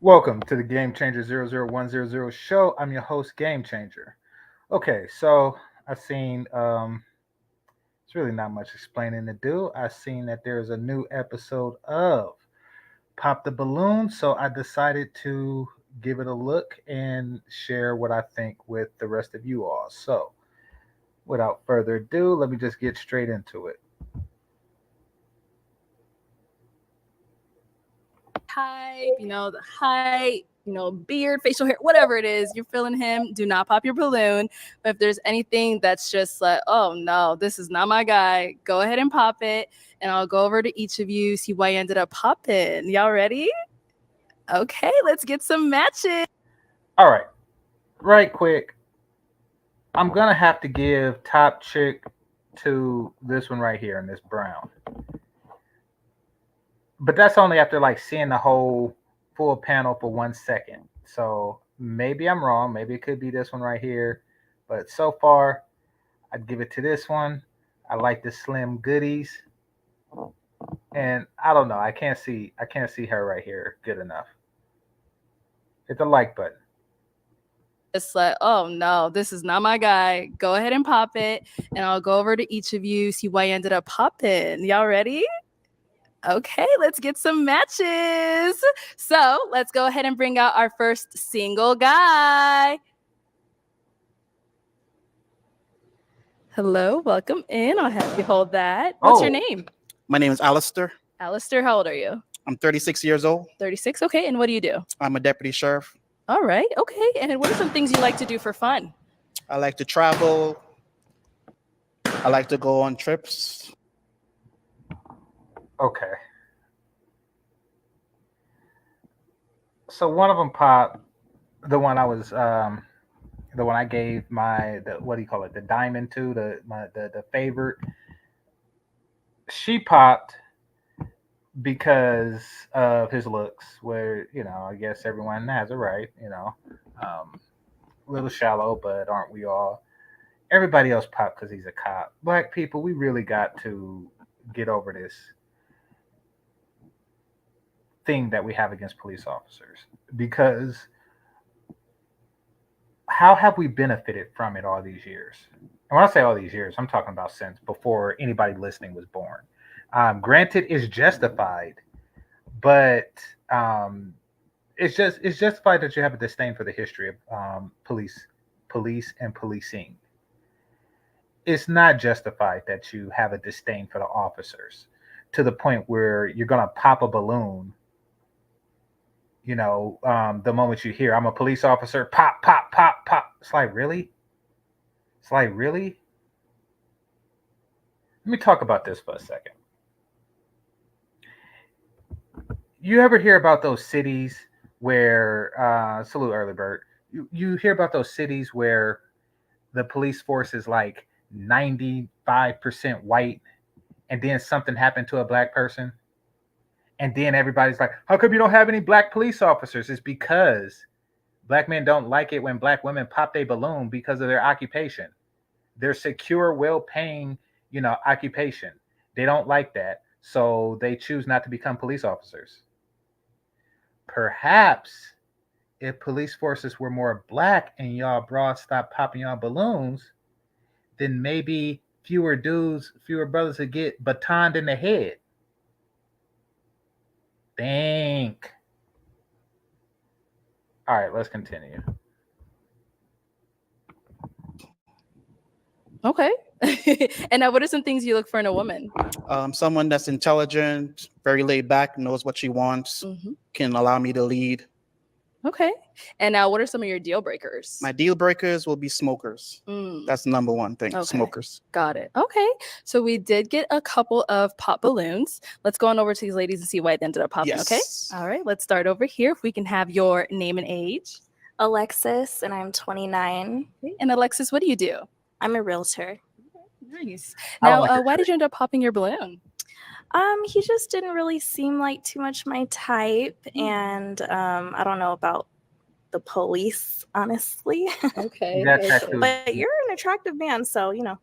Welcome to the GameChanger 00100 show. I'm your host, GameChanger. Okay, so I've seen it's really not much explaining to do. I've seen that there's a new episode of Pop the Balloon, so I decided to give it a look and share what I think with the rest of you all. So, without further ado, let me just get straight into it. Beard, facial hair, whatever it is, you're feeling him. Do not pop your balloon. But if there's anything that's just like, oh no, this is not my guy, go ahead and pop it. And I'll go over to each of you, see why you ended up popping. Y'all ready? Okay, let's get some matches. All right, right quick. I'm gonna have to give top chick to this one right here in this brown. But that's only after like seeing the whole full panel for 1 second. So maybe I'm wrong. Maybe it could be this one right here. But so far, I'd give it to this one. I like the slim goodies, and I don't know. I can't see her right here good enough. Hit the like button. It's like, oh no, this is not my guy. Go ahead and pop it. And I'll go over to each of you, see why you ended up popping. Y'all ready? Okay, let's get some matches. So let's go ahead and bring out our first single guy. Hello, welcome in. I'll have you hold that. What's your name? My name is Alistair. Alistair, how old are you? I'm 36 years old. 36, okay. And what do you do? I'm a deputy sheriff. All right, okay. And what are some things you like to do for fun? I like to travel. I like to go on trips. Okay. So one of them popped. The one I was, the one I gave what do you call it? The diamond to the favorite. She popped because of his looks, where I guess everyone has a right. A little shallow, but aren't we all? Everybody else popped because he's a cop. Black people, we really got to get over this thing that we have against police officers, because how have we benefited from it all these years? And when I say all these years, I'm talking about since before anybody listening was born. Granted, it's justified, but it's justified that you have a disdain for the history of police and policing. It's not justified that you have a disdain for the officers to the point where you're gonna pop a balloon. The moment you hear I'm a police officer, pop, pop, pop, pop. It's like, really? It's like, really? Let me talk about this for a second. You ever hear about those cities where, salute early bird, you hear about those cities where the police force is like 95% white, and then something happened to a black person? And then everybody's like, how come you don't have any black police officers? It's because black men don't like it when black women pop a balloon because of their occupation, their secure, well-paying, occupation. They don't like that, so they choose not to become police officers. Perhaps if police forces were more black and y'all broad stopped popping y'all balloons, then maybe fewer dudes, fewer brothers would get batoned in the head. Think. All right, let's continue. Okay. And now, what are some things you look for in a woman? Someone that's intelligent, very laid back, knows what she wants, can allow me to lead. Okay. And now, what are some of your deal breakers? My deal breakers will be smokers. That's the number one thing, Okay. smokers. Got it. Okay. So we did get a couple of pop balloons. Let's go on over to these ladies and see why they ended up popping, Yes. okay? All right. Let's start over here. If we can have your name and age. Alexis, and I'm 29. Okay. And Alexis, what do you do? I'm a realtor. Nice. I don't Now, like your why did shirt. you end up popping your balloon? He just didn't really seem like too much my type, and I don't know about the police, honestly. Okay. You got okay. tattooed. But you're an attractive man, so no.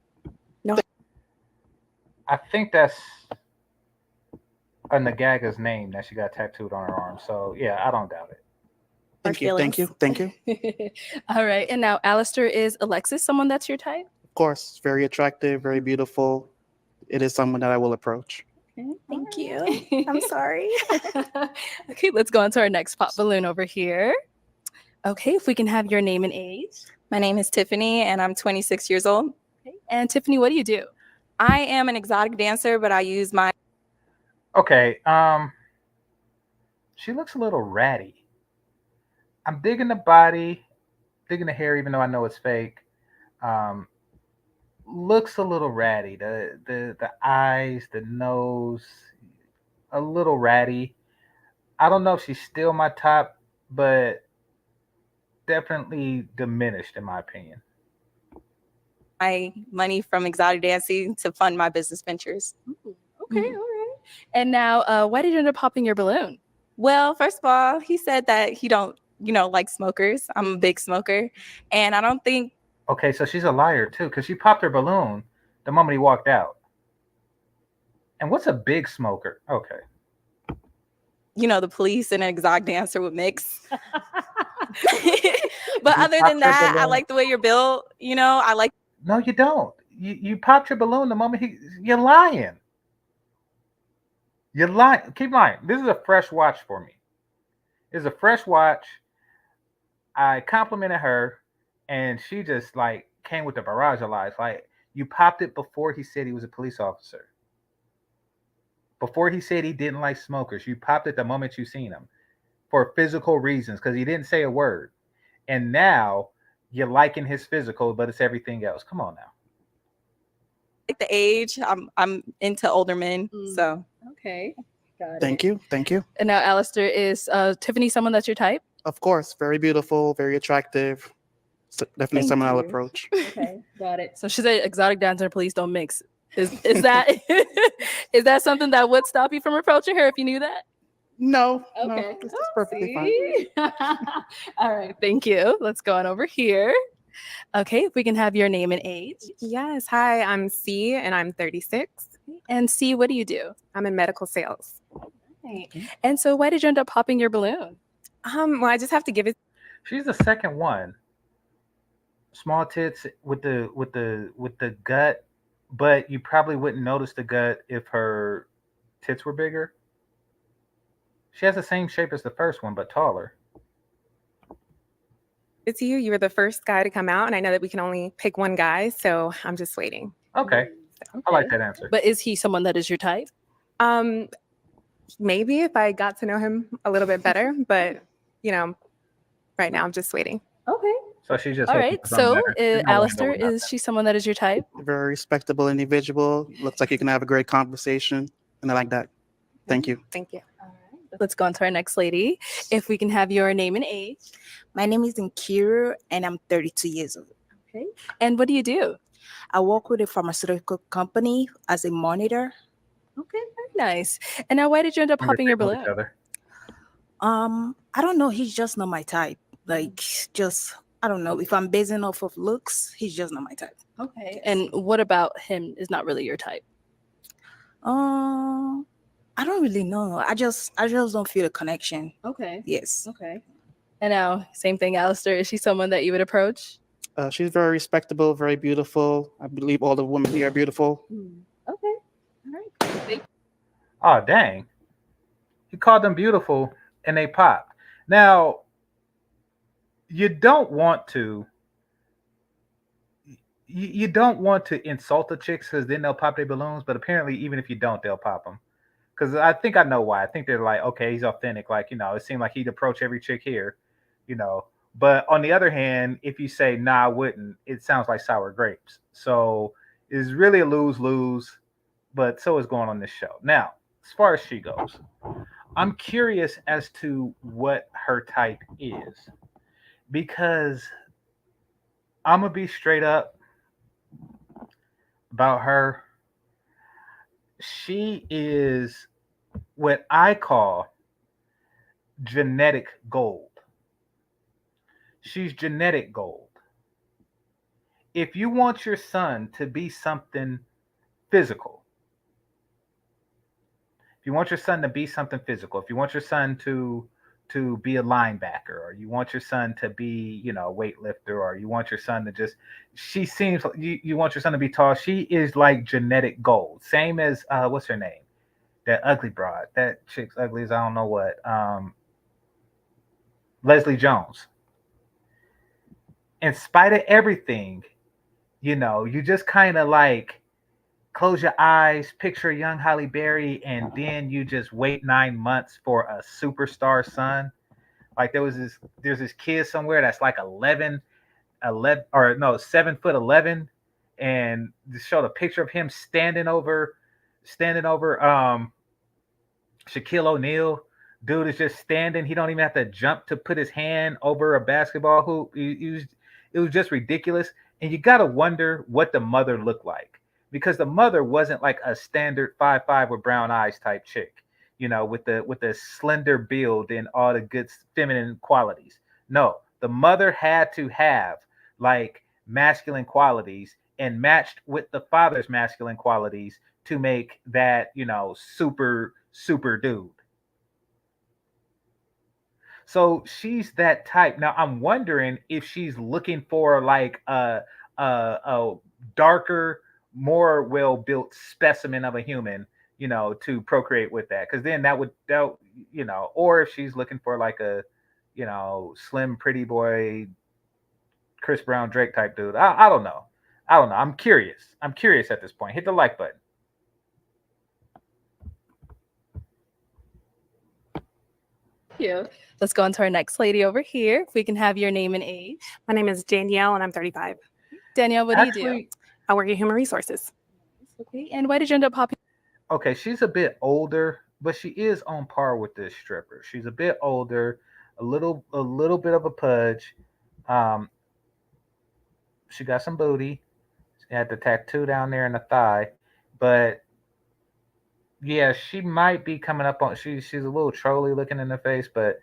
I think that's a Nagaga's name that she got tattooed on her arm. So yeah, I don't doubt it. Thank you. Thank you. Thank you. All right. And now, Alistair, is Alexis someone that's your type? Of course, very attractive, very beautiful. It is someone that I will approach. Okay. Thank you. I'm sorry. Okay, let's go on to our next pop balloon over here. Okay, if we can have your name and age. My name is Tiffany, and I'm 26 years old. Okay. And Tiffany, what do you do? I am an exotic dancer, but I use my Okay. She looks a little ratty. I'm digging the body, digging the hair, even though I know it's fake. Um, Looks a little ratty. The eyes, the nose, a little ratty. I don't know if she's still my top, but definitely diminished in my opinion. money from exotic dancing to fund my business ventures. Ooh, okay, all right. And now, why did you end up popping your balloon? Well, first of all, he said that he don't, like smokers. I'm a big smoker, and I don't think Okay, so she's a liar too, because she popped her balloon the moment he walked out. And what's a big smoker? Okay. the police and an exotic dancer would mix. But You other popped than your that, I balloon. like the way you're built. I like No, you don't. You popped your balloon the moment you're lying. You're lying. Keep lying. This is a fresh watch for me. It's a fresh watch. I complimented her, and she just like came with the barrage of lies. Like, you popped it before he said he was a police officer. Before he said he didn't like smokers, you popped it the moment you seen him for physical reasons because he didn't say a word. And now you're liking his physical, but it's everything else. Come on now. the age. I'm into older men, so Okay, got Thank you. Thank you. And now, Alistair, is Tiffany someone that's your type? Of course, very beautiful, very attractive. Definitely Thank someone I'll you. approach. Okay, got it. So she said exotic dancer and police don't mix. Is that is that something that would stop you from approaching her if you knew that? No, Okay. no, this is perfectly fine. See? All right, thank you. Let's go on over here. Okay, if we can have your name and age. Yes. Hi, I'm C and I'm 36. And C, what do you do? I'm in medical sales. Right. And so why did you end up popping your balloon? Well, I just have to give it. She's the second one. Small tits with the gut, but you probably wouldn't notice the gut if her tits were bigger. She has the same shape as the first one, but taller. It to you. You were the first guy to come out, and I know that we can only pick one guy, so I'm just waiting. Okay. I like that answer. But is he someone that is your type? Maybe if I got to know him a little bit better, but right now I'm just waiting. Okay. So she just All looking right. for something So, better. She's not gonna Alistair, go with is she someone that is your type? Very respectable individual. Looks like you can have a great conversation, and I like that. Thank you. Thank you. Let's go on to our next lady. If we can have your name and age. My name is Nkiru and I'm 32 years old. Okay. And what do you do? I work with a pharmaceutical company as a monitor. Okay, very nice. And now why did you end up Remember popping your picking with each balloon? other. I don't know, he's just not my type. Like, just I don't know. If I'm basing off of looks, he's just not my type. Okay. And what about him is not really your type? I don't really know. I just don't feel a connection. Okay. Yes. Okay. And now, same thing, Alistair. Is she someone that you would approach? She's very respectable, very beautiful. I believe all the women here are beautiful. Okay. All right. Oh, dang. He called them beautiful and they popped. Now, you don't want to insult the chicks because then they'll pop their balloons, but apparently even if you don't, they'll pop them. Because I think I know why. I think they're like, okay, he's authentic. Like, it seemed like he'd approach every chick here, But on the other hand, if you say, nah, I wouldn't, it sounds like sour grapes. So it's really a lose-lose, but so is going on this show. Now, as far as she goes, I'm curious as to what her type is. Because I'm going to be straight up about her. She is what I call genetic gold. She's genetic gold. If you want your son to be something physical, if you want your son to to be a linebacker, or you want your son to be, a weightlifter, or you want your son to just, she seems, you want your son to be tall. She is like genetic gold. Same as, what's her name? That ugly broad. That chick's ugly as I don't know what. Leslie Jones. In spite of everything, you just kind of like close your eyes, picture young Halle Berry, and then you just wait 9 months for a superstar son. Like there's this kid somewhere that's like 11, or no, 7'11", and they showed a picture of him standing over Shaquille O'Neal. Dude is just standing. He don't even have to jump to put his hand over a basketball hoop. It was just ridiculous. And you gotta wonder what the mother looked like, because the mother wasn't like a standard 5'5" with brown eyes type chick, with the slender build and all the good feminine qualities. No, the mother had to have like masculine qualities and matched with the father's masculine qualities to make that, super dude. So she's that type. Now I'm wondering if she's looking for like a darker, more well-built specimen of a human, to procreate with that. Because then that would, or if she's looking for like a, slim, pretty boy, Chris Brown, Drake type dude. I don't know. I'm curious. I'm curious at this point. Hit the like button. You. Let's go on to our next lady over here. If we can have your name and age. My name is Danielle, and I'm 35. Danielle, what do you do? I work in human resources. Okay, and why did you end up popping? Okay, she's a bit older, but she is on par with this stripper. She's a bit older, a little bit of a pudge. She got some booty. She had the tattoo down there in the thigh, but yeah, she might be coming up on. She's a little trolly looking in the face, but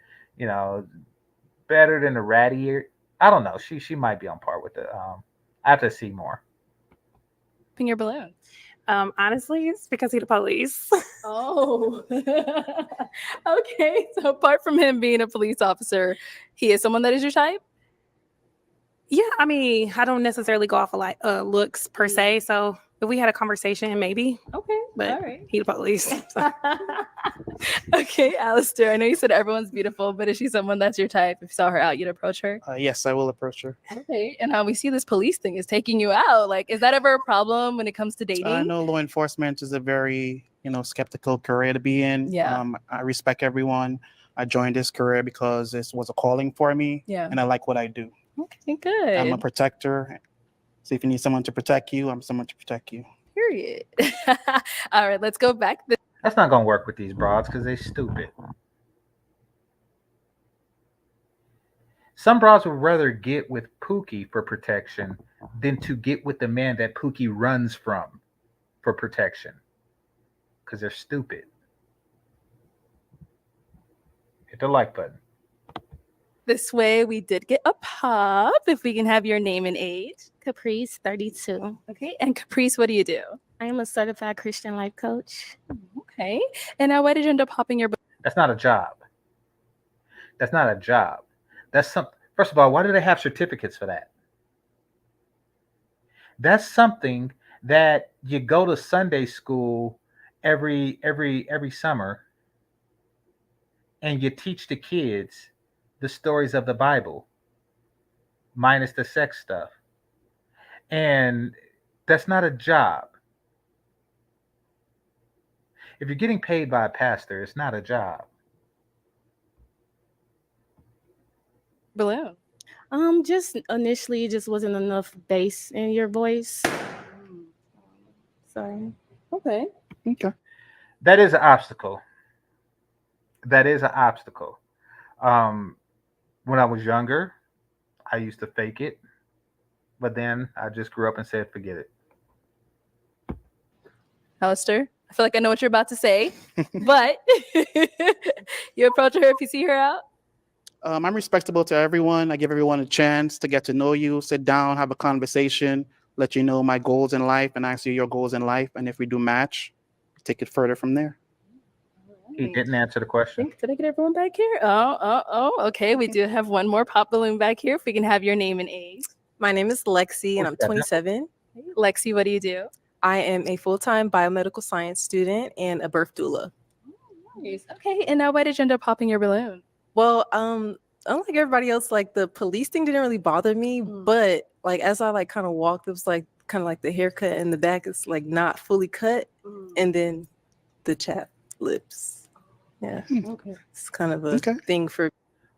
better than the ratty. I don't know. She might be on par with it. I have to see more. Your balloon. Honestly, it's because he's the police. Oh, okay. So apart from him being a police officer, he is someone that is your type? Yeah, I mean, I don't necessarily go off of like looks per se. So if we had a conversation, maybe. Okay, but all right. He's the police. So. Okay, Alistair, I know you said everyone's beautiful, but is she someone that's your type? If you saw her out, you'd approach her? Yes, I will approach her. Okay, and how we see this police thing is taking you out. Like, is that ever a problem when it comes to dating? I know law enforcement is a very, skeptical career to be in. Yeah. I respect everyone. I joined this career because this was a calling for me. Yeah. And I like what I do. Okay, good. I'm a protector. So if you need someone to protect you, I'm someone to protect you. Period. All right, let's go back. That's not gonna work with these broads because they stupid. Some broads would rather get with Pookie for protection than to get with the man that Pookie runs from for protection, because they're stupid. Hit the like button. This way, we did get a pop. If we can have your name and age. Caprice, 32. Okay, and Caprice, what do you do? I am a certified Christian life coach. Okay, and now why did you end up popping your? That's not a job. That's not a job. That's some. First of all, why do they have certificates for that? That's something that you go to Sunday school every summer, and you teach the kids the stories of the Bible, minus the sex stuff. And that's not a job. If you're getting paid by a pastor, it's not a job. Balloon. Just initially, it just wasn't enough bass in your voice. Sorry. Okay. Okay. That is an obstacle. That is an obstacle. When I was younger, I used to fake it, but then I just grew up and said, forget it. Alistair, I feel like I know what you're about to say, but you approach her if you see her out? I'm respectable to everyone. I give everyone a chance to get to know you, sit down, have a conversation, let you know my goals in life, and ask you your goals in life. And if we do match, take it further from there. He didn't answer the question. Did I get everyone back here? Oh. Okay, we do have one more pop balloon back here. If we can have your name and age. My name is Lexi, and I'm 27. Lexi, what do you do? I am a full-time biomedical science student and a birth doula. Nice. Okay, and now why did you end up popping your balloon? Well, unlike everybody else, like the police thing didn't really bother me, but like as I like kind of walked, it was like kind of like the haircut in the back is like not fully cut, and then the chapped lips. Yeah, Okay. it's kind of a thing for.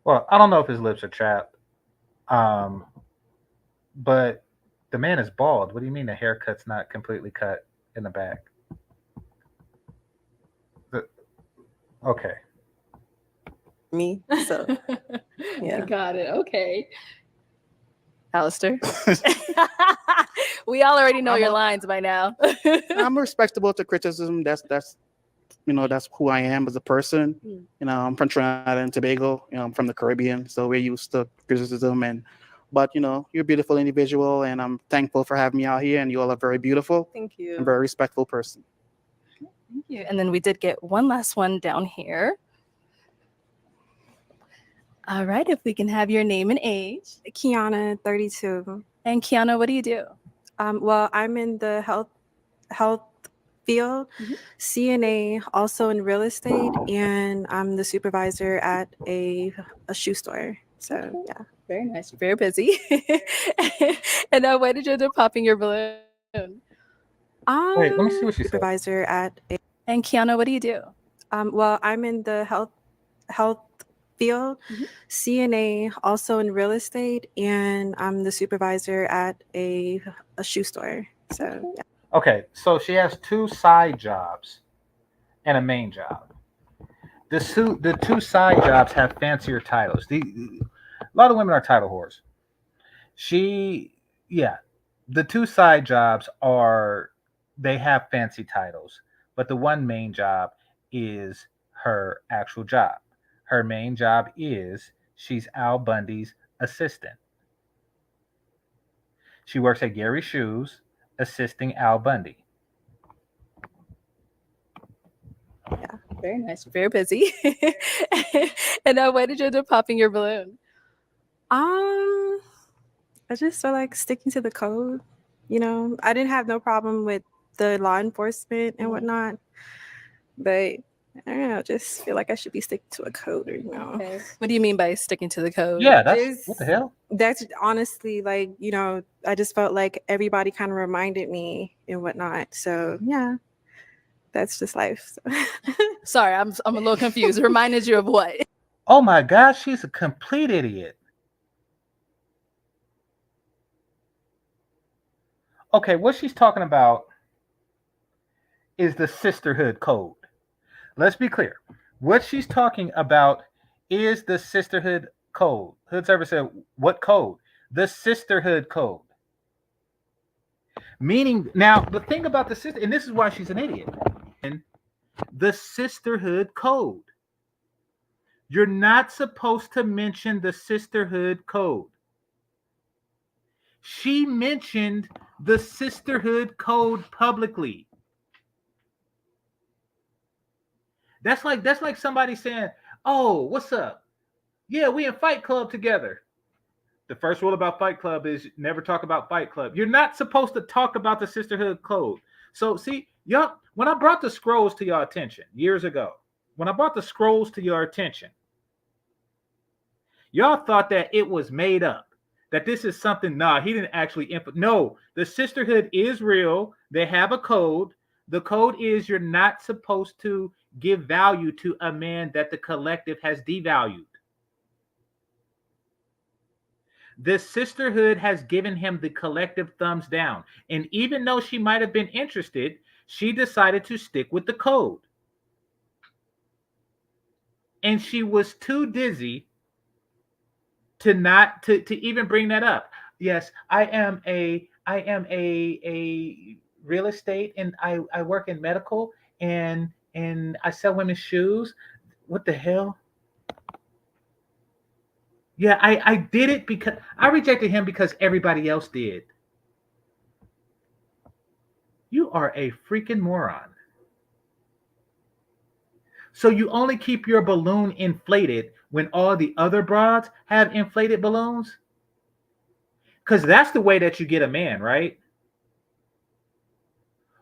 Well, I don't know if his lips are chapped, but the man is bald. What do you mean the haircut's not completely cut in the back? Okay. Me, so yeah. Got it. Okay. Alistair. We all already know your lines by now. I'm respectable to criticism. That's that's who I am as a person. I'm from Trinidad and Tobago. I'm from the Caribbean, so we're used to criticism. But you're a beautiful individual, and I'm thankful for having me out here. And you all are very beautiful. Thank you. I'm a very respectful person. Thank you. And then we did get one last one down here. All right, if we can have your name and age. Kiana, 32. And Kiana, what do you do? Well, I'm in the health field, CNA, also in real estate, and I'm the supervisor at a shoe store. So yeah. Very nice. You're very busy. And now why did you end up popping your balloon? Wait, let me see what she said. Supervisor at a. And Kiana, what do you do? Well, I'm in the health field, CNA, also in real estate, and I'm the supervisor at a shoe store. So yeah. Okay, so she has 2 side jobs and a main job. The two side jobs have fancier titles. A lot of women are title whores. The 2 side jobs they have fancy titles, but the one main job is her actual job. Her main job is she's Al Bundy's assistant. She works at Gary's Shoes, assisting Al Bundy. Yeah, very nice. You're very busy. And now why did you end up popping your balloon? I just felt like sticking to the code. I didn't have no problem with the law enforcement and whatnot, but I don't know, just feel like I should be sticking to a code, Okay. What do you mean by sticking to the code? Yeah, what the hell? That's honestly like, I just felt like everybody kind of reminded me and whatnot. So yeah, that's just life. So. Sorry, I'm a little confused. Reminded you of what? Oh my gosh, she's a complete idiot. Okay, what she's talking about is the Sisterhood code. Let's be clear. What she's talking about is the Sisterhood code. Hood Server said, what code? The Sisterhood code. Meaning, now, the thing about the sister, and this is why she's an idiot, the Sisterhood code. You're not supposed to mention the Sisterhood code. She mentioned the Sisterhood code publicly. That's like somebody saying, "Oh, what's up? Yeah, we in Fight Club together." The first rule about Fight Club is never talk about Fight Club. You're not supposed to talk about the Sisterhood code. So see, y'all, when I brought the scrolls to your attention years ago, y'all thought that it was made up, that this is something. Nah, he didn't actually. No, the Sisterhood is real. They have a code. The code is you're not supposed to give value to a man that the collective has devalued. The Sisterhood has given him the collective thumbs down. And even though she might have been interested, she decided to stick with the code. And she was too dizzy to even bring that up. Yes, I am a real estate, and I work in medical, and I sell women's shoes. What the hell? Yeah, I did it because I rejected him because everybody else did. You are a freaking moron. So you only keep your balloon inflated when all the other broads have inflated balloons? Because that's the way that you get a man, right?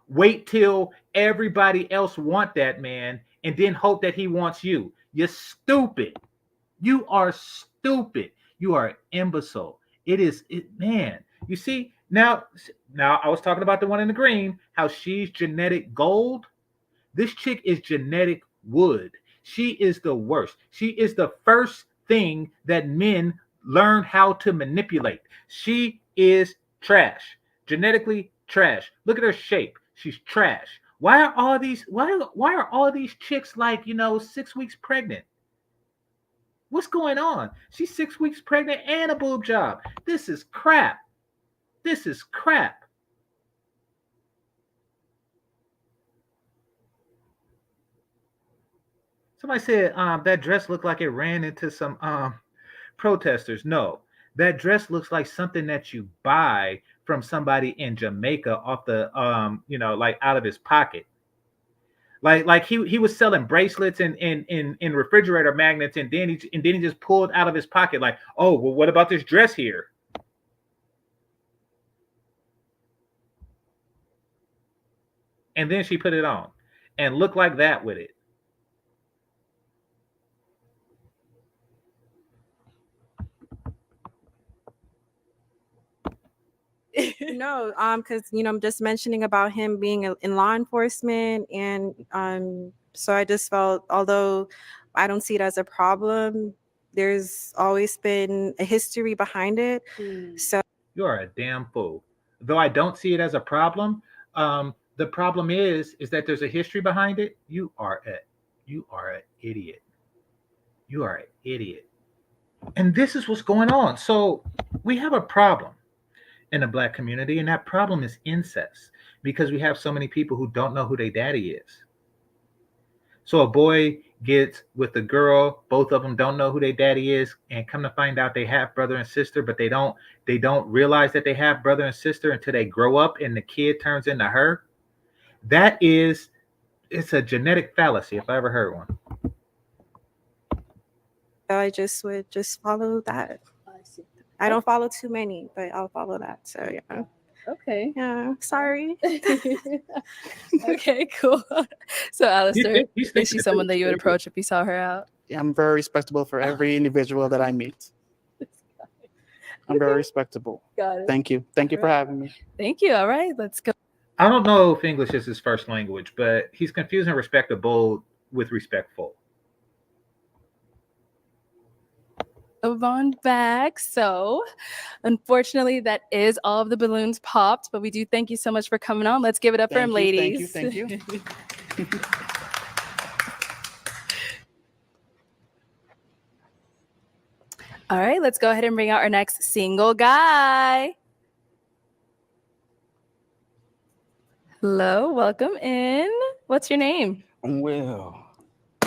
Wait till everybody else want that man and then hope that he wants you. You're stupid. You are stupid. You are imbecile. It is it, man. You see, now I was talking about the one in the green, how she's genetic gold. This chick is genetic wood. She is the worst. She is the first thing that men learn how to manipulate. She is trash. Genetically trash. Look at her shape. She's trash. Why are all these chicks like, 6 weeks pregnant? What's going on? She's 6 weeks pregnant and a boob job. This is crap. This is crap. Somebody said that dress looked like it ran into some protesters. No, that dress looks like something that you buy from somebody in Jamaica off the like out of his pocket. Like he was selling bracelets and refrigerator magnets, and then he just pulled out of his pocket like, oh well, what about this dress here? And then she put it on and looked like that with it. No, because I'm just mentioning about him being in law enforcement, and so I just felt, although I don't see it as a problem, there's always been a history behind it. So You are a damn fool. Though I don't see it as a problem, the problem is that there's a history behind it. You are an idiot. You are an idiot. And this is what's going on. So we have a problem in the Black community, and that problem is incest, because we have so many people who don't know who their daddy is. So a boy gets with a girl, both of them don't know who their daddy is, and come to find out they have brother and sister, but they don't realize that they have brother and sister until they grow up and the kid turns into her. It's a genetic fallacy if I ever heard one. I just would follow that. I don't follow too many, but I'll follow that. So yeah. Okay. Yeah. Sorry. Okay, cool. So Alistair, is she someone that you would approach if you saw her out? Yeah, I'm very respectable for every individual that I meet. I'm very respectable. Got it. Thank you. Thank you for having me. Thank you. All right, let's go. I don't know if English is his first language, but he's confusing respectable with respectful. Move on back. So unfortunately, that is all of the balloons popped, but we do thank you so much for coming on. Let's give it up for him, ladies. Thank you. All right, let's go ahead and bring out our next single guy. Hello, welcome in. What's your name? I'm Will.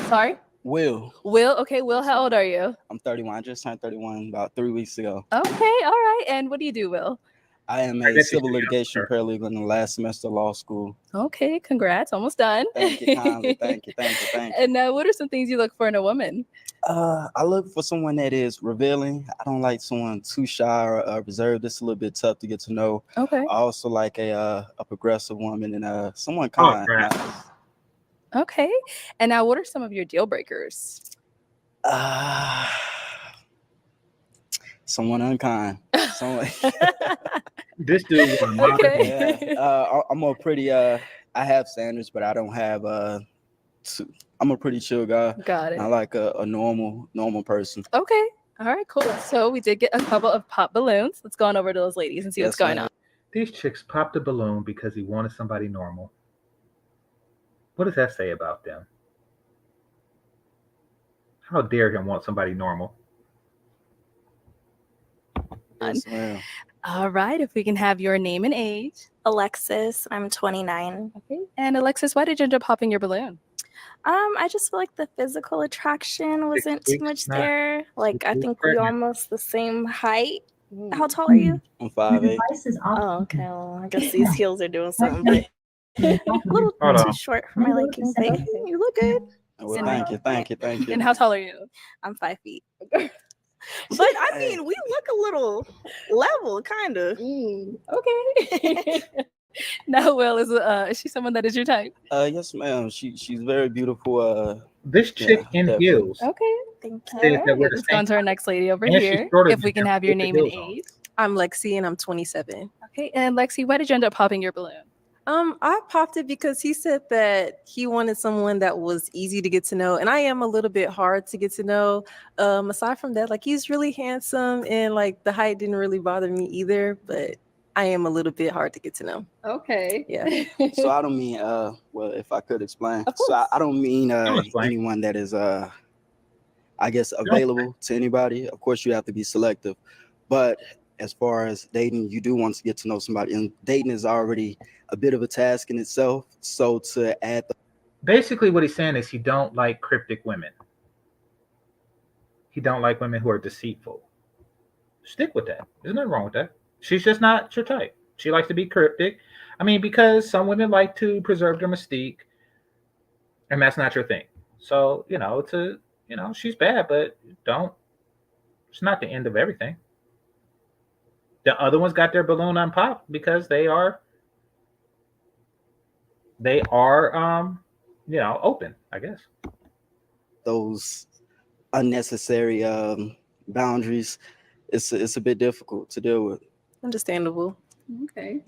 Sorry? Will. Will, okay. Will, how old are you? I'm 31. I just turned 31 about 3 weeks ago. Okay, all right. And what do you do, Will? I am a civil litigation paralegal in the last semester of law school. Okay, congrats. Almost done. Thank you kindly. Thank you. And what are some things you look for in a woman? I look for someone that is revealing. I don't like someone too shy or reserved. It's a little bit tough to get to know. Okay. I also like a progressive woman and someone kind. Okay. And now what are some of your deal breakers? Someone unkind. This dude. Okay. Yeah. I'm a pretty. I have standards, but I don't have. I'm a pretty chill guy. Got it. I like a normal person. Okay. All right. Cool. So we did get a couple of pop balloons. Let's go on over to those ladies and see what's going on. These chicks popped a balloon because he wanted somebody normal. What does that say about them? How dare him want somebody normal? Yes, ma'am. All right, if we can have your name and age. Alexis, I'm 29. Okay. And Alexis, why did you end up popping your balloon? I just feel like the physical attraction wasn't too much there. Like, I think we're almost the same height. How tall are you? I'm 5'8". Oh, okay. Well, I guess these heels are doing something, but a little too short for my liking. You look good. Well, And- thank you. And how tall are you? I'm 5 feet. But I mean, we look a little level, kind of. Okay. Now, Will, is she someone that is your type? Yes, ma'am. She's very beautiful. This chick in definitely. heels. Okay. Thank you. Says that we're the Let's go on same. to our next lady over And she's here. shorter If than we can him have your with the name and heels on. age. I'm Lexi and I'm 27. Okay. And Lexi, why did you end up popping your balloon? I popped it because he said that he wanted someone that was easy to get to know, and I am a little bit hard to get to know. Aside from that, like he's really handsome, and like the height didn't really bother me either, but I am a little bit hard to get to know. Okay. Yeah. So I don't mean well, if I could explain. Of So I don't mean explain. anyone that is I guess available to anybody. Of course you have to be selective. But as far as dating, you do want to get to know somebody, and dating is already a bit of a task in itself. So to add Basically, what he's saying is he don't like cryptic women. He don't like women who are deceitful. Stick with that. There's nothing wrong with that. She's just not your type. She likes to be cryptic. I mean, because some women like to preserve their mystique, and that's not your thing. So, she's bad, but it's not the end of everything. The other ones got their balloon unpopped because they are open, I guess. those unnecessary boundaries, it's a bit difficult to deal with. Understandable. Okay.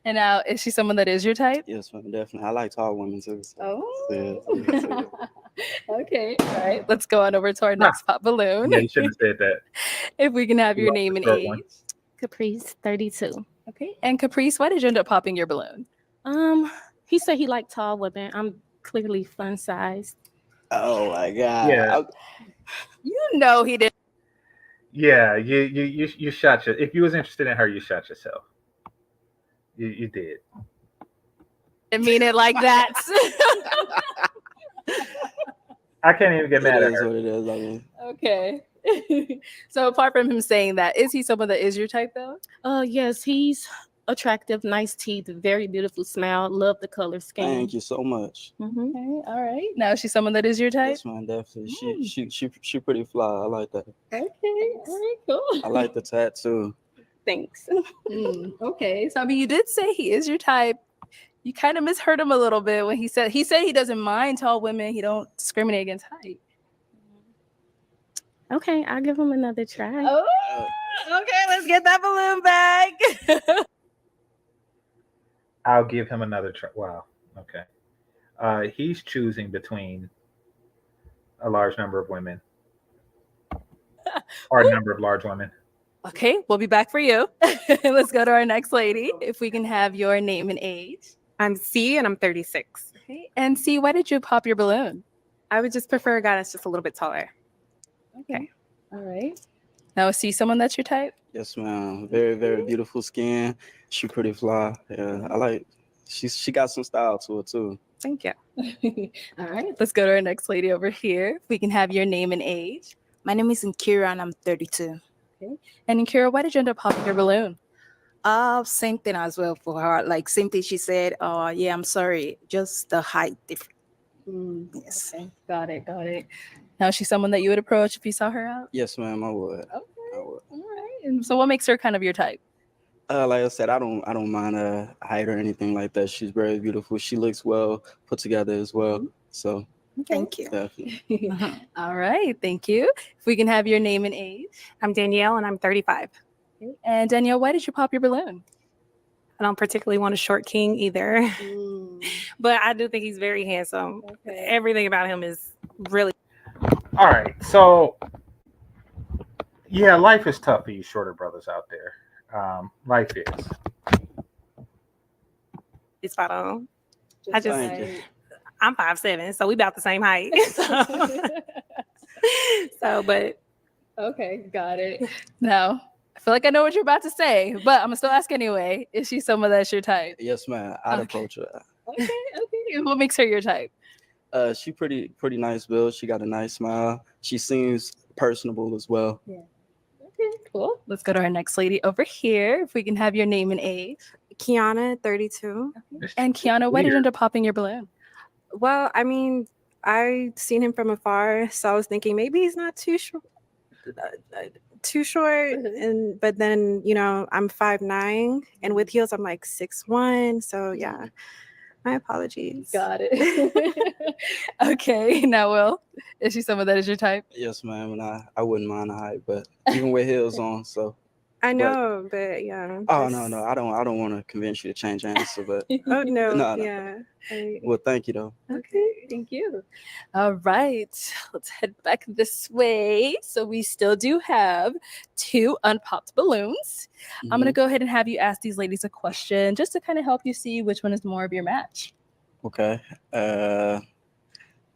And now, is she someone that is your type? Yes, ma'am, definitely. I like tall women too. So. Oh. Okay. All right. Let's go on over to our next pop balloon. Yeah, you shouldn't have said that. If we can have your Love name the and short age. one. Caprice, 32. Okay. And Caprice, why did you end up popping your balloon? He said he liked tall women. I'm clearly fun sized. Oh my God. Yeah. You know he did. Yeah, you shot your. If you was interested in her, you shot yourself. You did. Didn't mean it like that. I can't even get mad It at is her. what it is. I mean, Okay. So apart from him saying that, is he someone that is your type though? Yes, he's attractive, nice teeth, very beautiful smile. Love the color skin. thank you so much. Mhm. Okay. All right. Now is she someone that is your type? Yes, man, definitely. She pretty fly. I like that. Okay. All right. Cool. I like the tattoo. Thanks. Okay. So I mean, you did say he is your type. You kind of misheard him a little bit when he said he doesn't mind tall women. He don't discriminate against height. Okay, I'll give him another try. Oh, okay. Let's get that balloon back. I'll give him another try. Wow. Okay. He's choosing between a large number of women or a number of large women. Okay, we'll be back for you. Let's go to our next lady. If we can have your name and age. I'm C and I'm 36. Okay. And C, why did you pop your balloon? I would just prefer a guy that's just a little bit taller. Okay. All right. Now, see someone that's your type? Yes, ma'am. Very, very beautiful skin. She pretty fly. Yeah, I like. She got some style to her too. Thank you. All right. Let's go to our next lady over here. If we can have your name and age. My name is Nkira and I'm 32. Okay. And Kira, why did you end up popping your balloon? Same thing as well for her. Like same thing she said. Yeah, I'm sorry. Just the height difference. Yes. Okay. Got it. Now, is she someone that you would approach if you saw her out? Yes, ma'am. I would. Okay. I would. All right. And so what makes her kind of your type? Like I said, I don't mind height or anything like that. She's very beautiful. She looks well put together as well. So Thank you. definitely. All right. Thank you. If we can have your name and age. I'm Danielle and I'm 35. Okay. And Danielle, why did you pop your balloon? I don't particularly want a short king either, but I do think he's very handsome. Okay. Everything about him is really. All right. So, yeah, life is tough for you shorter brothers out there. Life is. It's spot on. Thank you. I'm 5'7", so we about the same height. But Okay, got it. Now, I feel like I know what you're about to say, but I'm gonna still ask anyway. Is she someone that's your type? Yes, ma'am. I'd Okay. approach her. Okay. What makes her your type? She pretty nice build. She got a nice smile. She seems personable as well. Okay, cool. Let's go to our next lady over here. If we can have your name and age. Kiana, 32. And Kiana, why did you end up popping your balloon? Well, I mean, I seen him from afar, so I was thinking maybe he's not too short. Too short, and but then I'm 5'9", and with heels I'm like 6'1", so yeah, my apologies. Got it. Okay, now Will, is she someone that is your type? Yes, ma'am. And I wouldn't mind the height, but even with heels on, so. I But know, but yeah. oh no, I don't want to convince you to change your answer, but Oh no, no. yeah. Well, thank you though. Okay, thank you. All right, let's head back this way. So we still do have 2 unpopped balloons. I'm gonna Mhm. go ahead and have you ask these ladies a question just to kind of help you see which one is more of your match. Okay.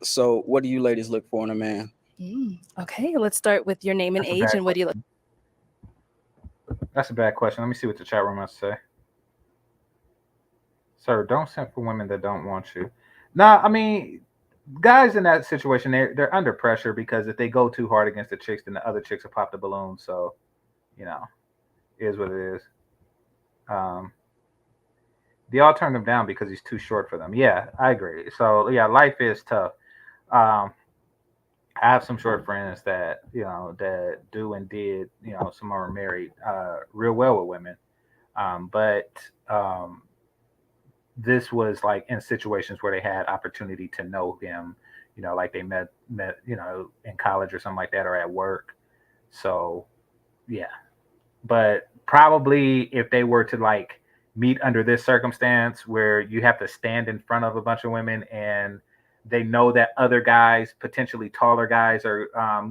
So what do you ladies look for in a man? Okay, let's start with your name and That's a age bad and what do you look. That's a bad question. Let me see what the chat room has to say. Sir, don't send for women that don't want you. Nah, I mean, guys in that situation, they're under pressure because if they go too hard against the chicks, then the other chicks will pop the balloon. So, you know, it is what it is. Um, they all turned him down because he's too short for them. Yeah, I agree. So yeah, life is tough. Um, I have some short friends that that do and did some are married real well with women, but um, this was like in situations where they had opportunity to know him, like they met in college or something like that or at work. So yeah, but probably if they were to like meet under this circumstance where you have to stand in front of a bunch of women and they know that other guys, potentially taller guys, are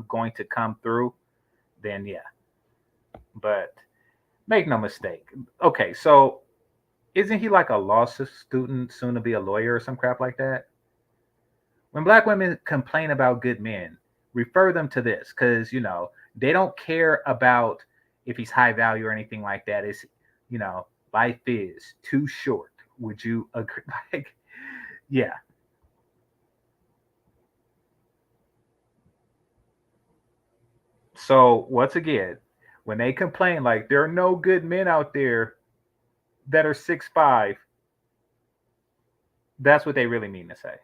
going to come through, then yeah. But make no mistake. Okay, so isn't he like a law student, soon to be a lawyer or some crap like that? When black women complain about good men, refer them to this because they don't care about if he's high value or anything like that. It's life is too short. Would you agree? Like, yeah. So once again, when they complain like there are no good men out there that are 6'5", that's what they really mean to say.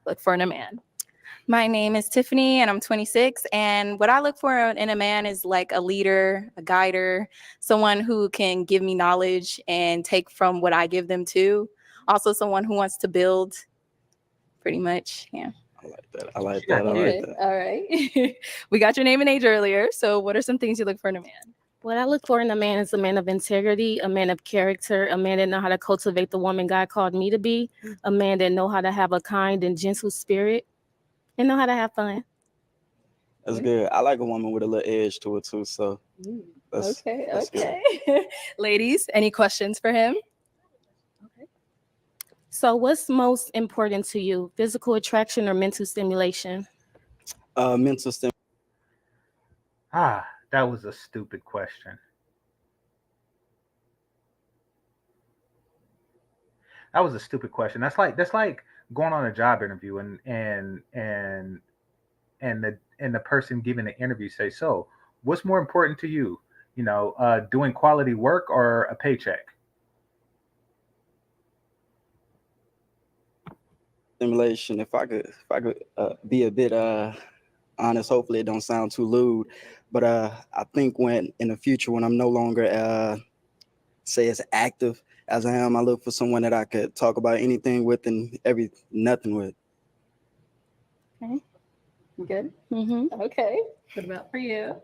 Look for in a man. My name is Tiffany and I'm 26. And what I look for in a man is like a leader, a guider, someone who can give me knowledge and take from what I give them too. Also, someone who wants to build, pretty much. Yeah. I like that. I like that. I like that. All right. We got your name and age earlier. So what are some things you look for in a man? What I look for in a man is a man of integrity, a man of character, a man that know how to cultivate the woman God called me to be, a man that know how to have a kind and gentle spirit, and know how to have fun. That's good. I like a woman with a little edge to it too. So that's Okay. Ladies, any questions for him? So what's most important to you, physical attraction or mental stimulation? Mental stimulation. That was a stupid question. That was a stupid question. That's like going on a job interview and the person giving the interview say, so what's more important to you? Doing quality work or a paycheck? Stimulation. If I could be a bit honest, hopefully it don't sound too lewd, but I think when in the future when I'm no longer say as active as I am, I look for someone that I could talk about anything with and nothing with. Okay. Good. Okay. What about for you?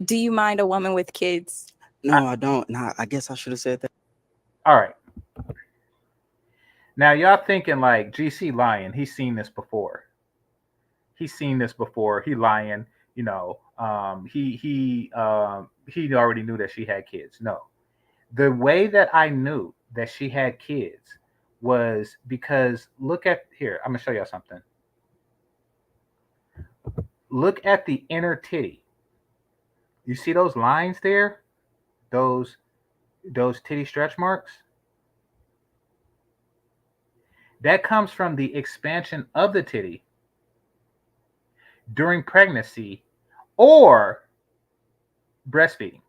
Do you mind a woman with kids? No, I don't. Nah, I guess I should have said that. All right. Now y'all thinking like GC lying. He's seen this before. He lying. He already knew that she had kids. No, the way that I knew that she had kids was because look at here. I'm gonna show y'all something. Look at the inner titty. You see those lines there? Those titty stretch marks? That comes from the expansion of the titty during pregnancy or breastfeeding.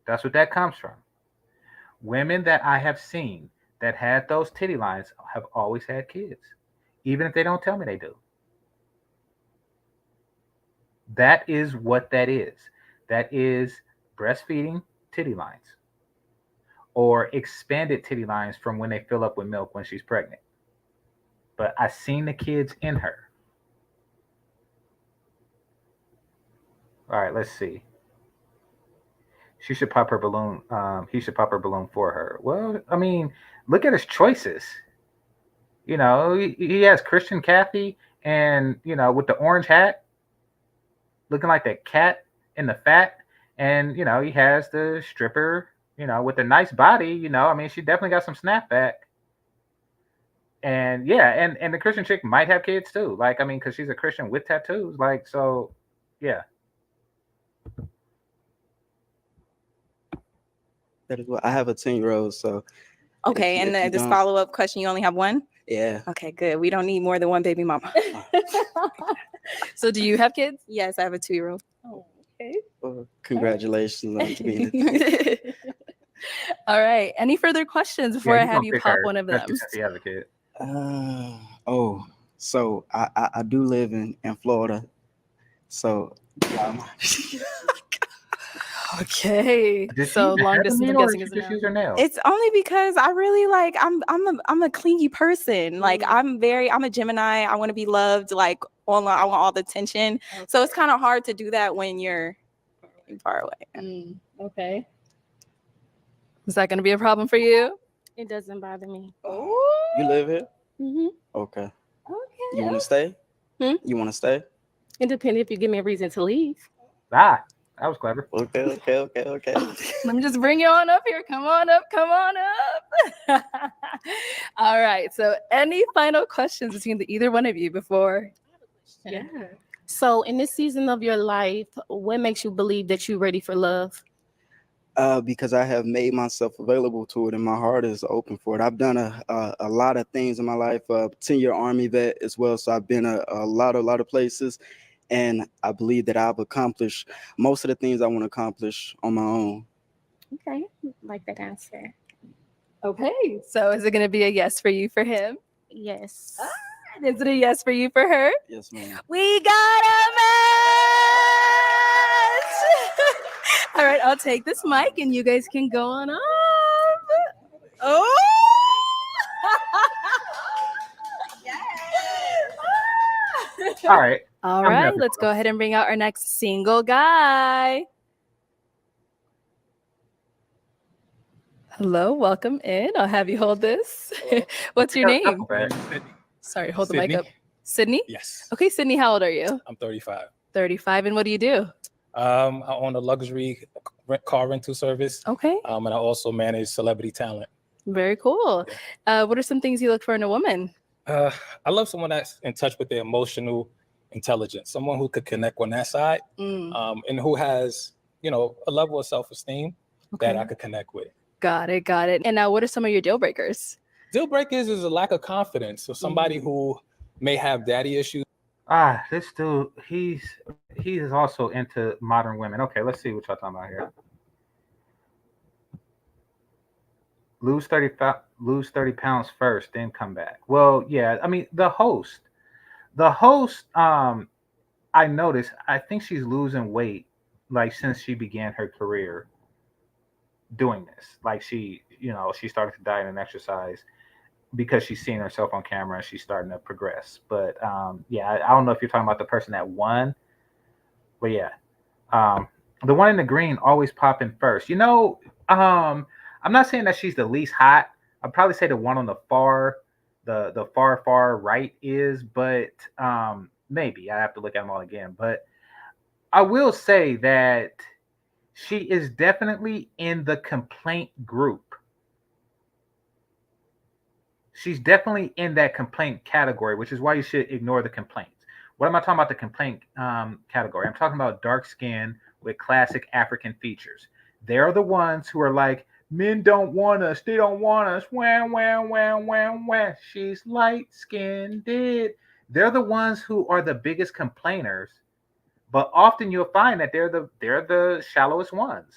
That's what that comes from. Women that I have seen that had those titty lines have always had kids, even if they don't tell me they do. That is what that is. That is breastfeeding titty lines or expanded titty lines from when they fill up with milk when she's pregnant. But I seen the kids in her. All right, let's see. She should pop her balloon. He should pop her balloon for her. Well, I mean, look at his choices. He has Christian Kathy and, with the orange hat, looking like the cat in the fat. And, he has the stripper, with the nice body, I mean, she definitely got some snapback. And yeah, and the Christian chick might have kids too. Like, I mean, because she's a Christian with tattoos. Like, so yeah. That is what I have a 10-year-old, so Okay, if and you this don't- follow-up question, you only have one? yeah. Okay, good. We don't need more than one baby mama. So do you have kids? Yes, I have a 2-year-old. Oh, okay. Well, congratulations on being All right. Any further questions before I have you pop one of them? If you have a kid. So I do live in Florida. So okay. So long distance, I'm guessing is just use her nails. It's only because I really like I'm a clingy person. Like I'm a Gemini. I want to be loved like online. I want all the attention. Okay. So it's kind of hard to do that when you're far away. Okay. Is that going to be a problem for you? It doesn't bother me. Oh. you live here? Mm-hmm. Okay. Okay. You want to stay? You want to stay? It depends if you give me a reason to leave. That was clever. Okay. Let me just bring you on up here. Come on up. All right. So any final questions between either one of you before? Yeah. So in this season of your life, what makes you believe that you're ready for love? Because I have made myself available to it and my heart is open for it. I've done a lot of things in my life, 10-year Army vet as well. So I've been a lot of places. And I believe that I've accomplished most of the things I want to accomplish on my own. Okay, like that answer. Okay. So is it going to be a yes for you for him? Yes. And is it a yes for you for her? Yes, ma'am. We got a match! All right, I'll take this mic and you guys can go on up. Oh! All right. All I'm right, happy let's for go ahead and bring out our next single guy. Hello, welcome in. I'll have you hold this. What's your name? Sorry, hold the mic up. Sydney? Yes. Okay, Sydney, how old are you? I'm 35. 35, and what do you do? I own a luxury car rental service. Okay. And I also manage celebrity talent. Very cool. What are some things you look for in a woman? I love someone that's in touch with their emotional intelligence, someone who could connect on that side, and who has, a level of self-esteem that I could connect with. Got it. And now what are some of your deal breakers? Deal breakers is a lack of confidence. So somebody who may have daddy issues. This dude, he is also into modern women. Okay, let's see what y'all talking about here. Lose 30 pounds first, then come back. Well, yeah, I mean the host, I noticed, I think she's losing weight like since she began her career doing this. Like she started to diet and exercise because she's seeing herself on camera and she's starting to progress. But yeah, I don't know if you're talking about the person that won, but yeah, the one in the green always popping first. I'm not saying that she's the least hot. I'd probably say the one on the far right is, but maybe I have to look at them all again. But I will say that she is definitely in the complaint group. She's definitely in that complaint category, which is why you should ignore the complaints. What am I talking about the complaint category? I'm talking about dark skin with classic African features. They're the ones who are like, men don't want us. They don't want us. Wham. She's light-skinned. They're the ones who are the biggest complainers, but often you'll find that they're the shallowest ones.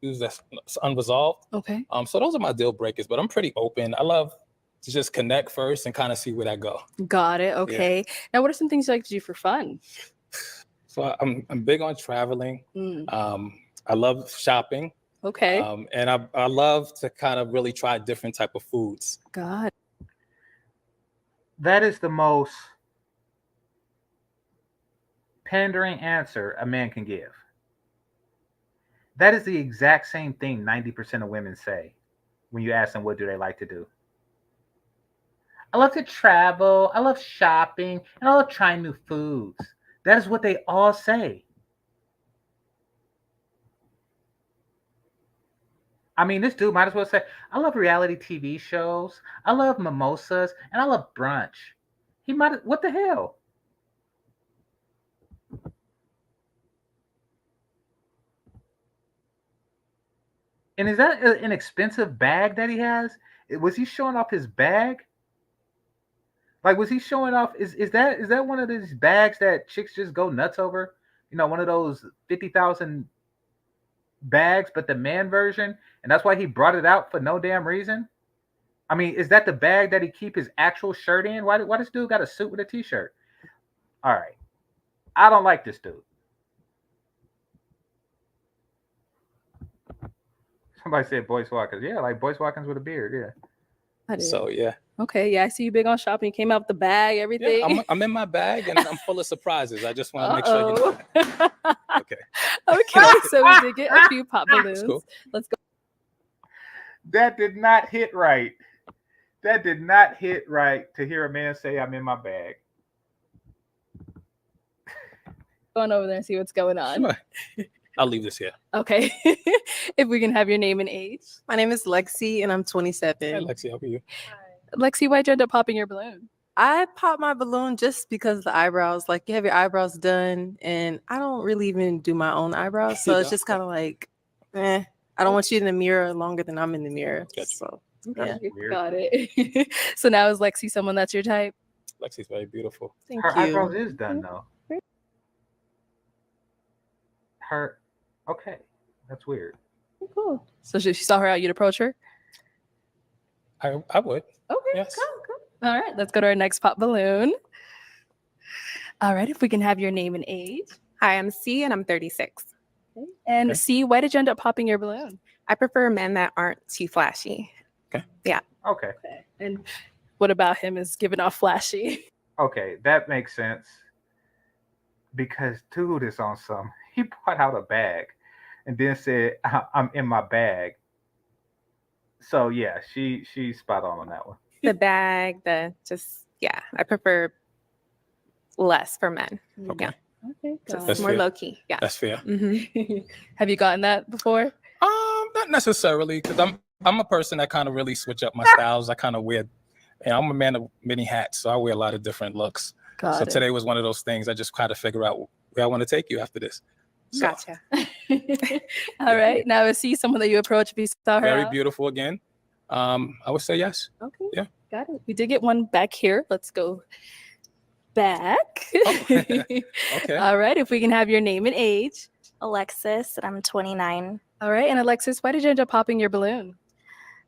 that's unresolved. Okay. So those are my deal breakers, but I'm pretty open. I love to just connect first and kind of see where that go. Got it. Okay. Now, what are some things you like to do for fun? So I'm big on traveling. I love shopping. Okay. And I love to kind of really try different type of foods. God. That is the most pandering answer a man can give. That is the exact same thing 90% of women say when you ask them what do they like to do. I love to travel, I love shopping, and I love trying new foods. That is what they all say. I mean, this dude might as well say, I love reality TV shows, I love mimosas, and I love brunch. He might, what the hell? And is that an expensive bag that he has? Was he showing off his bag? Like, was he showing off? Is that one of these bags that chicks just go nuts over? You know, one of those 50,000 bags, but the man version, and that's why he brought it out for no damn reason. I mean, is that the bag that he keep his actual shirt in? Why this dude got a suit with a t-shirt? All right, I don't like this dude. Somebody said Boyce Watkins. Yeah, like Boyce Watkins with a beard. Yeah. So yeah. Okay, yeah, I see you big on shopping. You came out with the bag, everything. Yeah, I'm in my bag and I'm full of surprises. I just want to make sure you know that. Okay. Okay, so we did get a few pop balloons. Cool. Let's go. That did not hit right. That did not hit right to hear a man say, I'm in my bag. Going over there and see what's going on. Sure. I'll leave this here. Okay. If we can have your name and age. My name is Lexi and I'm 27. Hey, Lexi, how are you? Lexi, why'd you end up popping your balloon? I popped my balloon just because of the eyebrows. Like, you have your eyebrows done, and I don't really even do my own eyebrows. So it's just kind of like, I don't want you in the mirror longer than I'm in the mirror. Gotcha. So, That's yeah. weird. Got it. So now is Lexi someone that's your type? Lexi's very beautiful. Thank Her you. eyebrows is done though. Okay, that's weird. Cool. So if she saw her out, you'd approach her? I would. Okay, Yes. cool. All right, let's go to our next pop balloon. All right, if we can have your name and age. Hi, I'm C and I'm 36. Okay. And Okay. C, why did you end up popping your balloon? I prefer men that aren't too flashy. Okay. Okay. And what about him is giving off flashy? Okay, that makes sense. Because dude is on some. He brought out a bag and then said, I'm in my bag. So yeah, she's spot on that one. The bag, I prefer less for men. Okay. Okay, got That's it. More fair. low key. Yeah. That's fair. Have you gotten that before? Not necessarily, because I'm a person that kind of really switch up my styles. I kind of wear, and I'm a man of many hats, so I wear a lot of different looks. So today was one of those things. I just try to figure out where I want to take you after this. So, Gotcha. All right. Now I see someone that you approach if you saw her. very out. beautiful again. I would say yes. Okay. Yeah. Got it. We did get one back here. Let's go back. Okay. All right. If we can have your name and age. Alexis, and I'm 29. All right. And Alexis, why did you end up popping your balloon?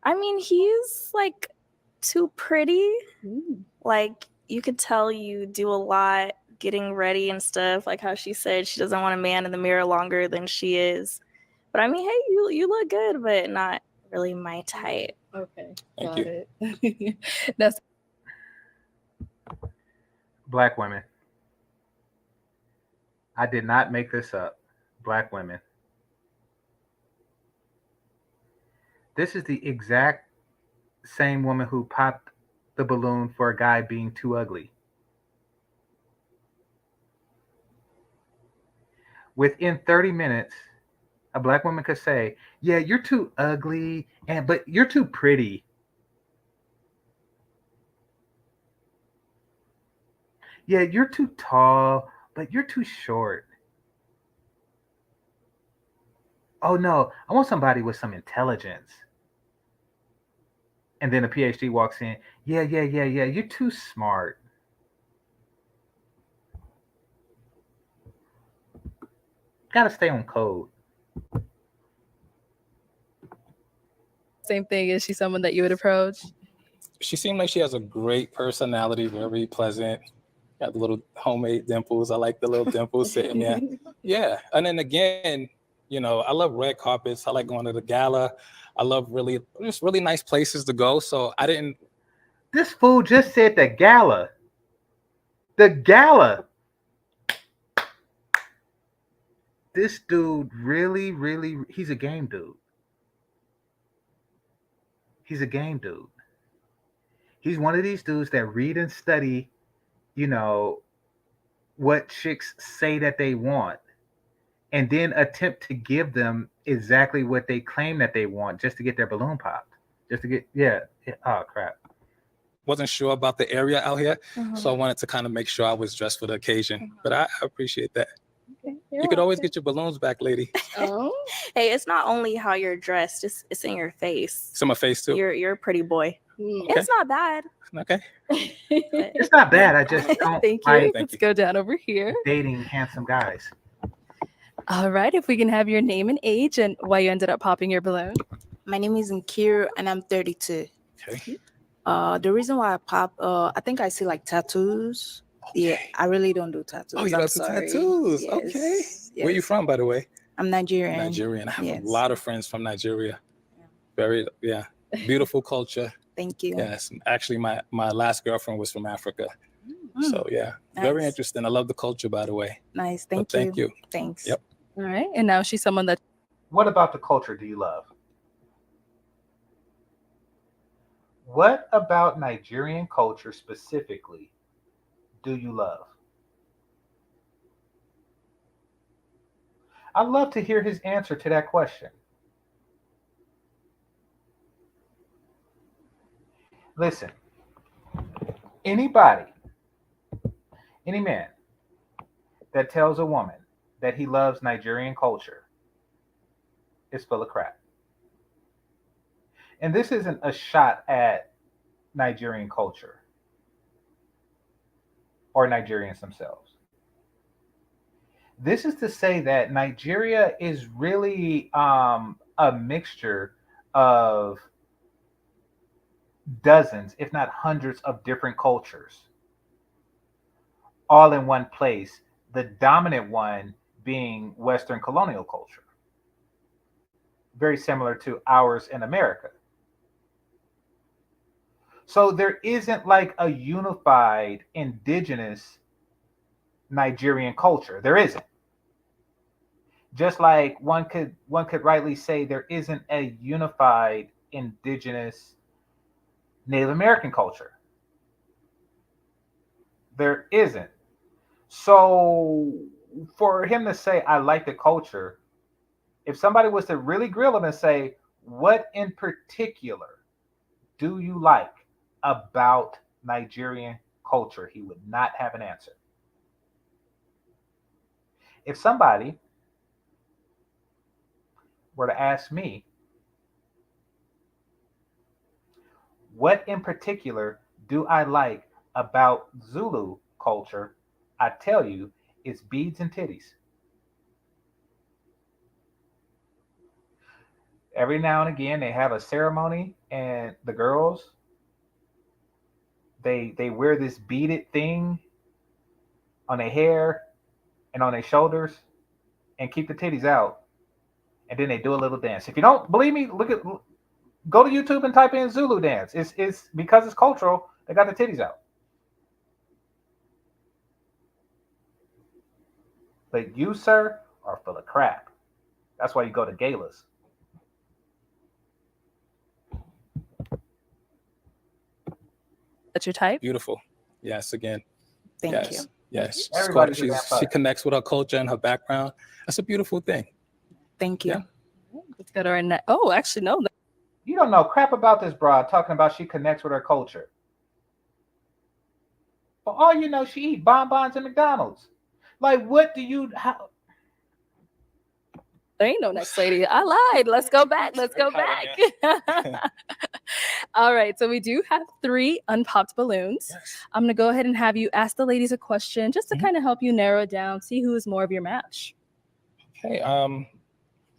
I mean, he's like too pretty. Like, you could tell you do a lot getting ready and stuff. Like how she said she doesn't want a man in the mirror longer than she is. But I mean, hey, you look good, but not really my type. Okay. Thank Got you. it. That's Black women. I did not make this up. Black women. This is the exact same woman who popped the balloon for a guy being too ugly. Within 30 minutes, a black woman could say, yeah, you're too ugly, but you're too pretty. Yeah, you're too tall, but you're too short. Oh no, I want somebody with some intelligence. And then a PhD walks in. Yeah, you're too smart. Gotta stay on code. Same thing. Is she someone that you would approach? She seemed like she has a great personality, very pleasant. Got the little homemade dimples. I like the little dimples sitting there. Yeah. And then again, you know, I love red carpets. I like going to the gala. I love just really nice places to go. So I didn't. This fool just said the gala. The gala. This dude really, he's a game dude. He's a game dude. He's one of these dudes that read and study, you know, what chicks say that they want, and then attempt to give them exactly what they claim that they want just to get their balloon popped. Just to get, oh, crap. Wasn't sure about the area out here, so I wanted to kind of make sure I was dressed for the occasion. But I appreciate that. Okay, you could always get your balloons back, lady. Oh, hey, it's not only how you're dressed; it's in your face. It's in my face too. You're a pretty boy. Okay. It's not bad. Okay. It's not bad. I just don't Thank you. like Let's go down over here. dating handsome guys. All right. If we can have your name and age and why you ended up popping your balloon. My name is Nkiru and I'm 32. Okay. The reason why I pop, I think I see like tattoos. Okay. Yeah, I really don't do tattoos. Oh, you don't do tattoos. Yes. Okay. Yes. Where are you from, by the way? I'm Nigerian. Nigerian. I have a lot of friends from Nigeria. Very, beautiful culture. Thank you. Yes. Actually, my last girlfriend was from Africa. So very interesting. I love the culture, by the way. Nice. Thank you. Thanks. Yep. All right. And now she's someone that. What about the culture do you love? What about Nigerian culture specifically do you love? I'd love to hear his answer to that question. Listen, any man that tells a woman that he loves Nigerian culture is full of crap. And this isn't a shot at Nigerian culture or Nigerians themselves. This is to say that Nigeria is really a mixture of dozens, if not hundreds, of different cultures, all in one place, the dominant one being Western colonial culture, very similar to ours in America. So there isn't like a unified indigenous Nigerian culture. There isn't. Just like one could rightly say there isn't a unified indigenous Native American culture. There isn't. So for him to say, I like the culture, if somebody was to really grill him and say, what in particular do you like about Nigerian culture, he would not have an answer. If somebody were to ask me, what in particular do I like about Zulu culture, I tell you, it's beads and titties. Every now and again, they have a ceremony, and the girls, they wear this beaded thing on their hair and on their shoulders and keep the titties out. And then they do a little dance. If you don't believe me, go to YouTube and type in Zulu dance. It's because it's cultural, they got the titties out. But you, sir, are full of crap. That's why you go to galas. That's your type? Beautiful. Yes, again. Thank you. Yes. She connects with her culture and her background. That's a beautiful thing. Thank you. Yeah. Let's go to our next. Oh, actually, no. You don't know crap about this broad talking about she connects with her culture. For all you know, she eat bonbons at McDonald's. Like, what do you... How? There ain't no next lady. I lied. Let's go back. Let's go back. All right. So we do have 3 unpopped balloons. Yes. I'm going to go ahead and have you ask the ladies a question just to kind of help you narrow it down, see who is more of your match. Okay.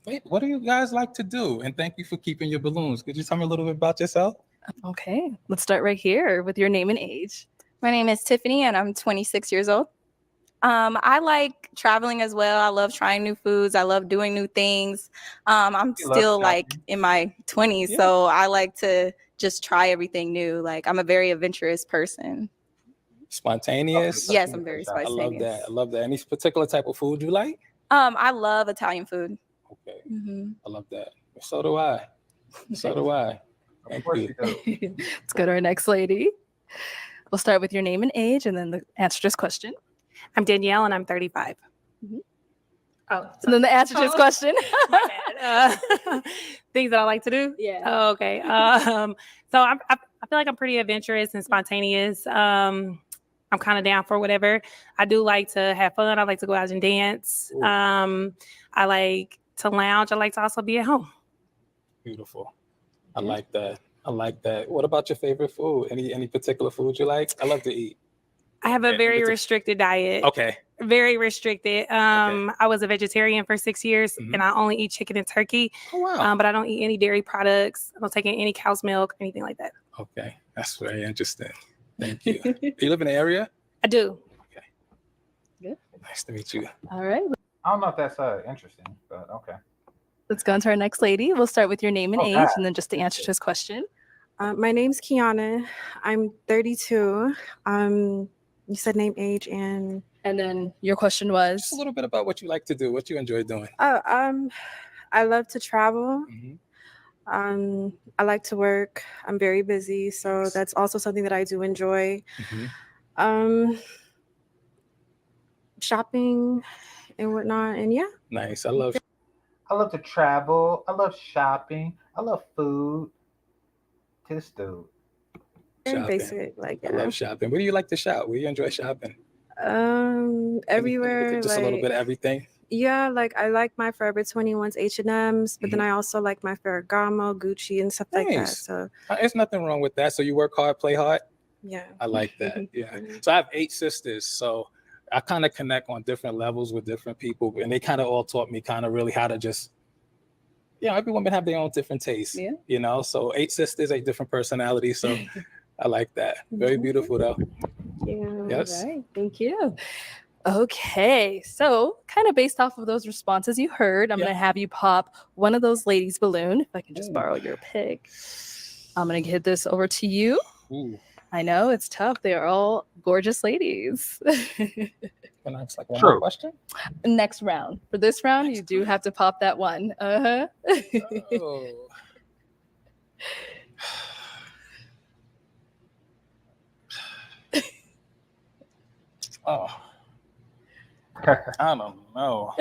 Wait, what do you guys like to do? And thank you for keeping your balloons. Could you tell me a little bit about yourself? Okay, let's start right here with your name and age. My name is Tiffany, and I'm 26 years old. I like traveling as well. I love trying new foods. I love doing new things. I'm You love still like shopping. in my 20s, so I like to just try everything new. Like I'm a very adventurous person. Spontaneous. Yes, I'm very I spontaneous. love that. I love that. Any particular type of food you like? I love Italian food. Okay. Mm-hmm. I love that. So do I. So do I. Thank you. Let's go to our next lady. We'll start with your name and age and then the answer to this question. I'm Danielle, and I'm 35. Mm-hmm. Oh, and then the answer to this question. My bad. Things that I like to do. Yeah. Oh, okay. So I feel like I'm pretty adventurous and spontaneous. I'm kind of down for whatever. I do like to have fun. I like to go out and dance. Ooh. I like to lounge. I like to also be at home. Beautiful. I like that. I like that. What about your favorite food? Any particular food you like? I love to eat. I have a very restricted diet. Okay. Very restricted. I was a vegetarian for 6 years, and I only eat chicken and turkey. Oh, wow. But I don't eat any dairy products. I don't take any cow's milk, anything like that. Okay. That's very interesting. Thank you. Do you live in the area? I do. Okay. Good. Nice to meet you. All right. I don't know if that's interesting, but okay. Let's go on to our next lady. We'll start with your name and age and then just the answer to this question. My name's Kiana. I'm 32. You said name, age, and then your question was just a little bit about what you like to do, what you enjoy doing. I love to travel. Mm-hmm. I like to work. I'm very busy, so that's also something that I do enjoy. Mm-hmm. Shopping and whatnot, and yeah. Nice. I love to travel. I love shopping. I love food. This dude. Very basic, like I love shopping. Where do you like to shop? Where do you enjoy shopping? Everywhere. Just a little bit of everything. Yeah, like I like my Forever 21's H&M's, but then I also like my Ferragamo, Gucci, and stuff like that. So there's nothing wrong with that. So you work hard, play hard. Yeah, I like that. Yeah. So I have 8 sisters. So I kind of connect on different levels with different people, and they kind of all taught me kind of really how to just, every woman have their own different tastes. Yeah. So 8 sisters, 8 different personalities. So I like that. Very beautiful though. Yeah. Yes. All right. Thank you. Okay, so kind of based off of those responses you heard, I'm going to have you pop one of those ladies' balloon. If I can just borrow your pick. I'm going to get this over to you. Ooh. I know, it's tough. They are all gorgeous ladies. Can I ask like one more question? Next round. For this round, you do have to pop that one. Oh. Oh. I don't know.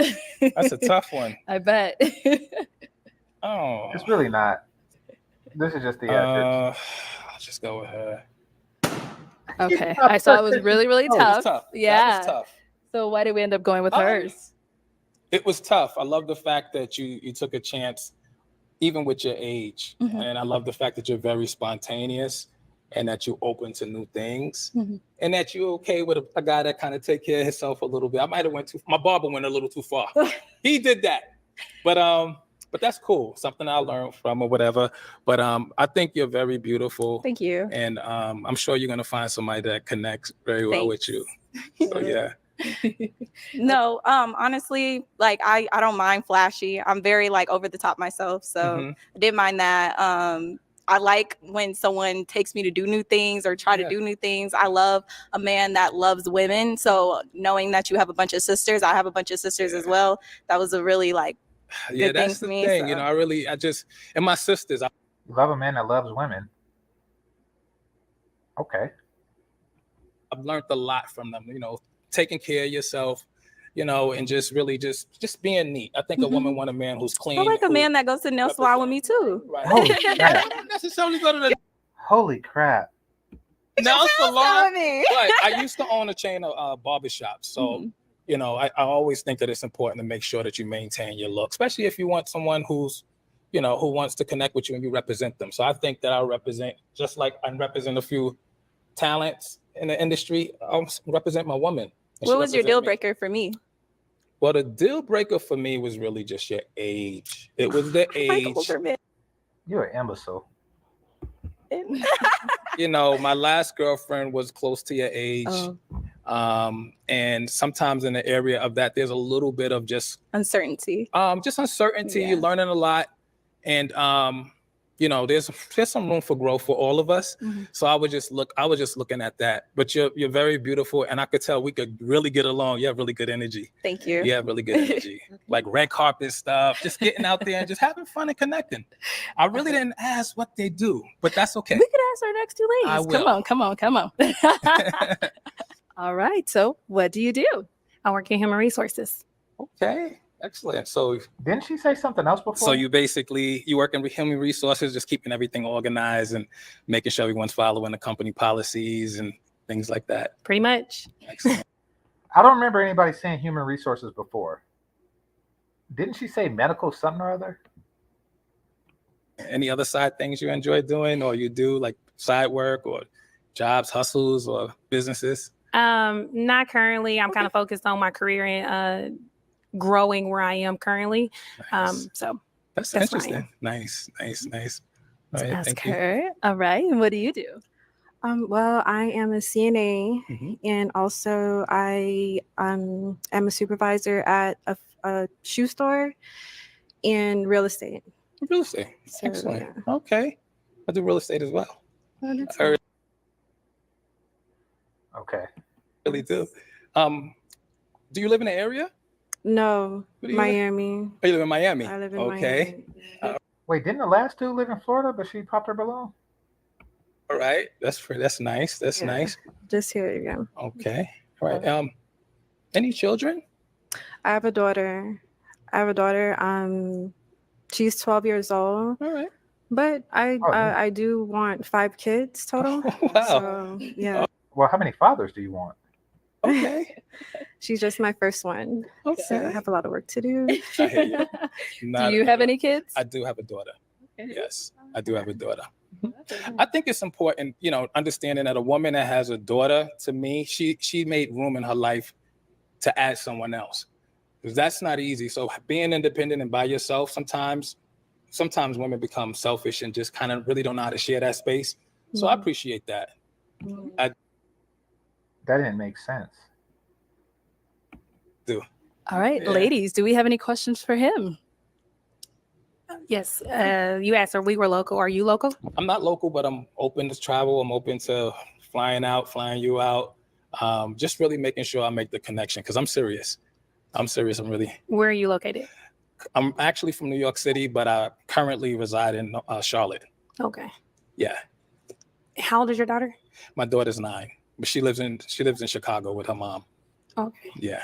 That's a tough one. I bet. Oh. It's really not. This is just the answer. I'll just go with her. Okay. I saw it was really, really Oh, it tough. was tough. Yeah. That was tough. So why did we end up going with hers? It was tough. I love the fact that you took a chance, even with your age. Mhm. And I love the fact that you're very spontaneous and that you're open to new things. Mhm. And that you're okay with a guy that kind of take care of himself a little bit. I might have my barber went a little too far. He did that. But that's cool. Something I learned from or whatever. But I think you're very beautiful. Thank you. And I'm sure you're gonna find somebody that connects very well with you. So yeah. No, honestly, like I don't mind flashy. I'm very like over the top myself. So I didn't mind that. I like when someone takes me to do new things or try to do new things. I love a man that loves women. So knowing that you have a bunch of sisters, I have a bunch of sisters as well. That was a really like good that's thing for the me. thing. So. And my sisters. You love a man that loves women. Okay. I've learned a lot from them, taking care of yourself, and just really just being neat. I think a woman want a man who's clean. I like a man that goes to the nail salon with me too. Right. Holy crap. I don't necessarily go to the Holy crap. nail salon. Me. But I used to own a chain of barbershops. So, I always think that it's important to make sure that you maintain your look, especially if you want someone who's, who wants to connect with you and you represent them. So I think that I represent, just like I represent a few talents in the industry, I'll represent my woman. What was your deal breaker for me? Well, the deal breaker for me was really just your age. It was the age. You're an imbecile. You know, my last girlfriend was close to your age. And sometimes in the area of that, there's a little bit of just uncertainty. Just uncertainty. You're learning a lot. And you know, there's some room for growth for all of us. So I was just looking at that. But you're very beautiful, and I could tell we could really get along. You have really good energy. Thank you. You have really good energy. Like red carpet stuff, just getting out there and just having fun and connecting. I really didn't ask what they do, but that's okay. We could ask our next two I ladies. will. Come on. All right. So what do you do? I work in human resources. Okay. Excellent. So didn't she say something else before? So you work in human resources, just keeping everything organized and making sure everyone's following the company policies and things like that. Pretty much. Excellent. I don't remember anybody saying human resources before. Didn't she say medical something or other? Any other side things you enjoy doing, or you do like side work or jobs, hustles, or businesses? Not currently. I'm kind of focused on my career and growing where I am currently. Nice. So that's interesting. Nice. All right, Ask thank you. her. All right. And what do you do? Well, I am a CNA, and also I am a supervisor at a shoe store and real estate. Real estate. So, Excellent. Okay. I do real estate as well. Okay. Really do. Do you live in the area? No, Miami. Oh, you live in Miami? I live in Miami. Wait, didn't the last dude live in Florida, but she popped her balloon? All right. That's nice. That's nice. Just here again. Okay. All right. Any children? I have a daughter. She's 12 years old. All right. But I do want 5 kids total. Wow. So, yeah. Well, how many fathers do you want? Okay. She's just my first one. Okay. So I have a lot of work to do. I hear you. Do you have any kids? I do have a daughter. Yes, I do have a daughter. I think it's important, you know, understanding that a woman that has a daughter, to me, she made room in her life to add someone else. Because that's not easy. So being independent and by yourself, sometimes women become selfish and just kind of really don't know how to share that space. So I appreciate that. That didn't make sense. All right, ladies, do we have any questions for him? Yes. You asked her, we were local. Are you local? I'm not local, but I'm open to travel. I'm open to flying you out. Just really making sure I make the connection because I'm serious. I'm really. Where are you located? I'm actually from New York City, but I currently reside in Charlotte. Okay. Yeah. How old is your daughter? My daughter's 9, but she lives in Chicago with her mom. Okay. Yeah.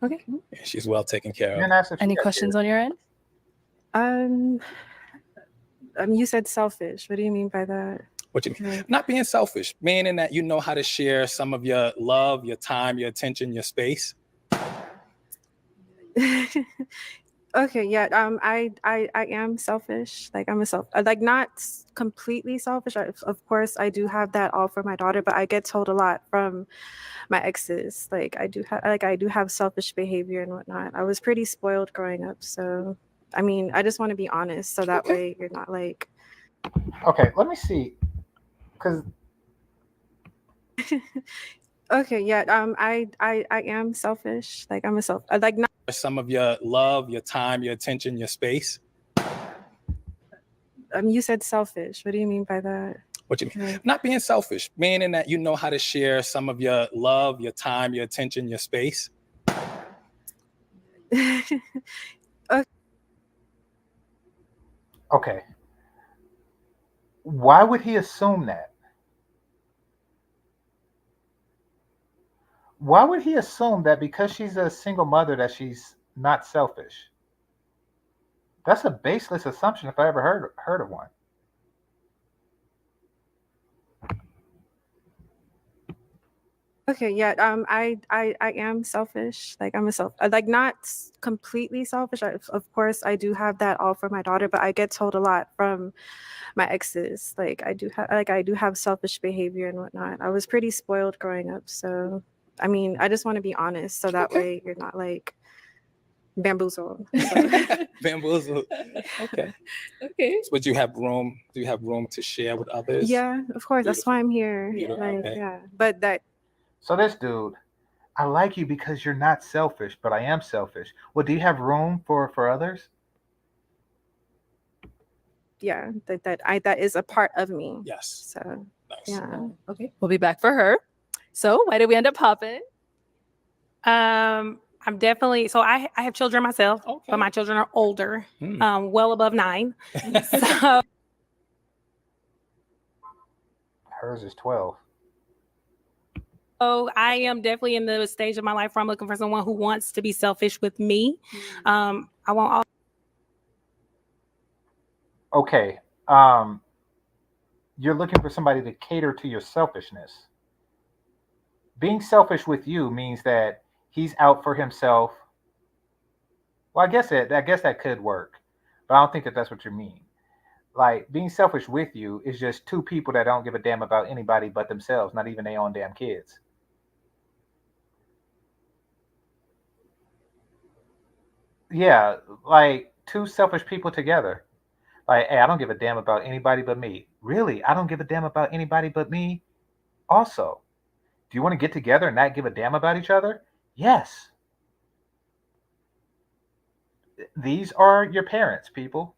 Okay. Yeah, she's well taken care of. Any questions on your end? You said selfish. What do you mean by that? What do you mean? Not being selfish, meaning that you know how to share some of your love, your time, your attention, your space. Okay, yeah. I am selfish. Like not completely selfish. Of course, I do have that all for my daughter, but I get told a lot from my exes. Like I do have selfish behavior and whatnot. I was pretty spoiled growing up, so I mean, I just want to be honest, so that way you're not like. Okay, let me see, because. Okay, yeah. I am selfish. Like I'm not. Some of your love, your time, your attention, your space. You said selfish. What do you mean by that? What do you mean? Not being selfish, meaning that you know how to share some of your love, your time, your attention, your space. Okay. Why would he assume that? Why would he assume that because she's a single mother that she's not selfish? That's a baseless assumption if I ever heard of one. Okay, yeah. I am selfish. Like I'm not completely selfish. Of course, I do have that all for my daughter, but I get told a lot from my exes. Like I do have selfish behavior and whatnot. I was pretty spoiled growing up, so I mean, I just want to be honest, so that way you're not like. bamboozled. Bamboozled. Okay. Okay. So, would you have room? Do you have room to share with others? Yeah, of course. That's why I'm here. Beautiful. Like, Okay. yeah. But that So this dude, I like you because you're not selfish, but I am selfish. Well, do you have room for others? yeah, that is a part of me. Yes. So Nice. yeah. Okay. We'll be back for her. So why did we end up popping? I'm definitely so I have children myself, Okay. but my children are older, Hmm. well above 9. So Hers is 12. I am definitely in the stage of my life where I'm looking for someone who wants to be selfish with me. I won't. Okay. You're looking for somebody to cater to your selfishness. Being selfish with you means that he's out for himself. Well, I guess that could work, but I don't think that that's what you mean. Like being selfish with you is just two people that don't give a damn about anybody but themselves, not even their own damn kids. Yeah, like two selfish people together. Like, hey, I don't give a damn about anybody but me. Really, I don't give a damn about anybody but me. Also, do you want to get together and not give a damn about each other? Yes. These are your parents, people.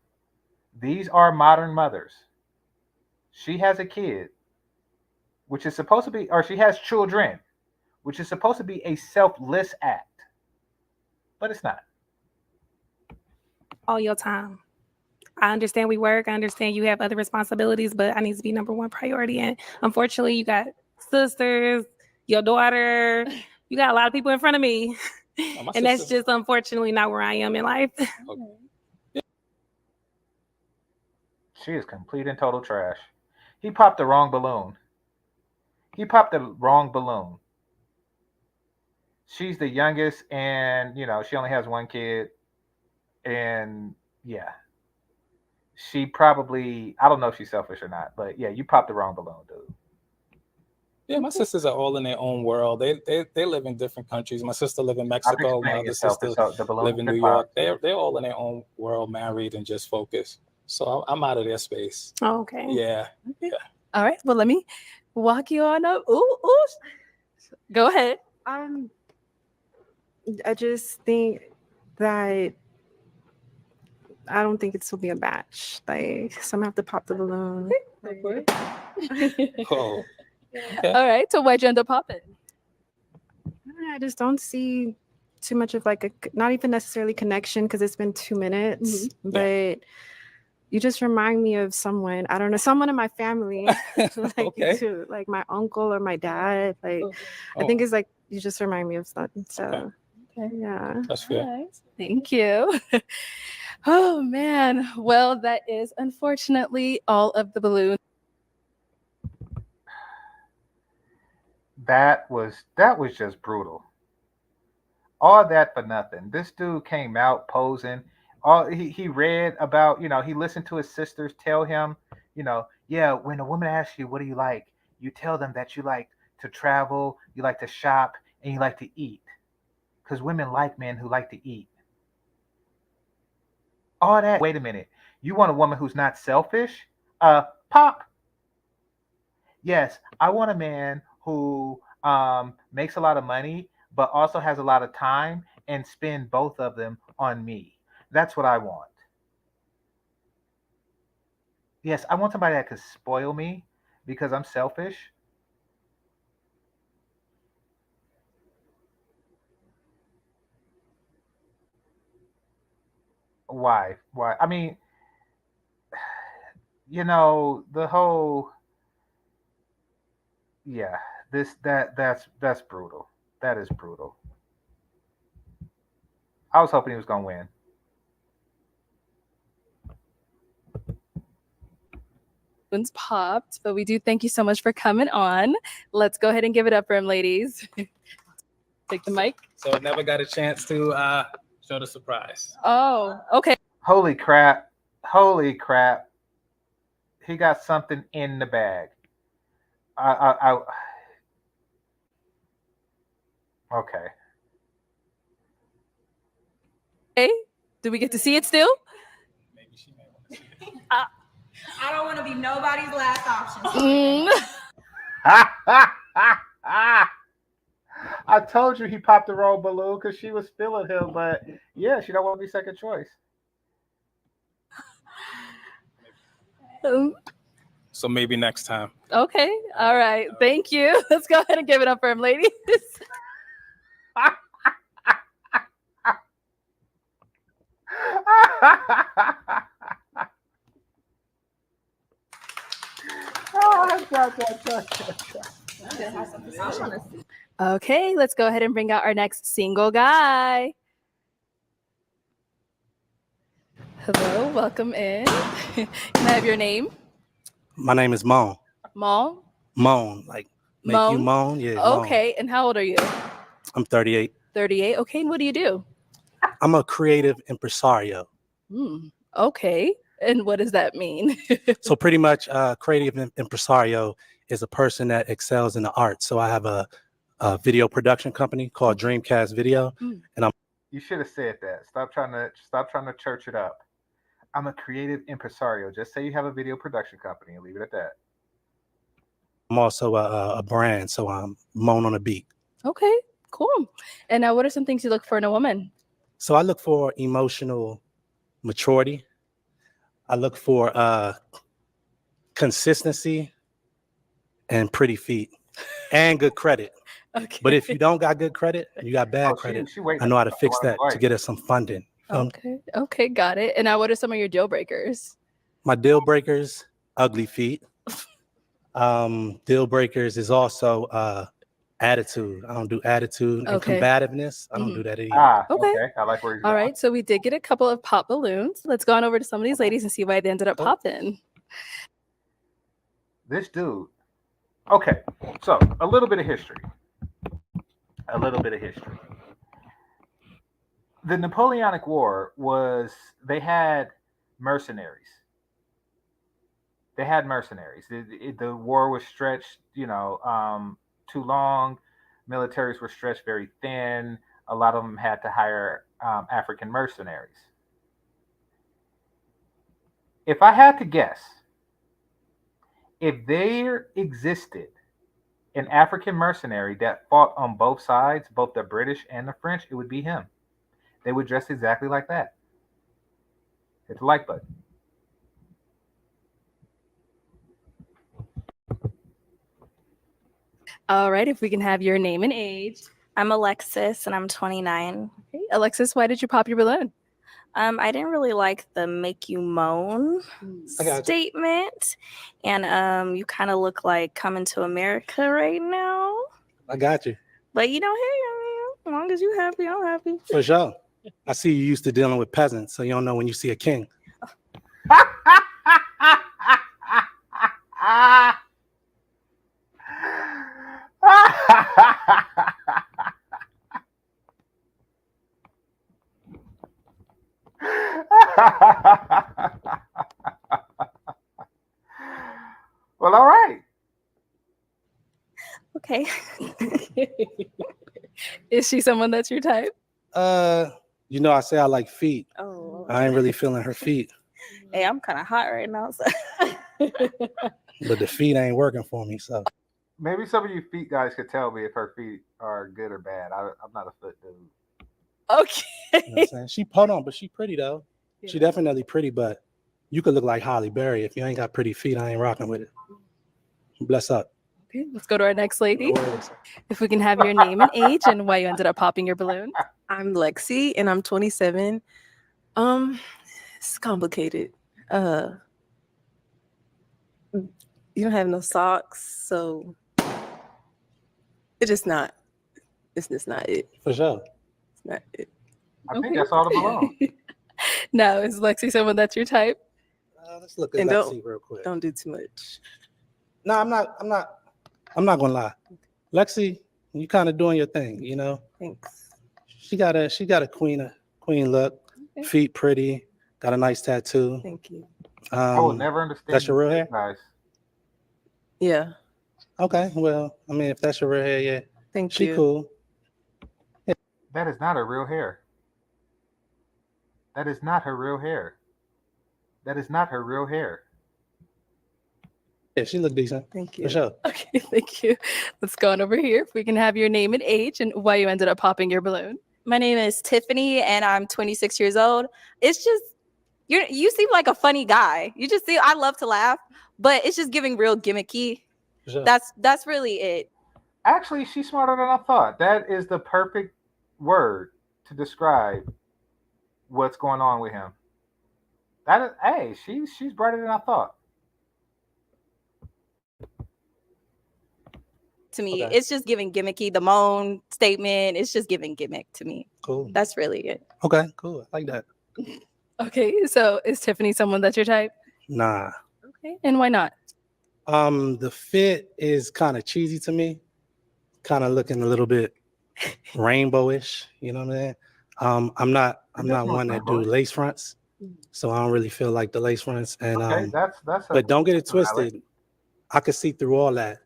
These are modern mothers. She has a kid, which is supposed to be, or she has children, which is supposed to be a selfless act, but it's not. All your time. I understand we work. I understand you have other responsibilities, but I need to be number one priority. And unfortunately, you got sisters, your daughter, you got a lot of people in front of me. And that's just unfortunately not where I am in life. She is complete and total trash. He popped the wrong balloon. He popped the wrong balloon. She's the youngest, and she only has one kid, and yeah, she probably, I don't know if she's selfish or not, but yeah, you popped the wrong balloon, dude. Yeah, my sisters are all in their own world. They live in different countries. My sister live in Mexico. My other sister live in New York. They're all in their own world, married and just focused. So I'm out of their space. Oh, okay. Yeah. Okay. Yeah. All right. Well, let me walk you on up. Ooh. Go ahead. I just think that I don't think it's will be a match. Like, so I'm gonna have to pop the balloon. Oh. Okay. All right. So why'd you end up popping? I just don't see too much of like not even necessarily connection because it's been 2 minutes, but you just remind me of someone. I don't know, someone in my family, like too, like my uncle or my dad. Like I think it's like you just remind me of something. So yeah, that's fair. Right. Thank you. Oh man. Well, that is unfortunately all of the balloons. That was just brutal. All that for nothing. This dude came out posing. All he read about, he listened to his sisters tell him, yeah, when a woman asks you, what do you like? You tell them that you like to travel, you like to shop, and you like to eat. Because women like men who like to eat. All that. Wait a minute. You want a woman who's not selfish? Pop. Yes, I want a man who makes a lot of money, but also has a lot of time and spend both of them on me. That's what I want. Yes, I want somebody that could spoil me because I'm selfish. Why? Why? I mean, the whole yeah, that's brutal. That is brutal. I was hoping he was gonna win. Popped, but we do thank you so much for coming on. Let's go ahead and give it up for him, ladies. Take the mic. So I never got a chance to show the surprise. Oh, okay. Holy crap. Holy crap. He got something in the bag. Okay. Hey, do we get to see it still? I don't want to be nobody's last option. I told you he popped the wrong balloon because she was feeling him, but yeah, she don't want to be second choice. So maybe next time. Okay. All right. Thank you. Let's go ahead and give it up for him, ladies. Okay, let's go ahead and bring out our next single guy. Hello, welcome in. Can I have your name? My name is Moan. Moan? Moan, like make you moan. Yeah. Okay, and how old are you? I'm 38. 38. Okay, and what do you do? I'm a creative impresario. Okay, and what does that mean? So pretty much, creative impresario is a person that excels in the arts. So I have a video production company called Dreamcast Video, and I'm. You should have said that. Stop trying to church it up. I'm a creative impresario. Just say you have a video production company and leave it at that. I'm also a brand, so I'm Moan on a beat. Okay, cool. And now, what are some things you look for in a woman? So I look for emotional maturity. I look for consistency and pretty feet and good credit. Okay. But if you don't got good credit, you got bad credit. I know how to fix that to get us some funding. Okay, got it. And now, what are some of your deal breakers? My deal breakers, ugly feet. Deal breakers is also attitude. I don't do attitude and combativeness. I don't do that either. Okay. I like where you're All going. right, so we did get a couple of pop balloons. Let's go on over to some of these ladies and see why they ended up popping. This dude. Okay, so a little bit of history. The Napoleonic War they had mercenaries. The war was stretched, too long. Militaries were stretched very thin. A lot of them had to hire African mercenaries. If I had to guess, if there existed an African mercenary that fought on both sides, both the British and the French, it would be him. They would dress exactly like that. Hit the like button. All right, if we can have your name and age. I'm Alexis, and I'm 29. Okay. Alexis, why did you pop your balloon? I didn't really like the make you moan statement. And you kind of look like Coming to America right now. I got you. But hey, as long as you're happy, I'm happy. For sure. I see you used to dealing with peasants, so you don't know when you see a king. Well, all right. Okay. Is she someone that's your type? I say I like feet. Oh. I ain't really feeling her feet. Hey, I'm kind of hot right now. So. But the feet ain't working for me, so. Maybe some of you feet guys could tell me if her feet are good or bad. I'm not a foot dude. Okay. You know what I'm saying? She hold on, but she pretty though. Yeah. She definitely pretty, but you could look like Holly Berry. If you ain't got pretty feet, I ain't rocking with it. Bless up. Okay, let's go to our next lady. If we can have your name and age and why you ended up popping your balloon. I'm Lexi and I'm 27. It's complicated. You don't have no socks, so it's just not it. For sure. It's not it. I think that's all the balloon. No, is Lexi someone that's your type? Let's look at Lexi real quick. Don't do too much. No, I'm not gonna lie. Lexi, you kind of doing your thing, Thanks. She got a queen look, feet pretty, got a nice tattoo. Thank you. I will never understand. That's your real hair? Guys. Yeah. Okay, well, I mean, if that's your real hair, yeah. Thank you. She cool. That is not her real hair. That is not her real hair. That is not her real hair. Yeah, she looked decent. Thank For you. sure. Okay, thank you. Let's go on over here. If we can have your name and age and why you ended up popping your balloon. My name is Tiffany, and I'm 26 years old. It's just you seem like a funny guy. You just see I love to laugh, but it's just giving real gimmicky. For sure. That's really it. Actually, she's smarter than I thought. That is the perfect word to describe what's going on with him. That is, hey, she's brighter than I thought. To me, Okay. it's just giving gimmicky. The Moan statement, it's just giving gimmick to me. Cool. That's really it. Okay, cool. I like that. Okay, so is Tiffany someone that's your type? Nah. Okay, and why not? The fit is kind of cheesy to me. Kind of looking a little bit rainbowish. You know what I'm saying? I'm not one that do lace fronts, so I don't really feel like the lace fronts. And Okay, that's. but don't get it valid. twisted. I could see through all that,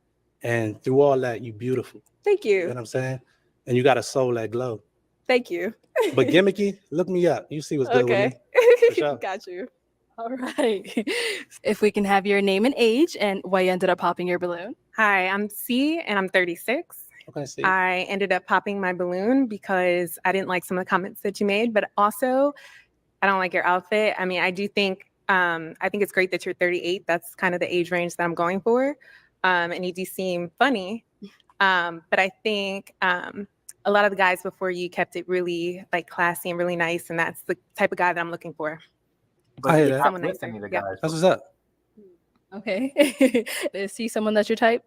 and through all that, you beautiful. Thank You know you. what I'm saying? And you got a soul that glow. Thank you. But gimmicky, look me up. You see what's good with Okay. me. For sure. Got you. All right. If we can have your name and age and why you ended up popping your balloon. Hi, I'm C and I'm 36. Okay, see. I ended up popping my balloon because I didn't like some of the comments that you made, but also I don't like your outfit. I mean, I think it's great that you're 38. That's kind of the age range that I'm going for. And you do seem funny. But I think a lot of the guys before you kept it really like classy and really nice, and that's the type of guy that I'm looking for. I hear But that. someone with any of the guys. That's what's up. Okay. Is he someone that's your type?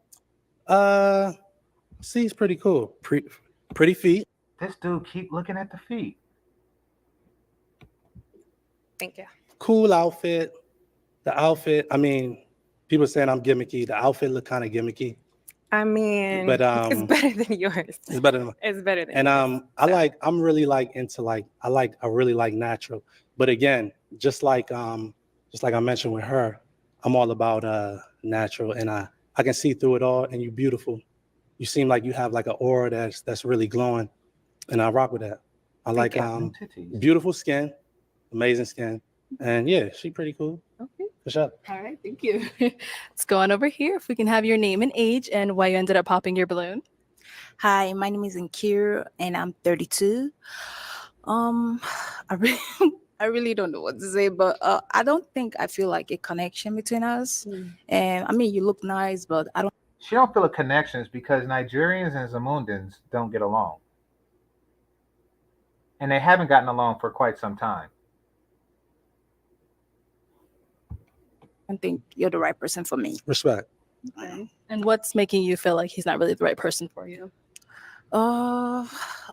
C's pretty cool. Pretty feet. This dude keep looking at the feet. Thank you. Cool outfit. The outfit, I mean, people saying I'm gimmicky. The outfit look kind of gimmicky. I mean, But it's better than yours. it's better than It's better than and yours. I'm really like into I really like natural. But again, just like I mentioned with her, I'm all about natural, and I can see through it all, and you're beautiful. You seem like you have like an aura that's really glowing, and I rock with that. I like beautiful skin, amazing skin, and yeah, she pretty cool. Okay. For sure. All right, thank you. Let's go on over here. If we can have your name and age and why you ended up popping your balloon. Hi, my name is Nkir and I'm 32. I really don't know what to say, but I don't think I feel like a connection between us. And I mean, you look nice, but I don't. She don't feel a connections because Nigerians and Zamundans don't get along. And they haven't gotten along for quite some time. I think you're the right person for me. Respect. Okay. And what's making you feel like he's not really the right person for you?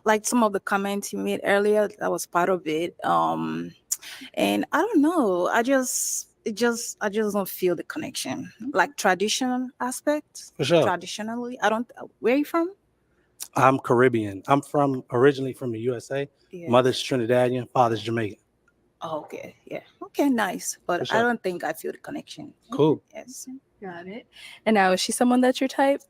Like some of the comments you made earlier, that was part of it. And I don't know. I just don't feel the connection. Like traditional aspects. For sure. Traditionally, I don't. Where are you from? I'm Caribbean. I'm originally from the USA. Yeah. Mother's Trinidadian, father's Jamaican. Oh, okay. Yeah. Okay, nice. But For I sure. don't think I feel the connection. Cool. Yes. Got it. And now, is she someone that's your type?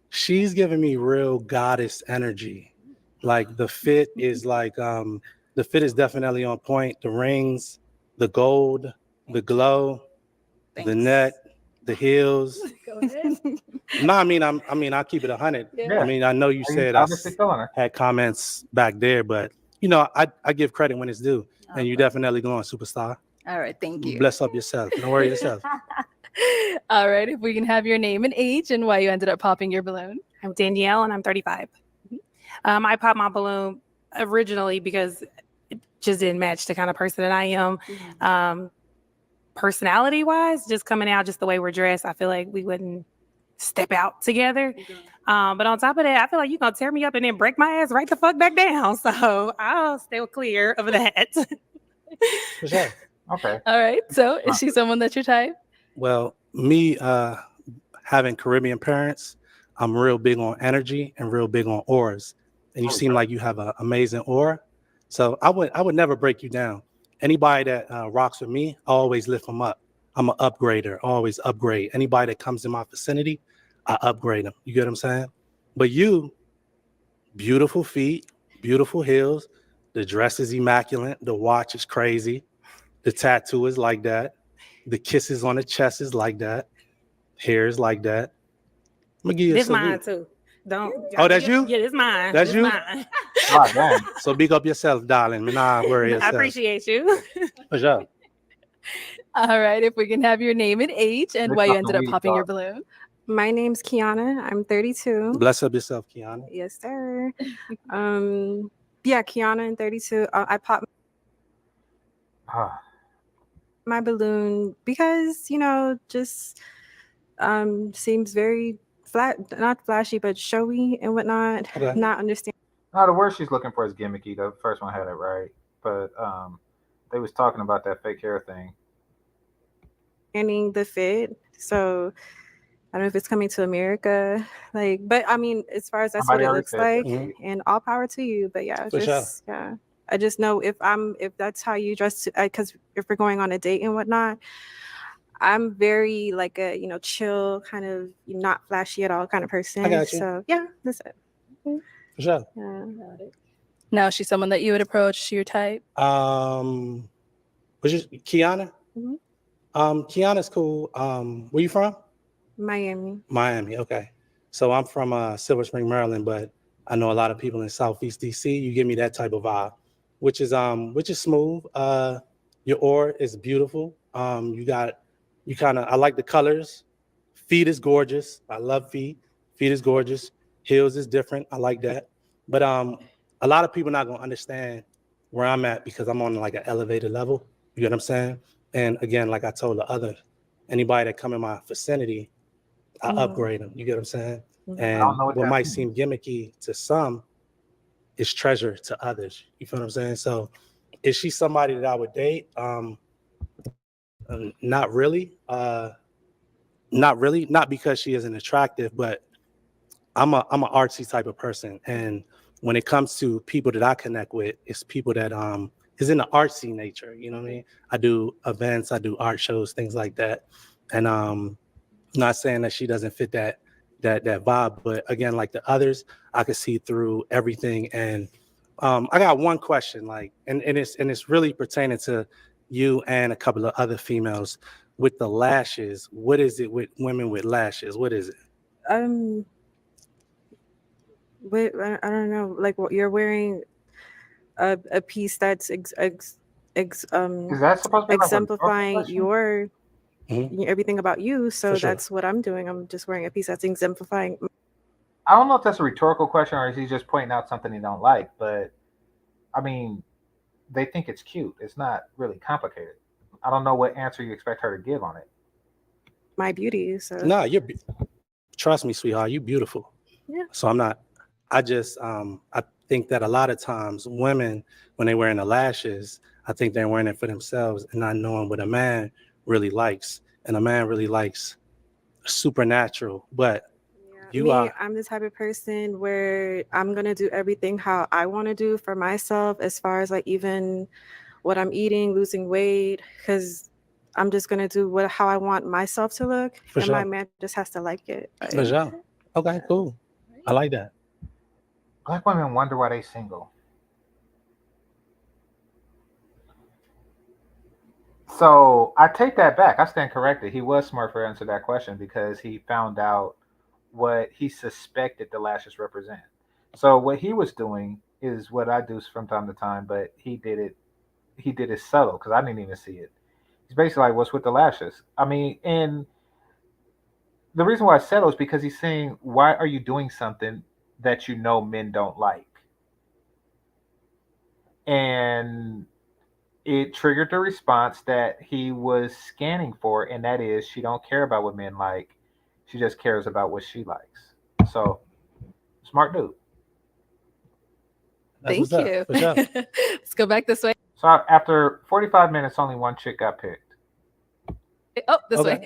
She's giving me real goddess energy. Like the fit is definitely on point. The rings, the gold, the glow, the neck, the heels. Go ahead. No, I mean I'll keep it 100. Yeah. I mean, I know you said I obviously feeling her. had comments back there, but you know, I give credit when it's due. And you definitely going superstar. All right. Thank you. Bless up yourself. Don't worry yourself. All right. If we can have your name and age and why you ended up popping your balloon. I'm Danielle and I'm 35. I popped my balloon originally because it just didn't match the kind of person that I am. Personality wise, just coming out just the way we're dressed, I feel like we wouldn't step out together. But on top of that, I feel like you're going to tear me up and then break my ass right the fuck back down. So I'll stay clear of that. For sure. Okay. All right. So is she someone that's your type? Well, me having Caribbean parents, I'm real big on energy and real big on auras. And you seem like you have an amazing aura. So I would never break you down. Anybody that rocks with me, I always lift them up. I'm an upgrader, always upgrade. Anybody that comes in my vicinity, I upgrade them. You get what I'm saying? But you, beautiful feet, beautiful heels, The dress is immaculate. The watch is crazy. The tattoo is like that. The kisses on the chest is like that. Hair is like that. I'm gonna give you a This salute. mine too. Don't. Oh, that's you? Yeah, this mine. That's This you? Mine. Oh, damn. So big up yourself, darling. Me nah worry I yourself. appreciate you. For sure. All right, if we can have your name and age and why you ended up popping your balloon. My name's Kiana. I'm 32. Bless up yourself, Kiana. Yes, sir. Yeah, Kiana and 32. I popped my balloon because, just seems very not flashy, but showy and whatnot. Okay. Not understand. No, the word she's looking for is gimmicky. The first one had it right, but they was talking about that fake hair thing. Understanding the fit. So I don't know if it's coming to America, but I mean, as far as that's what it looks like, and all power to you. But yeah, For sure. yeah, I just know if that's how you dress, because if we're going on a date and whatnot, I'm very like a chill kind of not flashy at all kind of person. I got you. So yeah, that's it. For sure. Yeah. Now, is she someone that you would approach, your type? Was it Kiana? Mhm. Kiana's cool. Where you from? Miami. Miami. Okay. So I'm from Silver Spring, Maryland, but I know a lot of people in Southeast DC. You give me that type of vibe, which is smooth. Your aura is beautiful. I like the colors. Feet is gorgeous. I love feet. Feet is gorgeous. Heels is different. I like that. But a lot of people not gonna understand where I'm at because I'm on like an elevated level. You get what I'm saying? And again, like I told anybody that come in my vicinity, I upgrade them. You get what I'm saying? And what might seem gimmicky to some is treasure to others. You feel what I'm saying? So is she somebody that I would date? Not really. Not because she isn't attractive, but I'm an artsy type of person. And when it comes to people that I connect with, it's people that is in the artsy nature. You know what I mean? I do events, I do art shows, things like that. And not saying that she doesn't fit that vibe, but again, like the others, I could see through everything. And I got one question, and it's really pertaining to you and a couple of other females with the lashes. What is it with women with lashes? What is it? Wait, I don't know. Like what you're wearing a piece that's Is that supposed to be exemplifying your everything about you. So For sure. that's what I'm doing. I'm just wearing a piece that's exemplifying. I don't know if that's a rhetorical question or is he just pointing out something he don't like, but I mean, they think it's cute. It's not really complicated. I don't know what answer you expect her to give on it. My beauty. So No, trust me, sweetheart, you beautiful. Yeah. So I think that a lot of times women, when they're wearing the lashes, I think they're wearing it for themselves and not knowing what a man really likes. And a man really likes supernatural, but I'm the type of person where I'm gonna do everything how I want to do for myself, as far as like even what I'm eating, losing weight, because I'm just gonna do how I want myself to look, For and sure. my man just has to like it. For sure. Okay, cool. I like that. Black women wonder why they single. So I take that back. I stand corrected. He was smart for answering that question because he found out what he suspected the lashes represent. So what he was doing is what I do from time to time, but he did it subtle because I didn't even see it. He's basically like, what's with the lashes? I mean, and the reason why it's subtle is because he's saying, why are you doing something that you know men don't like? And it triggered the response that he was scanning for, and that is she don't care about what men like. She just cares about what she likes. So, smart dude. Thank you. Let's go back this way. So after 45 minutes, only one chick got picked. Oh, this way.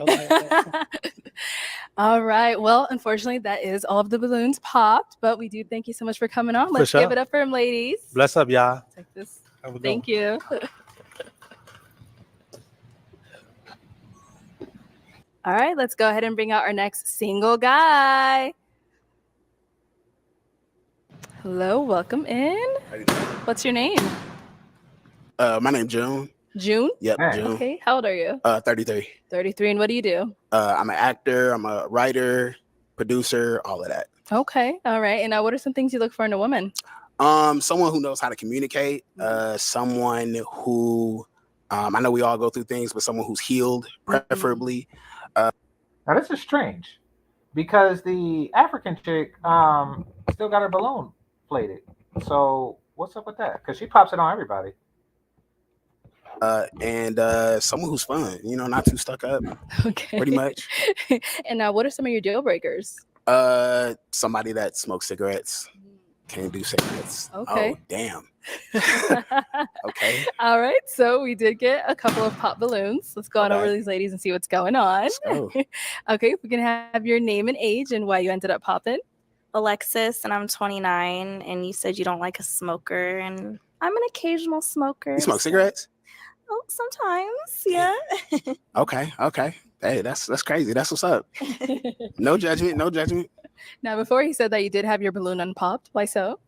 All right. Well, unfortunately, that is all of the balloons popped, but we do thank you so much for coming on. Let's give it up for him, ladies. Bless up, y'all. Take this. Thank you. All right, let's go ahead and bring out our next single guy. Hello, welcome in. What's your name? My name's June. June? Yep, June. Okay, how old are you? 33. 33, and what do you do? I'm an actor. I'm a writer, producer, all of that. Okay, all right. And now, what are some things you look for in a woman? Someone who knows how to communicate. Someone who, I know we all go through things, but someone who's healed, preferably. Now this is strange, because the African chick still got her balloon inflated. So what's up with that? Because she pops it on everybody. And someone who's fun, not too stuck up. Okay. Pretty much. And now, what are some of your deal breakers? Somebody that smokes cigarettes. Can't do cigarettes. Okay. Oh, damn. Okay. All right. So we did get a couple of pop balloons. Let's go on over these ladies and see what's going on. Let's go. Okay. If we can have your name and age and why you ended up popping. Alexis, and I'm 29. And you said you don't like a smoker, and I'm an occasional smoker. You smoke cigarettes? Oh, sometimes, yeah. Okay. Hey, that's crazy. That's what's up. No judgment. No judgment. Now, before he said that you did have your balloon unpopped. Why so?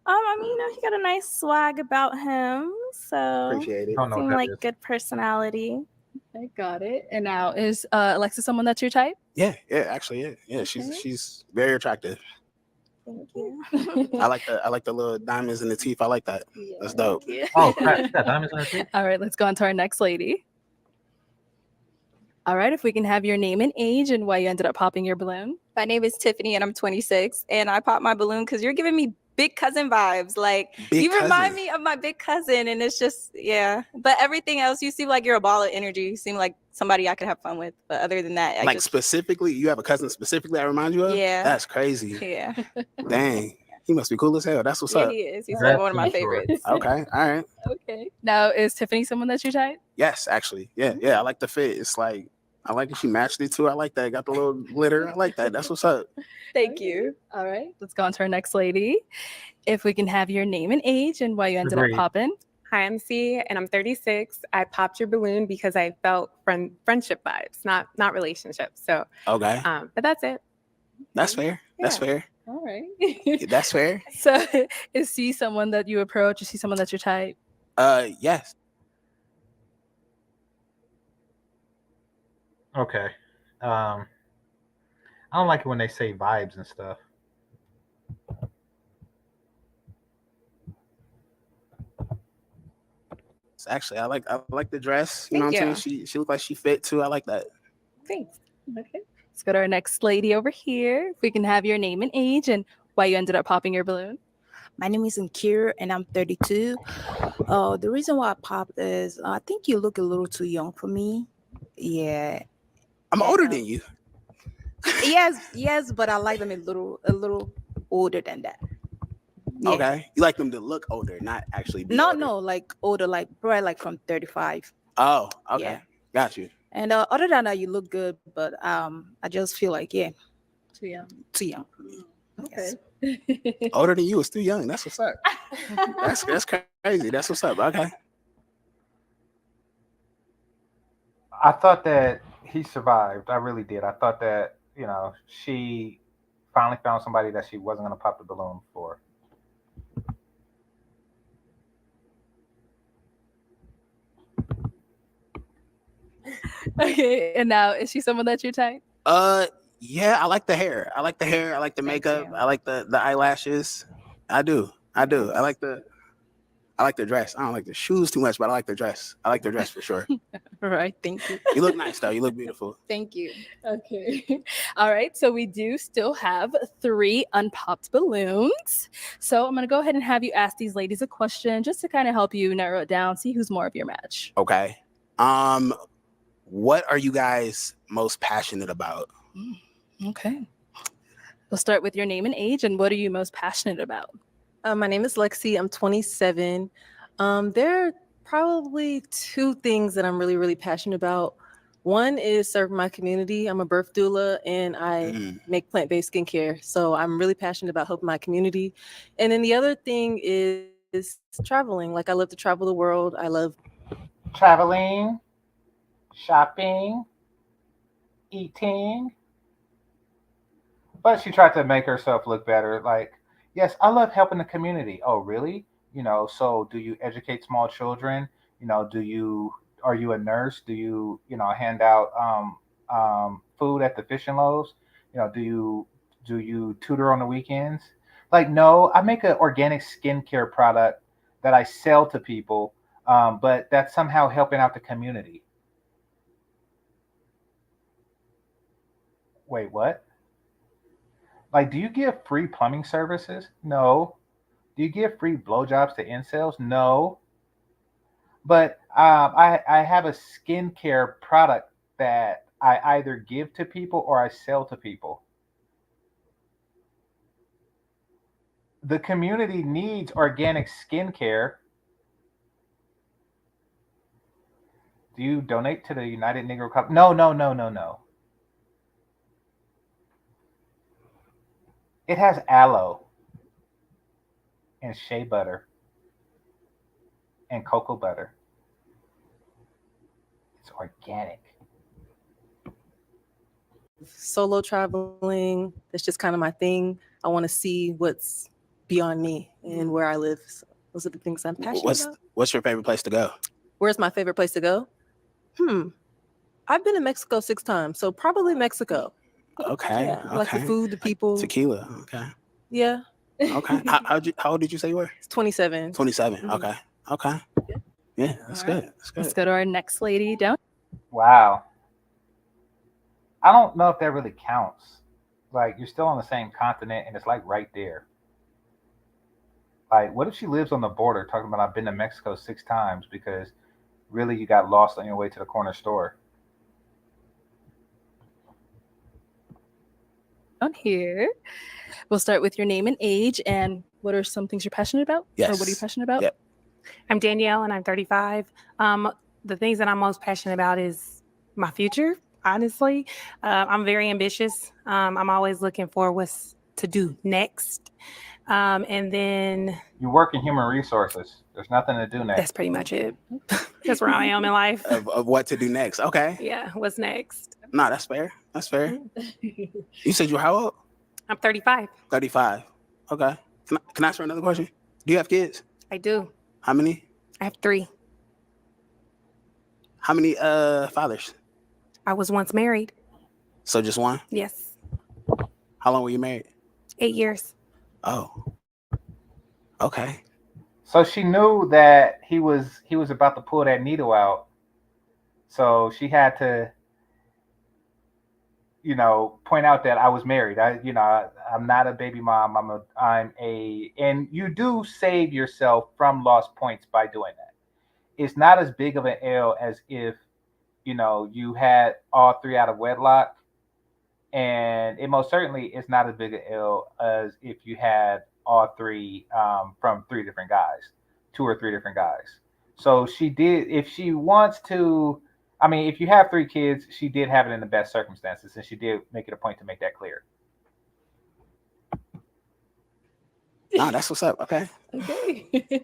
I mean, he got a nice swag about him, so Appreciate it. Seemed like good personality. I got it. And now, is Alexis someone that's your type? Yeah. Actually, yeah. She's very attractive. Thank you. I like the little diamonds in the teeth. I like that. That's dope. Oh, crap. She got diamonds in her teeth? All right, let's go on to our next lady. All right, if we can have your name and age and why you ended up popping your balloon. My name is Tiffany and I'm 26 and I popped my balloon because you're giving me big cousin vibes. Like you remind me of my big cousin, and it's just But everything else, you seem like you're a ball of energy. You seem like somebody I could have fun with. But other than that, specifically, you have a cousin specifically that reminds you of? Yeah. That's crazy. Yeah. Dang. He must be cool as hell. That's what's Yeah, up. he is. He's like one of my favorites. Okay. All right. Okay. Now, is Tiffany someone that's your type? Yes, actually. Yeah. I like the fit. It's like I like that she matched it too. I like that. Got the little glitter. I like that. That's what's up. Thank you. All right, let's go on to our next lady. If we can have your name and age and why you ended up popping. Hi, I'm C, and I'm 36. I popped your balloon because I felt friendship vibes, not relationships. So okay, but that's it. That's fair. That's fair. All right. That's fair. So, is C someone that you approach? Is he someone that's your type? Yes. Okay. I don't like it when they say vibes and stuff. Actually, I like the dress. You know what I'm saying? She looked like she fit too. I like that. Thanks. Okay. Let's go to our next lady over here. If we can have your name and age and why you ended up popping your balloon. My name is Nkira and I'm 32. The reason why I popped is I think you look a little too young for me. Yeah. I'm older than you. Yes, but I like them a little older than that. Yeah. Okay. You like them to look older, not actually be older. No, like older, like probably like from 35. Oh, okay. Yeah. Got you. And other than that, you look good, but I just feel like too young. Too young. Okay. Yes. Older than you is too young. That's what's up. that's crazy. That's what's up. Okay. I thought that he survived. I really did. I thought that, she finally found somebody that she wasn't going to pop the balloon for. Okay, and now is she someone that's your type? Yeah, I like the hair. I like the makeup. I like the eyelashes. I do. I like the dress. I don't like the shoes too much, but I like the dress. I like the dress for sure. All right, thank you. You look nice though. You look beautiful. Thank you. Okay. All right, so we do still have 3 unpopped balloons. So I'm gonna go ahead and have you ask these ladies a question just to kind of help you narrow it down, see who's more of your match. Okay. What are you guys most passionate about? Okay. We'll start with your name and age, and what are you most passionate about? My name is Lexi. I'm 27. There are probably 2 things that I'm really, really passionate about. One is serving my community. I'm a birth doula and I make plant-based skincare. So I'm really passionate about helping my community. And then the other thing is traveling. Like I love to travel the world. I love traveling, shopping, eating. But she tried to make herself look better. Like, Yes, I love helping the community. Oh, really? So do you educate small children? Do you are you a nurse? Do you hand out food at the fishing loaves? Do you tutor on the weekends? Like, no, I make an organic skincare product that I sell to people, but that's somehow helping out the community. Wait, what? Like, do you give free plumbing services? No. Do you give free blowjobs to incels? No. But I have a skincare product that I either give to people or I sell to people. The community needs organic skincare. Do you donate to the United Negro Cup? No, no, no, no, no. It has aloe and shea butter and cocoa butter. It's organic. Solo traveling, that's just kind of my thing. I want to see what's beyond me and where I live. So those are the things I'm passionate about. What's your favorite place to go? Where's my favorite place to go? I've been to Mexico 6 times, so probably Mexico. Okay. Yeah, I like the food, the people. Tequila. Okay. Yeah. Okay. How old did you say you were? It's 27. 27. Okay. Okay. Yeah, that's good. That's good. Let's go to our next lady down. Wow. I don't know if that really counts. Like, you're still on the same continent and it's like right there. Like, what if she lives on the border talking about I've been to Mexico 6 times because really you got lost on your way to the corner store? On here, we'll start with your name and age and what are some things you're passionate about? Yes. Or what are you passionate about? Yep. I'm Danielle and I'm 35. The things that I'm most passionate about is my future, honestly. I'm very ambitious. I'm always looking for what's to do next. And then You work in human resources. There's nothing to do next. that's pretty much it. That's where I am in life. Of what to do next. Okay. Yeah, what's next? No, that's fair. That's fair. You said you were how old? I'm 35. 35. Okay. Can I ask her another question? Do you have kids? I do. How many? I have 3. How many fathers? I was once married. So just one? Yes. How long were you married? 8 years. Oh. Okay. So she knew that he was about to pull that needle out. So she had to, point out that I was married. I'm not a baby mom. And you do save yourself from lost points by doing that. It's not as big of an L as if, you had all 3 out of wedlock. And it most certainly is not as big an L as if you had all 3 from 3 different guys, 2 or 3 different guys. So she did, if she wants to, if you have 3 kids, she did have it in the best circumstances, and she did make it a point to make that clear. No, that's what's up. Okay. Okay.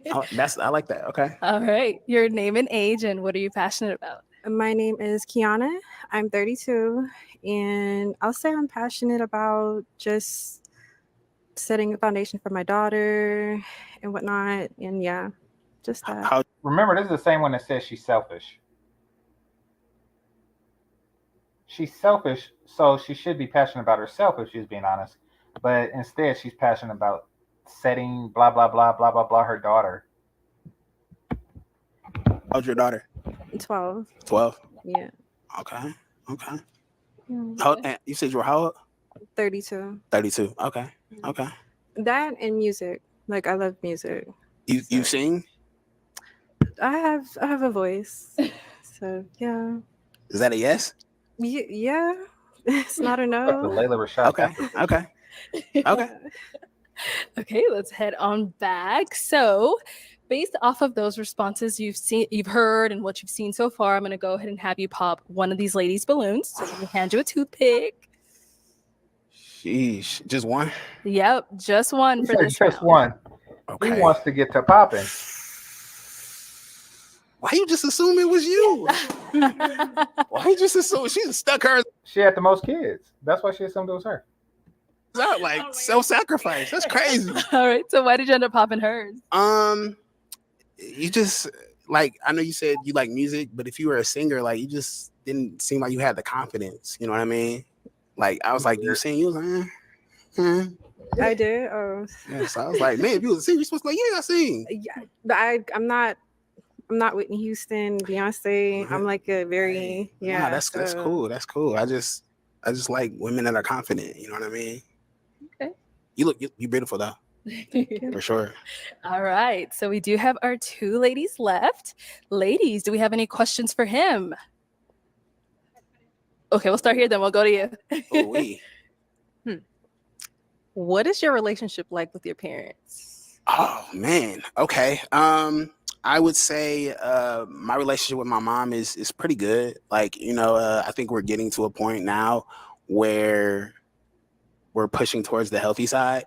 I like that. Okay. All right. Your name and age and what are you passionate about? My name is Kiana. I'm 32, and I'll say I'm passionate about just setting a foundation for my daughter and whatnot. And yeah, just that. Remember, this is the same one that says she's selfish. She's selfish, so she should be passionate about herself if she's being honest. But instead, she's passionate about setting blah, blah, blah, blah, blah, blah, her daughter. How's your daughter? 12. 12? Yeah. Okay. Okay. Yeah. You said you were how old? 32. 32. Okay. Okay. That and music. Like, I love music. You sing? I have a voice. So yeah. Is that a yes? Yeah. It's not a no. Layla Rashad. Okay. Okay. Okay, let's head on back. So, based off of those responses you've heard and what you've seen so far, I'm going to go ahead and have you pop one of these ladies' balloons. So, I'm going to hand you a toothpick. Sheesh. Just one? Yep, just one for this just round. one. Okay. He wants to get to popping. Why you just assume it was you? Why you just assume she stuck her? She had the most kids. That's why she assumed it was her. out like self-sacrifice. That's crazy. All right. So why did you end up popping hers? You just like, I know you said you like music, but if you were a singer, like you just didn't seem like you had the confidence. You know what I mean? Like I was like, "Do you sing?" You was like, I did. Oh, yeah. So I was like, "Man, if you was a singer, you're supposed to be like, yeah, I sing." yeah. But I'm not Whitney Houston, Beyonce. I'm like a very Nah, that's cool. That's cool. I just like women that are confident. You know what I mean? Okay. You beautiful though. For sure. All right. So we do have our 2 ladies left. Ladies, do we have any questions for him? Okay, we'll start here, then we'll go to you. What is your relationship like with your parents? Oh man. Okay. I would say my relationship with my mom is pretty good. Like, I think we're getting to a point now where we're pushing towards the healthy side.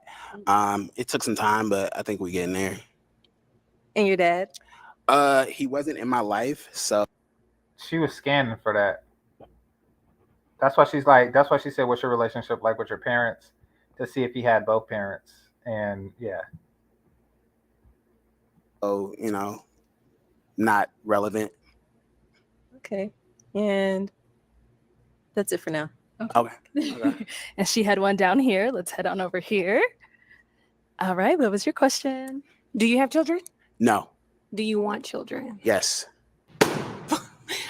It took some time, but I think we're getting there. And your dad? He wasn't in my life, so She was scanning for that. That's why she said, "What's your relationship like with your parents?" To see if he had both parents. And yeah. Oh, not relevant. Okay. And that's it for now. Okay. And she had one down here. Let's head on over here. All right. What was your question? Do you have children? No. Do you want children? Yes.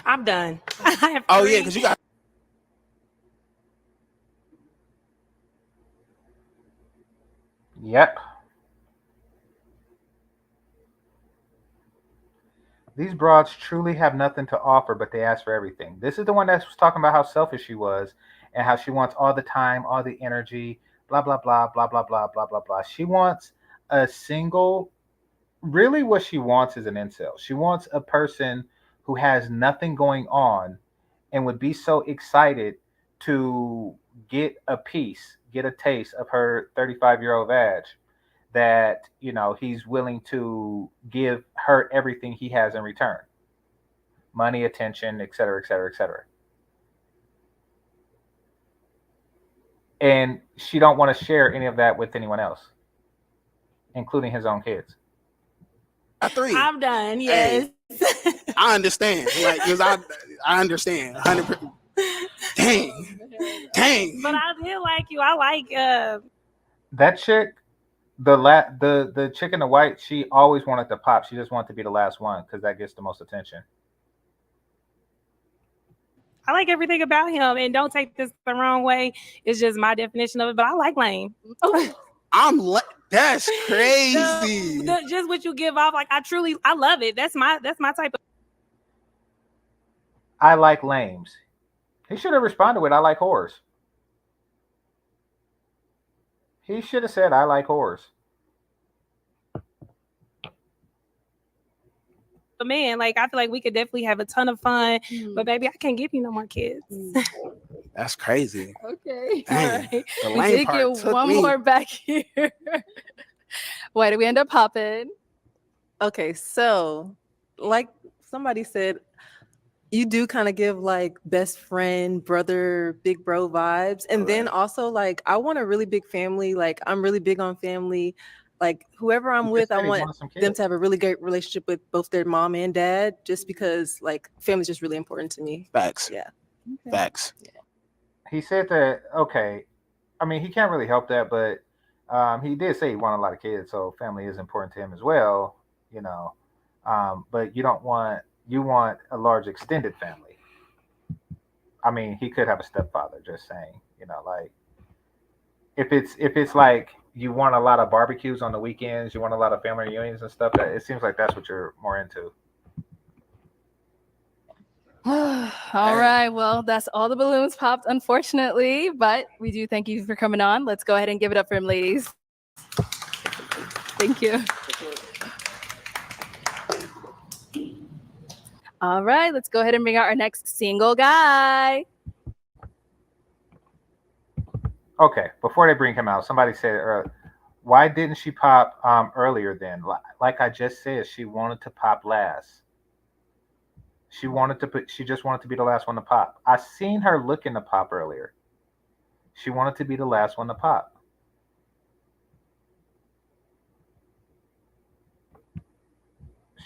I'm done. I have Oh 3. yeah, because you got. Yep. These broads truly have nothing to offer, but they ask for everything. This is the one that was talking about how selfish she was and how she wants all the time, all the energy, blah, blah, blah, blah, blah, blah, blah, blah, blah. She wants a single, really what she wants is an incel. She wants a person who has nothing going on and would be so excited to get a piece, get a taste of her 35-year-old vag that he's willing to give her everything he has in return: money, attention, etc., etc., etc. And she don't want to share any of that with anyone else, including his own kids. I'm done. Yes. Hey, I understand. Like, because I understand 100%. Dang. But I did like you. I like that chick. The chick in the white, she always wanted to pop. She just wanted to be the last one because that gets the most attention. I like everything about him, and don't take this the wrong way. It's just my definition of it, but I like lame. That's crazy. Just what you give off, like I love it. That's my type of. I like lames. He should have responded with, "I like whores." He should have said, "I like whores." But man, like I feel like we could definitely have a ton of fun. But baby, I can't give you no more kids. That's crazy. Okay. Dang, All right. the We lame did part get took one me. more back here. Why did we end up popping? Okay, so like somebody said, you do kind of give like best friend, brother, big bro vibes. And then also like I want a really big family. Like I'm really big on family. Like whoever I'm with, I want them to have a really great relationship with both their mom and dad, just because like family's just really important to me. Facts. Yeah. Okay. Facts. He said that, okay. I mean, he can't really help that, but he did say he wanted a lot of kids, so family is important to him as well, but you want a large extended family. I mean, he could have a stepfather, just saying, like if it's like you want a lot of barbecues on the weekends, you want a lot of family reunions and stuff, that it seems like that's what you're more into. All right. Well, that's all the balloons popped, unfortunately, but we do thank you for coming on. Let's go ahead and give it up for him, ladies. Thank you. All right. Let's go ahead and bring out our next single guy. Okay. Before they bring him out, somebody said, why didn't she pop earlier then? Like I just said, she wanted to pop last. She just wanted to be the last one to pop. I seen her looking to pop earlier. She wanted to be the last one to pop.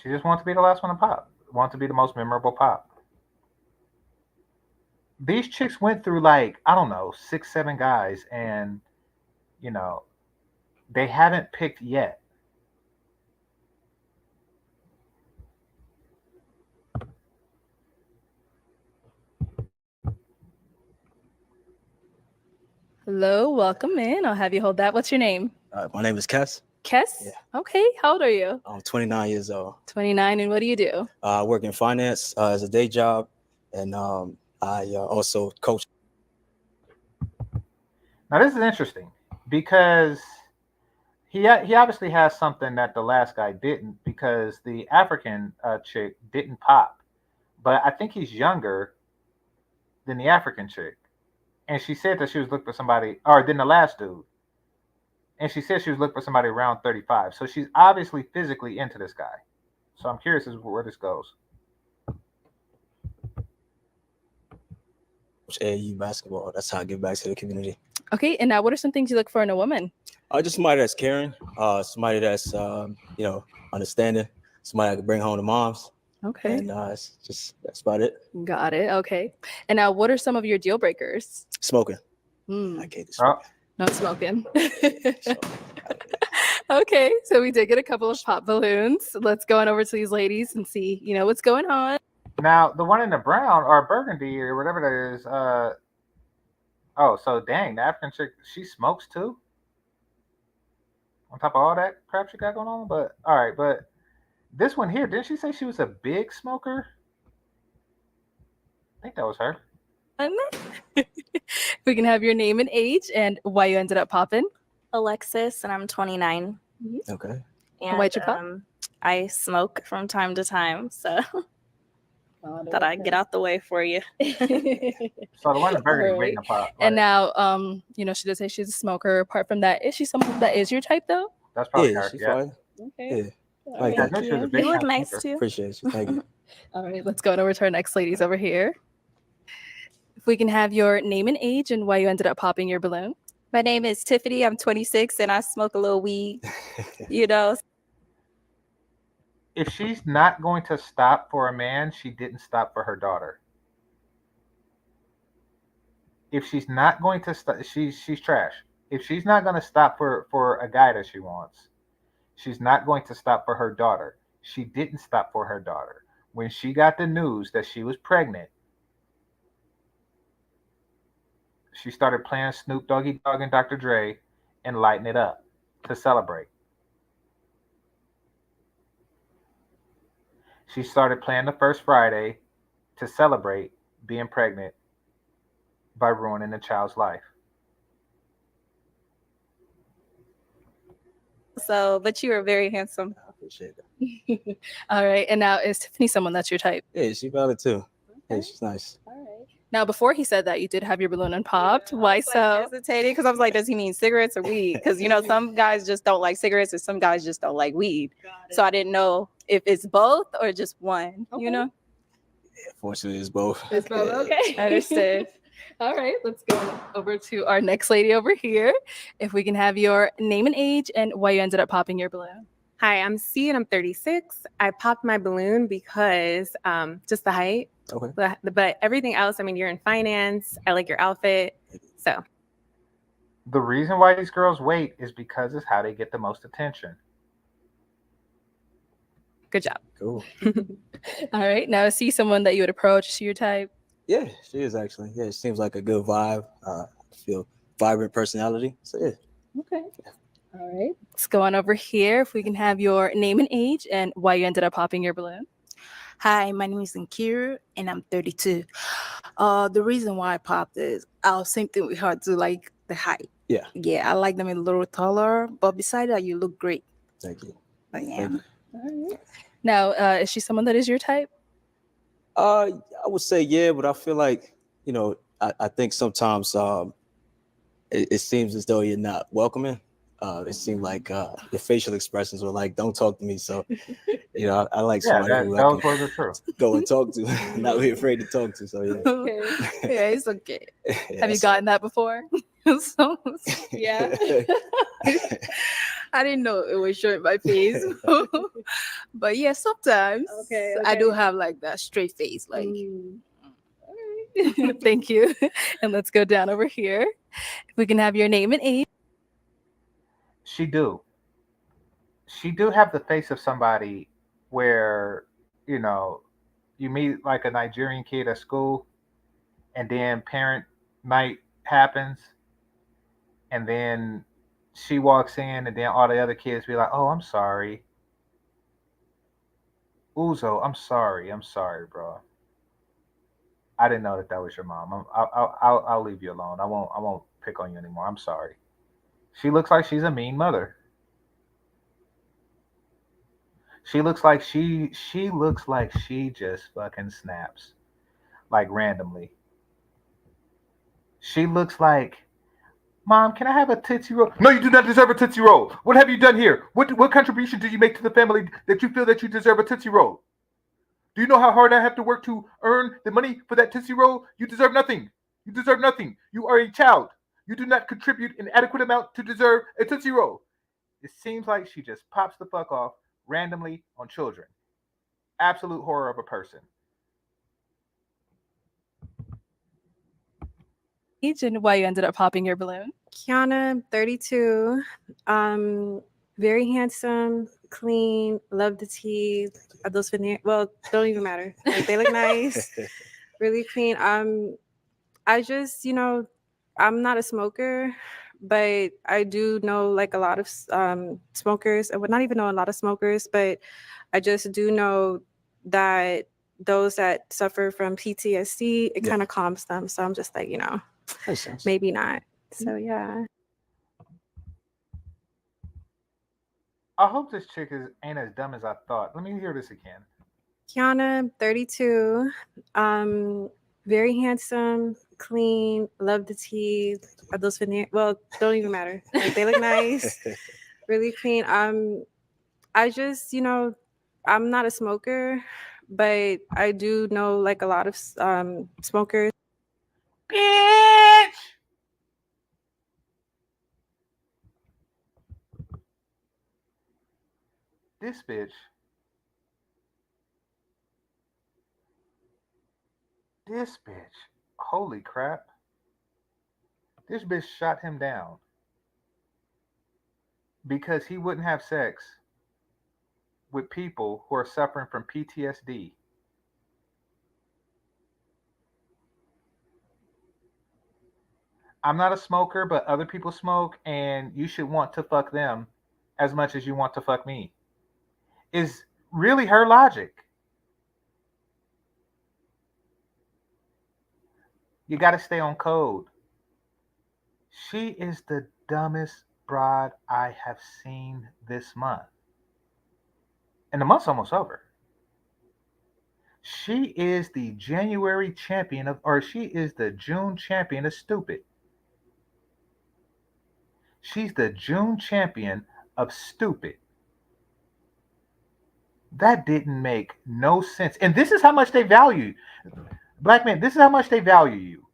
She just wants to be the last one to pop. Wants to be the most memorable pop. These chicks went through like, I don't know, 6, 7 guys, and you know, they haven't picked yet. Hello, welcome in. I'll have you hold that. What's your name? My name is Kess. Kess? Yeah. Okay. How old are you? I'm 29 years old. 29. And what do you do? I work in finance as a day job, and I also coach. Now this is interesting because he obviously has something that the last guy didn't, because the African chick didn't pop, but I think he's younger than the African chick, and she said that she was looking for somebody, or than the last dude, and she said she was looking for somebody around 35. So she's obviously physically into this guy. So I'm curious as to where this goes. AAU basketball. That's how I give back to the community. Okay. And now, what are some things you look for in a woman? Just somebody that's caring, somebody that's understanding, somebody I can bring home to moms. Okay. And it's just that's about it. Got it. Okay. And now, what are some of your deal breakers? Smoking. I can't smoke. No smoking. Okay. So we did get a couple of pop balloons. Let's go on over to these ladies and see, what's going on. Now the one in the brown or burgundy or whatever that is. Oh, so dang, the African chick, she smokes too. On top of all that crap she got going on, but all right, but this one here, didn't she say she was a big smoker? I think that was her. We can have your name and age and why you ended up popping. Alexis, and I'm 29. Okay. And why'd you pop? I smoke from time to time, so thought I'd get out the way for you. So the one in burgundy waiting to pop. And now, she does say she's a smoker. Apart from that, is she someone that is your type though? That's probably Yeah, her. she's Yeah. fine. Okay. Yeah. Like Like that. She was a big You look time nice smoker. too. Appreciate you. Thank you. All right, let's go over to our next ladies over here. If we can have your name and age and why you ended up popping your balloon. My name is Tiffany. I'm 26 and I smoke a little weed. If she's not going to stop for a man, she didn't stop for her daughter. If she's not going to stop, she's trash. If she's not going to stop for a guy that she wants, she's not going to stop for her daughter. She didn't stop for her daughter. When she got the news that she was pregnant, she started playing Snoop Doggy Dogg and Dr. Dre and lighting it up to celebrate. She started playing the first Friday to celebrate being pregnant by ruining the child's life. So, but you are very handsome. I appreciate that. All right, and now is Tiffany someone that's your type? Yeah, she valid too. Yeah, she's nice. Now, before he said that, you did have your balloon unpopped. Why so? Hesitating because I was like, does he mean cigarettes or weed? Because some guys just don't like cigarettes and some guys just don't like weed. So I didn't know if it's both or just one. Fortunately, it's both. It's both. Okay. Understood. All right, let's go over to our next lady over here. If we can have your name and age and why you ended up popping your balloon. Hi, I'm C and I'm 36. I popped my balloon because just the height. Okay. But everything else, you're in finance. I like your outfit. So The reason why these girls wait is because it's how they get the most attention. good job. Cool. All right, now is she someone that you would approach? Is she your type? Yeah, she is actually. Yeah, it seems like a good vibe. I feel vibrant personality. So yeah. Okay. All right, let's go on over here. If we can have your name and age and why you ended up popping your balloon. Hi, my name is Nkiru and I'm 32. The reason why I popped is same thing with her too, like the height. Yeah. Yeah, I like them a little taller, but beside that, you look great. Thank you. But yeah. Thank you. All right. Now, is she someone that is your type? I would say yeah, but I feel like I think sometimes it seems as though you're not welcoming. It seemed like your facial expressions were like, "Don't talk to me." So, I like somebody who I those can words are true. go and talk to, not be afraid to talk to. So yeah. Okay. Yeah, it's okay. Yeah, Have you gotten that before? Yeah. I didn't know it was showing my face. But yeah, sometimes I do have like that straight face. Like, thank you. And let's go down over here. If we can have your name and age. She do. She do have the face of somebody where, you know, you meet like a Nigerian kid at school, and then parent night happens, and then she walks in, and then all the other kids be like, "Oh, I'm sorry, Uzo. I'm sorry, bro. I didn't know that that was your mom. I'll leave you alone. I won't pick on you anymore. I'm sorry." She looks like she's a mean mother. She looks like she just fucking snaps like randomly. She looks like, "Mom, can I have a Tootsie Roll?" "No, you do not deserve a Tootsie Roll. What have you done here? What contribution did you make to the family that you feel that you deserve a Tootsie Roll? Do you know how hard I have to work to earn the money for that Tootsie Roll? You deserve nothing. You deserve nothing. You are a child. You do not contribute an adequate amount to deserve a Tootsie Roll." It seems like she just pops the fuck off randomly on children. Absolute horror of a person. Age and why you ended up popping your balloon. Kiana, 32. Very handsome, clean, love the teeth. Are those veneer? Well, don't even matter. Like, they look nice, really clean. I just, I'm not a smoker, but I do know like a lot of smokers. I would not even know a lot of smokers, but I just do know that those that suffer from PTSD, it kind of calms them. So I'm just like, Makes sense. maybe not. So yeah. I hope this chick ain't as dumb as I thought. Let me hear this again. Kiana, 32. Very handsome, clean, love the teeth. Are those veneer? Well, don't even matter. Like, they look nice, really clean. I just, I'm not a smoker, but I do know like a lot of smokers. Bitch! This bitch. This bitch. Holy crap. This bitch shot him down because he wouldn't have sex with people who are suffering from PTSD. I'm not a smoker, but other people smoke, and you should want to fuck them as much as you want to fuck me. Is really her logic. You got to stay on code. She is the dumbest broad I have seen this month. And the month's almost over. She is the January champion of, or she is the June champion of stupid. She's the June champion of stupid. That didn't make no sense. And this is how much they value you. Black men, this is how much they value you.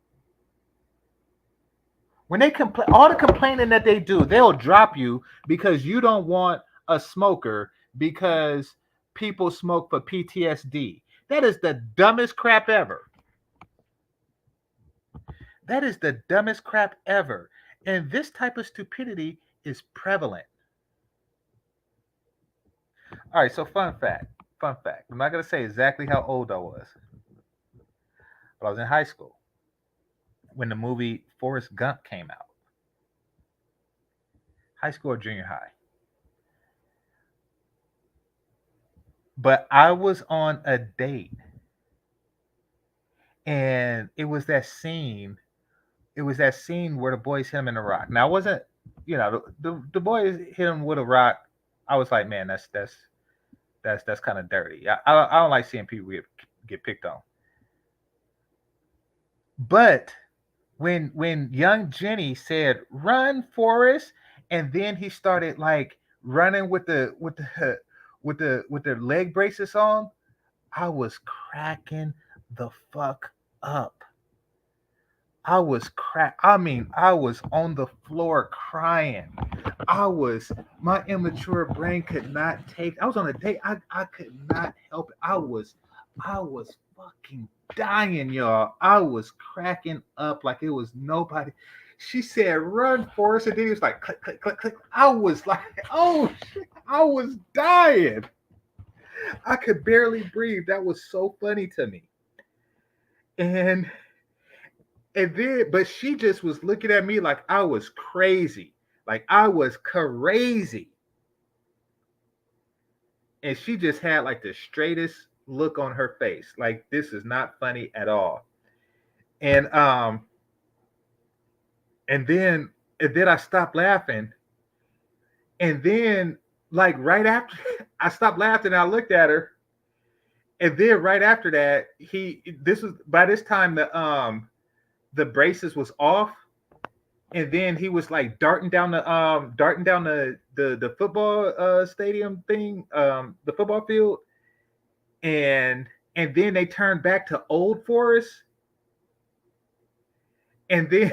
When they complain, all the complaining that they do, they'll drop you because you don't want a smoker because people smoke for PTSD. That is the dumbest crap ever. That is the dumbest crap ever. And this type of stupidity is prevalent. All right, so fun fact. Fun fact. I'm not going to say exactly how old I was, but I was in high school when the movie Forrest Gump came out. High school or junior high. But I was on a date, and it was that scene. It was that scene where the boys hit him in the rock. Now, I wasn't, the boys hit him with a rock. I was like, man, that's kind of dirty. I don't like seeing people get picked on. But when young Jenny said, "Run, Forrest," and then he started like running with the leg braces on, I was cracking the fuck up. I was I was on the floor crying. My immature brain could not take. I was on a date. I could not help it. I was fucking dying, y'all. I was cracking up like it was nobody. She said, "Run, Forrest," and then it was like click, click, click, click. I was like, oh shit, I was dying. I could barely breathe. That was so funny to me. And but she just was looking at me like I was crazy. Like I was crazy. And she just had like the straightest look on her face. Like this is not funny at all. And and then I stopped laughing. And then like right after I stopped laughing, I looked at her. And then right after that, by this time the braces was off, and then he was like darting down the football stadium thing, the football field, and then they turned back to Old Forest, and then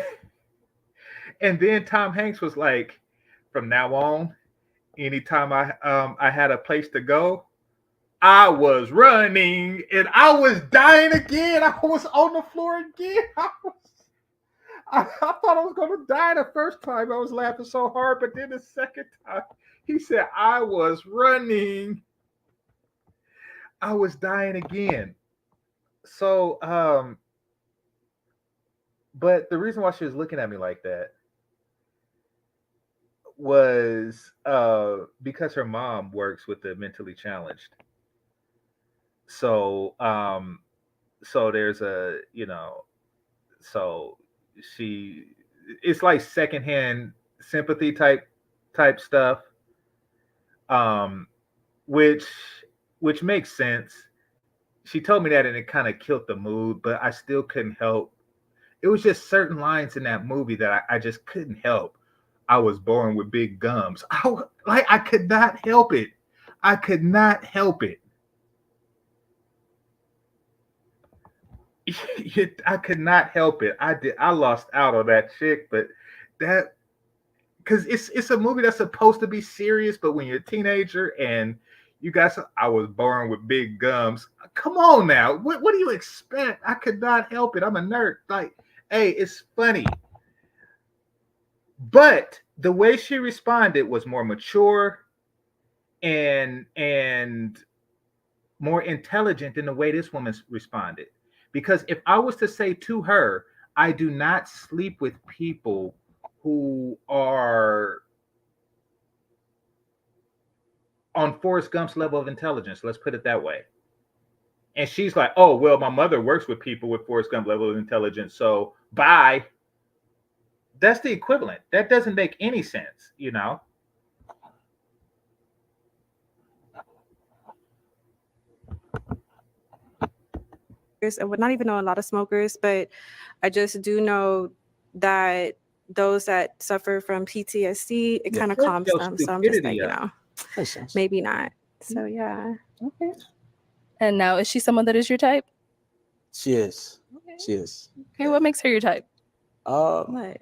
Tom Hanks was like, from now on, anytime I had a place to go, I was running and I was dying again. I was on the floor again. I thought I was going to die the first time. I was laughing so hard, but then the second time, he said, I was running. I was dying again. So, but the reason why she was looking at me like that was because her mom works with the mentally challenged. So, so there's so it's like secondhand sympathy type stuff, which makes sense. She told me that and it kind of killed the mood, but I still couldn't help. It was just certain lines in that movie that I just couldn't help. I was born with big gums. I could not help it. I could not help it. I could not help it. I lost out on that chick, but that because it's a movie that's supposed to be serious, but when you're a teenager and you got I was born with big gums. Come on now. What do you expect? I could not help it. I'm a nerd. Like, hey, it's funny. But the way she responded was more mature and more intelligent than the way this woman responded. Because if I was to say to her, I do not sleep with people who are on Forrest Gump's level of intelligence, let's put it that way. And she's like, oh, well, my mother works with people with Forrest Gump level of intelligence, so bye. That's the equivalent. That doesn't make any sense, you know? I would not even know a lot of smokers, but I just do know that those that suffer from PTSD, it kind of calms them. So I'm just like, maybe not. So yeah. Okay. And now, is she someone that is your type? She is. Okay. She is. Okay, what makes her your type? What?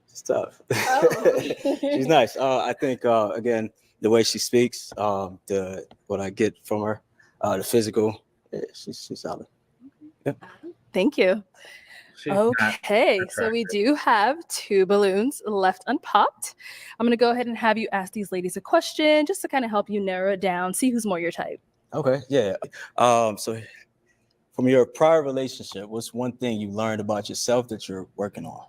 It's tough. Oh. She's nice. I think again, the way she speaks, what I get from her, the physical, she's solid. Yeah. Thank you. Okay, so we do have 2 balloons left unpopped. I'm going to go ahead and have you ask these ladies a question just to kind of help you narrow it down, see who's more your type. Okay, yeah. So from your prior relationship, what's one thing you learned about yourself that you're working on?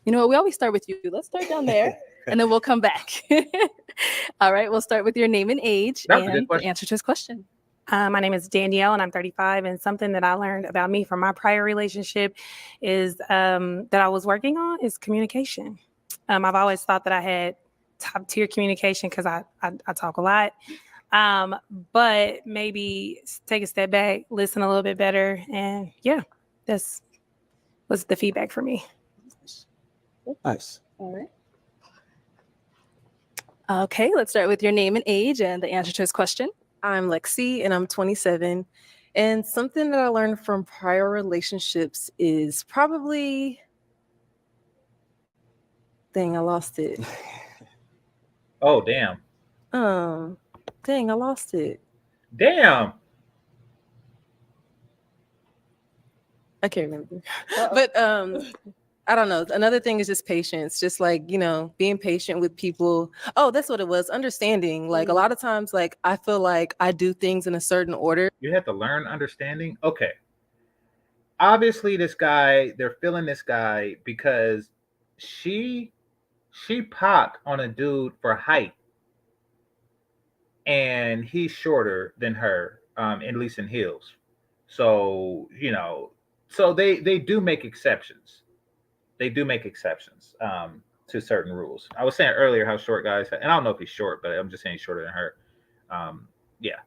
You know what? We always start with you. Let's start down there, and then we'll come back. All right, we'll start with your name and age and the answer to his question. My name is Danielle, and I'm 35. And something that I learned about me from my prior relationship is that I was working on is communication. I've always thought that I had top tier communication because I talk a lot. But maybe take a step back, listen a little bit better. And yeah, that's was the feedback for me. Nice. All right. Okay, let's start with your name and age and the answer to his question. I'm Lexi, and I'm 27. And something that I learned from prior relationships is probably, dang, I lost it. Oh, damn. Dang, I lost it. Damn. I can't remember. But I don't know. Another thing is just patience. Just like, being patient with people. Oh, that's what it was. Understanding. Like a lot of times, like I feel like I do things in a certain order. You have to learn understanding. Okay. Obviously, this guy, they're feeling this guy because she popped on a dude for height, and he's shorter than her, at least in heels. So so they do make exceptions. They do make exceptions to certain rules. I was saying earlier how short guys, and I don't know if he's short, but I'm just saying he's shorter than her. Yeah.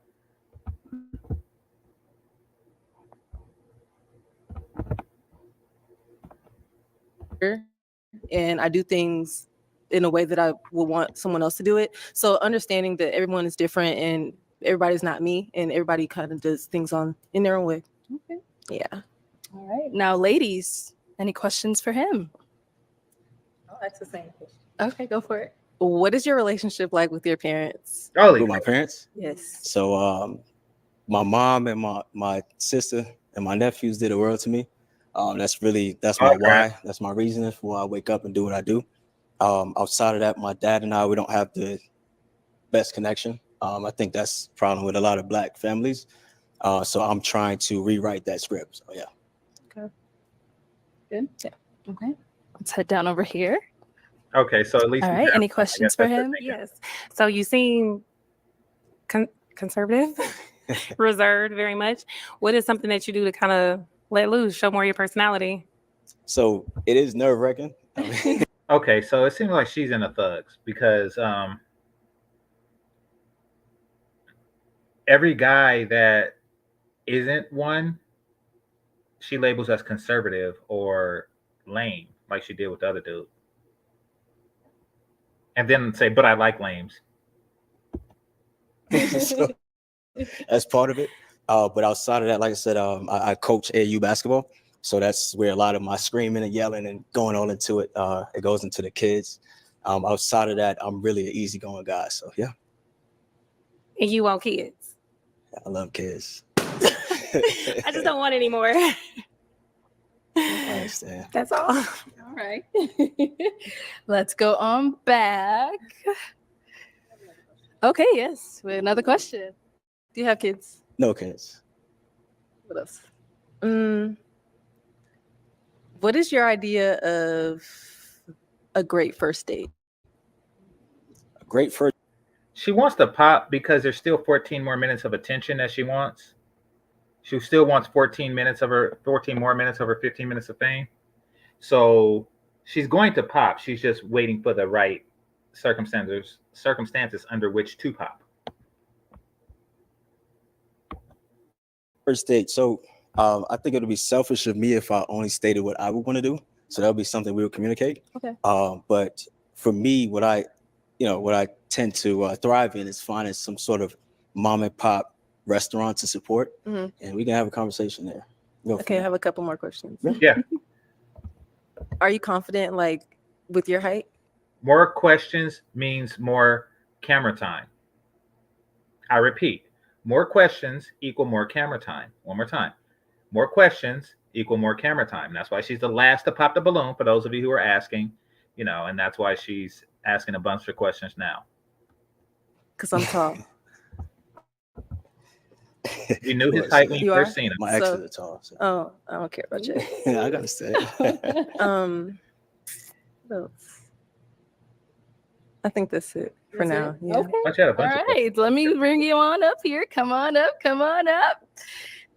And I do things in a way that I would want someone else to do it. So understanding that everyone is different and everybody's not me, and everybody kind of does things in their own way. Okay. Yeah. All right. Now, ladies, any questions for him? I'll ask the same question. Okay, go for it. What is your relationship like with your parents? With my parents? Yes. So my mom and my sister and my nephews did the world to me. That's my why. That's my reason for why I wake up and do what I do. Outside of that, my dad and I, we don't have the best connection. I think that's a problem with a lot of Black families. So I'm trying to rewrite that script. So yeah. Okay. Good. Yeah. Okay. Let's head down over here. Okay, so at least. All right. Any questions for him? Yes. So you seem conservative, reserved very much. What is something that you do to kind of let loose, show more of your personality? So it is nerve-wracking. Okay, so it seems like she's in the thugs because every guy that isn't one, she labels as conservative or lame, like she did with the other dude. And then say, but I like lames. So that's part of it. But outside of that, like I said, I coach AAU basketball. So that's where a lot of my screaming and yelling and going on into it, it goes into the kids. Outside of that, I'm really an easygoing guy. So yeah. And you want kids? I love kids. I just don't want any more. I understand. That's all. All right. Let's go on back. Okay, yes. With another question. Do you have kids? No kids. What else? What is your idea of a great first date? A great first. She wants to pop because there's still 14 more minutes of attention that she wants. She still wants 14 more minutes of her 15 minutes of fame. So she's going to pop. She's just waiting for the right circumstances under which to pop. First date. So I think it would be selfish of me if I only stated what I would want to do. So that would be something we would communicate. Okay. But for me, what I tend to thrive in is finding some sort of mom and pop restaurant to support, and we can have a conversation there. Okay, I have a couple more questions. Yeah. Are you confident, like, with your height? More questions means more camera time. I repeat, more questions equal more camera time. One more time. More questions equal more camera time. That's why she's the last to pop the balloon, for those of you who are asking, and that's why she's asking a bunch of questions now. Because I'm tall. You knew his height when you first seen him. My ex is tall. So. Oh, I don't care about you. Yeah, I gotta say. What else? I think that's it for now. Yeah. Okay. All right. Let me bring you on up here. Come on up. Come on up.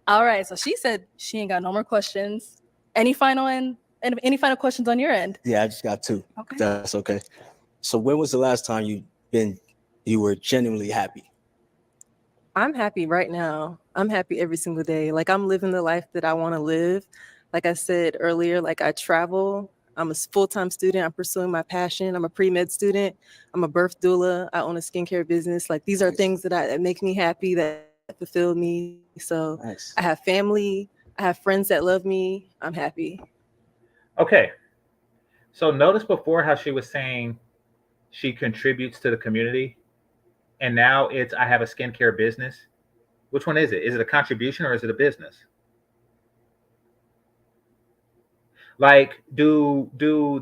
All right. So she said she ain't got no more questions. Any final questions on your end? Yeah, I just got two. Okay. That's okay. So when was the last time you were genuinely happy? I'm happy right now. I'm happy every single day. Like, I'm living the life that I want to live. Like I said earlier, like, I travel. I'm a full-time student. I'm pursuing my passion. I'm a pre-med student. I'm a birth doula. I own a skincare business. Like, these are things that make me happy, that fulfill me. So Nice. I have family. I have friends that love me. I'm happy. Okay. So notice before how she was saying she contributes to the community, and now it's I have a skincare business. Which one is it? Is it a contribution or is it a business? Like, do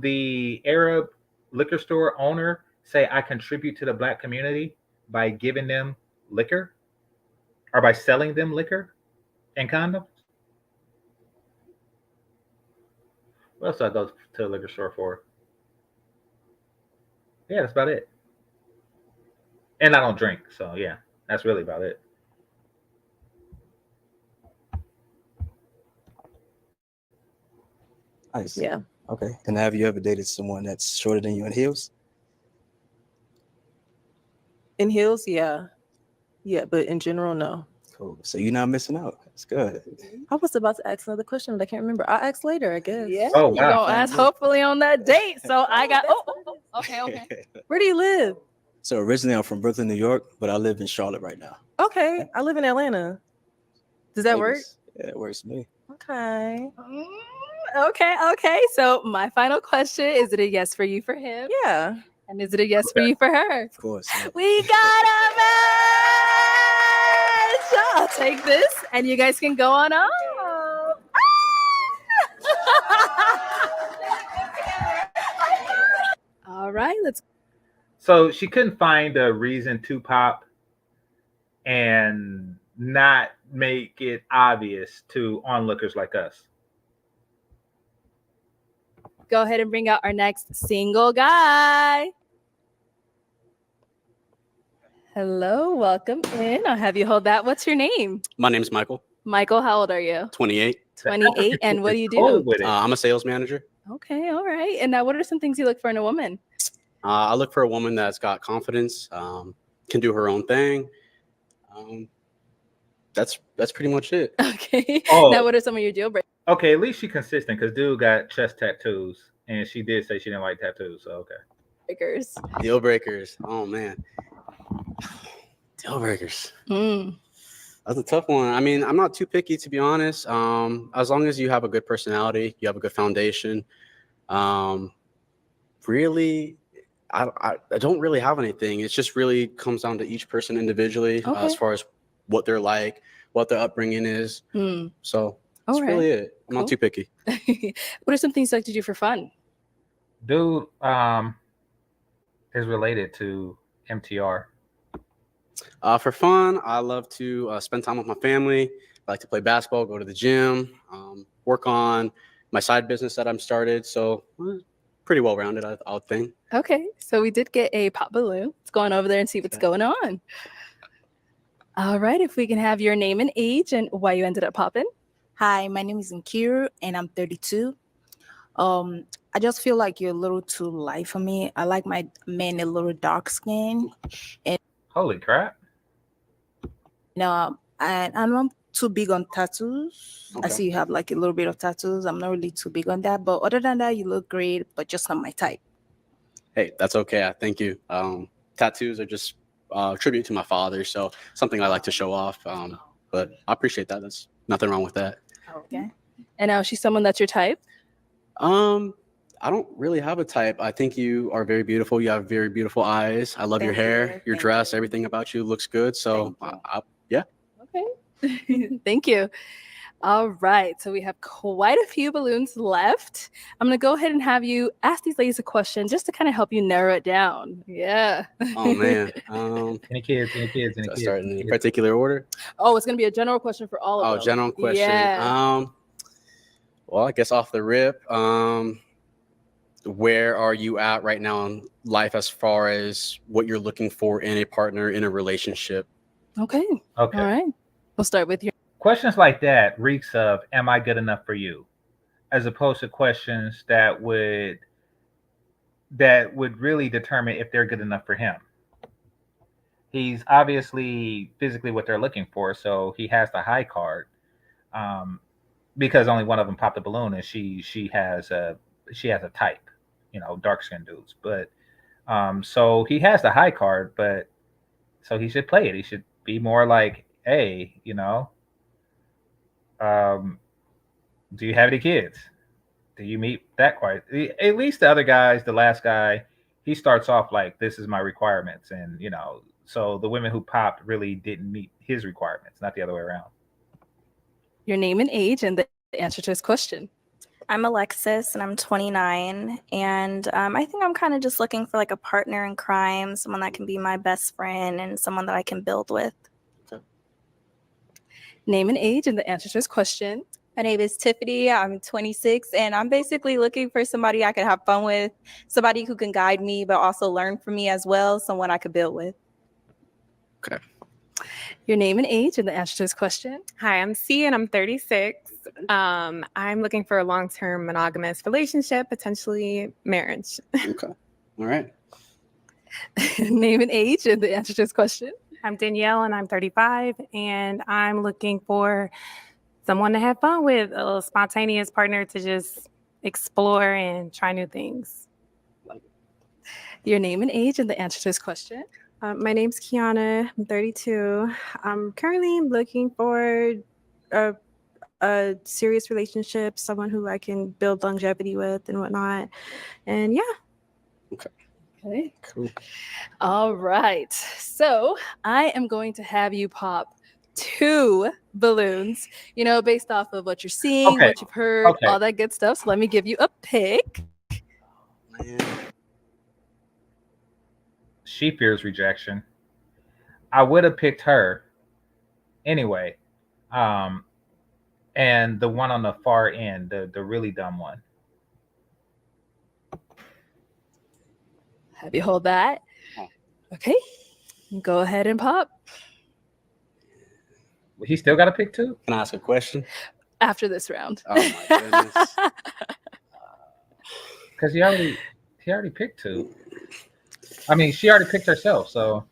the Arab liquor store owner say I contribute to the black community by giving them liquor or by selling them liquor and condoms? What else do I go to the liquor store for? Yeah, that's about it. And I don't drink, so yeah, that's really about it. Nice. Yeah. Okay. And have you ever dated someone that's shorter than you in heels? In heels, yeah. Yeah, but in general, no. Cool. So you're not missing out. That's good. I was about to ask another question, but I can't remember. I'll ask later, I guess. Yeah, Oh, you're wow. gonna ask hopefully on that date. So I got okay. Where do you live? So originally I'm from Brooklyn, New York, but I live in Charlotte right now. Okay, I live in Atlanta. Does that work? Vegas. Yeah, it works for me. Okay. Okay. So my final question, is it a yes for you for him? Yeah. And is it a yes for you for her? Of course. Yeah. We got a match! I'll take this and you guys can go on up. All right, let's. So she couldn't find a reason to pop and not make it obvious to onlookers like us. Go ahead and bring out our next single guy. Hello, welcome in. I'll have you hold that. What's your name? My name's Michael, Michael, how old are you? 28. 28. And what do you do? I'm a sales manager. Okay, all right. And now what are some things you look for in a woman? I look for a woman that's got confidence, can do her own thing. That's pretty much it. Okay. Oh. Now what are some of your deal breakers? Okay, at least she consistent because dude got chest tattoos and she did say she didn't like tattoos. So okay. Deal breakers. Oh man. Deal breakers. That's a tough one. I mean, I'm not too picky, to be honest. As long as you have a good personality, you have a good foundation. Really, I don't really have anything. It just really comes down to each person individually, as far as what they're like, what their upbringing is. So that's really it. I'm not too picky. What are some things you like to do for fun? Dude is related to MTR. For fun, I love to spend time with my family. I like to play basketball, go to the gym, work on my side business that I'm started. So pretty well rounded, I would think. Okay, so we did get a pop balloon. Let's go on over there and see what's going on. All right, if we can have your name and age and why you ended up popping. Hi, my name is Nkiru and I'm 32. I just feel like you're a little too light for me. I like my men a little dark skin. And holy crap. No, and I'm not too big on tattoos. Okay. I see you have like a little bit of tattoos. I'm not really too big on that. But other than that, you look great, but just not my type. Hey, that's okay. Thank you. Tattoos are just a tribute to my father, so something I like to show off. But I appreciate that. There's nothing wrong with that. Okay. And now she's someone that's your type? I don't really have a type. I think you are very beautiful. You have very beautiful eyes. I love your hair, your dress, everything about you looks good. So yeah. Okay. Thank you. All right. So we have quite a few balloons left. I'm going to go ahead and have you ask these ladies a question just to kind of help you narrow it down. Yeah. Oh, man. Any kids? Start in any particular order? Oh, it's going to be a general question for all of them. Oh, general question. Yeah. Well, I guess off the rip, where are you at right now in life as far as what you're looking for in a partner, in a relationship? Okay. All right. We'll start with your questions like that reeks of am I good enough for you? As opposed to questions that would really determine if they're good enough for him. He's obviously physically what they're looking for, so he has the high card. Because only one of them popped a balloon and she has a type, dark skinned dudes. But so he has the high card, but so he should play it. He should be more like hey, um, do you have any kids? Do you meet that quite? At least the other guys, the last guy, he starts off like, this is my requirements. And, so the women who popped really didn't meet his requirements, not the other way around. Your name and age and the answer to this question. I'm Alexis and I'm 29. And I think I'm kind of just looking for like a partner in crime, someone that can be my best friend and someone that I can build with. Name and age and the answer to this question. My name is Tiffany. I'm 26, and I'm basically looking for somebody I can have fun with, somebody who can guide me, but also learn from me as well, someone I could build with. Okay. Your name and age and the answer to this question. Hi, I'm C and I'm 36. I'm looking for a long-term monogamous relationship, potentially marriage. Okay. All right. Name and age and the answer to this question. I'm Danielle and I'm 35, and I'm looking for someone to have fun with, a spontaneous partner to just explore and try new things. Your name and age and the answer to this question. My name's Kiana. I'm 32. I'm currently looking for a serious relationship, someone who I can build longevity with and whatnot. And yeah. Okay. Cool. All right. So I am going to have you pop 2 balloons, based off of what you're seeing, what you've heard, all that good stuff. So let me give you a pick. She fears rejection. I would have picked her anyway. And the one on the far end, the really dumb one. Have you hold that? Okay. Go ahead and pop. He still got to pick 2? Can I ask a question? After this round. Oh my goodness. Because he already picked 2. I mean, she already picked herself, so.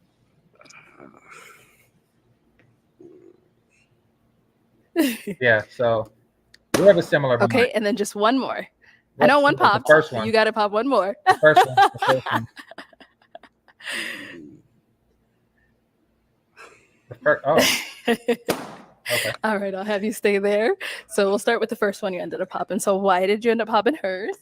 Yeah, so we have a similar mind. Okay, and then just one more. I know one popped. The first one. You got to pop one more. The first one. The first one. Okay. All right, I'll have you stay there. So we'll start with the first one you ended up popping. So why did you end up popping hers?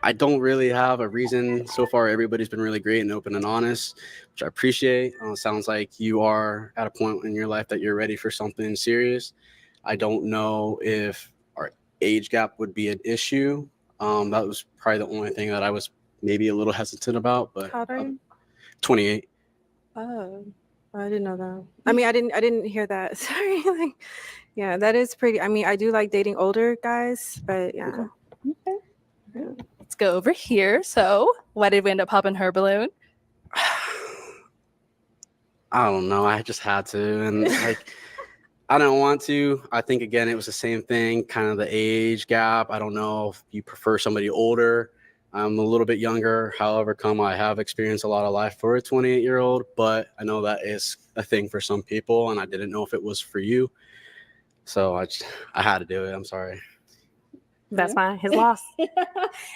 I don't really have a reason. So far, everybody's been really great and open and honest, which I appreciate. Sounds like you are at a point in your life that you're ready for something serious. I don't know if our age gap would be an issue. That was probably the only thing that I was maybe a little hesitant about. But How old are you? 28. Oh, I didn't know that. I mean, I didn't hear that. Sorry. Yeah, that is pretty. I mean, I do like dating older guys, but yeah. Okay. Yeah. Let's go over here. So why did we end up popping her balloon? I don't know. I just had to. And I don't want to. I think, again, it was the same thing, kind of the age gap. I don't know if you prefer somebody older. I'm a little bit younger. However, I have experienced a lot of life for a 28-year-old, but I know that is a thing for some people, and I didn't know if it was for you. So I had to do it. I'm sorry. That's fine. His loss.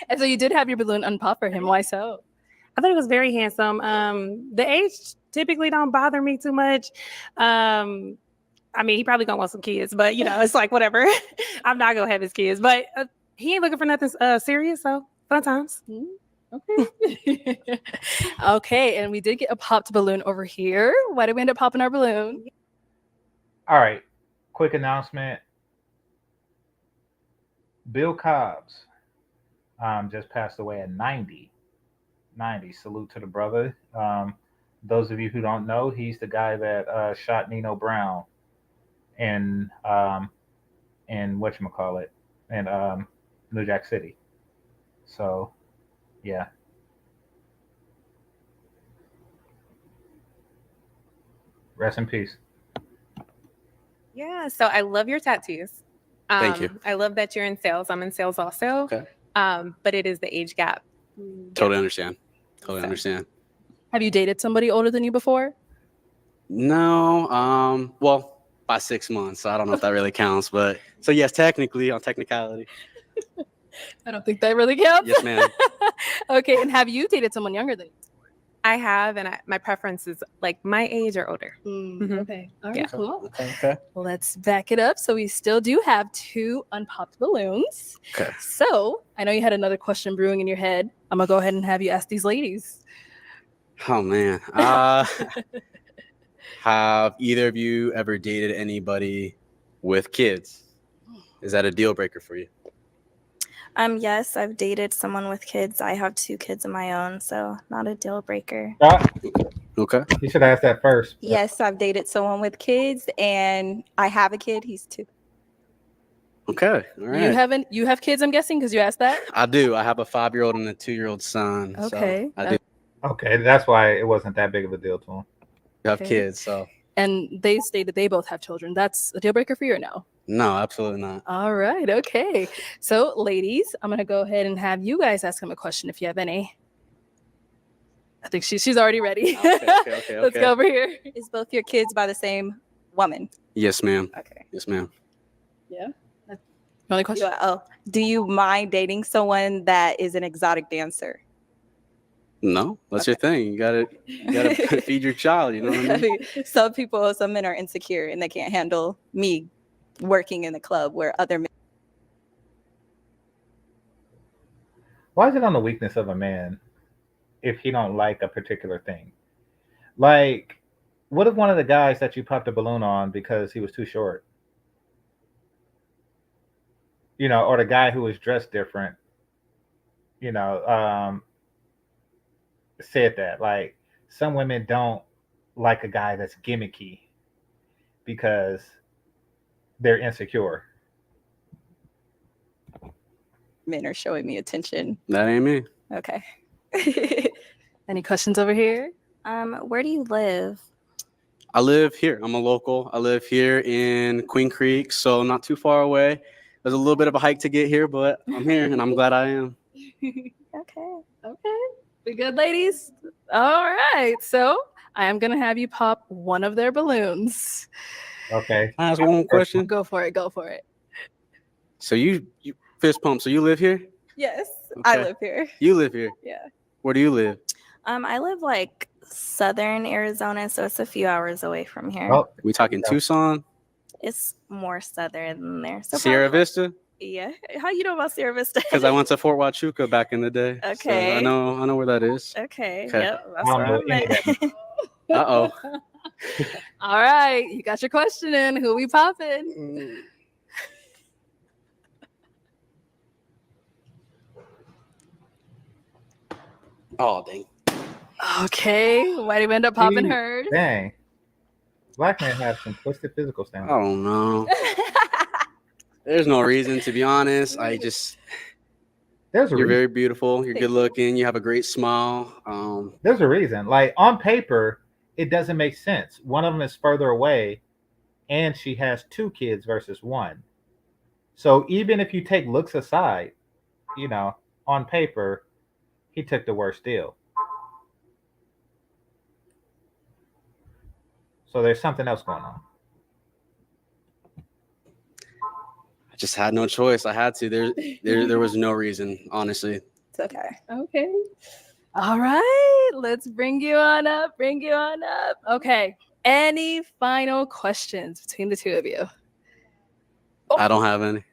And so you did have your balloon unpop for him. Why so? I thought he was very handsome. The age typically don't bother me too much. I mean, he probably gonna want some kids, but it's like whatever. I'm not gonna have his kids, but he ain't looking for nothing serious. So fun times. Okay. Okay, and we did get a popped balloon over here. Why did we end up popping our balloon? All right. Quick announcement. Bill Cobbs just passed away at 90. Salute to the brother. Those of you who don't know, he's the guy that shot Nino Brown in whatchamacallit, in New Jack City. So, yeah. Rest in peace. Yeah, so I love your tattoos. Thank you. I love that you're in sales. I'm in sales also. Okay. But it is the age gap. Totally understand. Totally understand. Have you dated somebody older than you before? No. Well, by 6 months. So I don't know if that really counts, but so yes, technically, on technicality. I don't think that really counts. Yes, ma'am. Okay, and have you dated someone younger than you? I have, and my preference is like my age or older. Okay. All right. Yeah. Cool. Okay. Let's back it up. So we still do have 2 unpopped balloons. Okay. So I know you had another question brewing in your head. I'm gonna go ahead and have you ask these ladies. Oh man. Have either of you ever dated anybody with kids? Is that a deal breaker for you? Yes, I've dated someone with kids. I have 2 kids of my own, so not a deal breaker. Okay. You should ask that first. Yes, I've dated someone with kids, and I have a kid. He's 2. Okay. All right. You have kids, I'm guessing, because you asked that. I do. I have a 5-year-old and a 2-year-old son. Okay. So I do Okay, that's why it wasn't that big of a deal to him. have Okay. kids. So And they stated they both have children. That's a deal breaker for you or no? no, absolutely not. All right. Okay. So, ladies, I'm gonna go ahead and have you guys ask him a question if you have any. I think she's already ready. Okay. Let's go over here. Is both your kids by the same woman? Yes, ma'am. Okay. Yes, ma'am. Yeah. Only question. Do you mind dating someone that is an exotic dancer? No, that's your thing. You gotta feed your child. You know what I mean? Some men are insecure and they can't handle me working in the club where other men. Why is it on the weakness of a man if he don't like a particular thing? Like, what if one of the guys that you popped a balloon on because he was too short? You know, or the guy who was dressed different, you know, said that. Like, some women don't like a guy that's gimmicky because they're insecure. Men are showing me attention. That ain't me. Okay. Any questions over here? Where do you live? I live here. I'm a local. I live here in Queen Creek, so not too far away. There's a little bit of a hike to get here, but I'm here and I'm glad I am. Okay. We good, ladies? All right. So I am gonna have you pop one of their balloons. Okay. Can I ask one more question? Go for it. Go for it. So you fist pump. So you live here? Yes, Okay. I live here. You live here? Yeah. Where do you live? I live like southern Arizona, so it's a few hours away from here. Oh, we talking Tucson? It's more southern than there. So Sierra probably- Vista? Yeah. How you know about Sierra Vista? Because I went to Fort Huachuca back in the day. So Okay. I know where that is. Okay. Okay. Yep. That's where I'm at. Uh-oh. All right. You got your question in. Who we popping? Oh, dang. Okay. Why did we end up popping hers? Dang. Black men have some twisted physical standards. I don't know. There's no reason, to be honest. There's a You're reason. very beautiful. You're good looking. You have a great smile. There's a reason. Like, on paper, it doesn't make sense. One of them is further away, and she has 2 kids versus 1. So even if you take looks aside, you know, on paper, he took the worst deal. So there's something else going on. I just had no choice. I had to. There was no reason, honestly. It's okay. Okay. All right. Let's bring you on up. Okay. Any final questions between the 2 of you? I don't have any.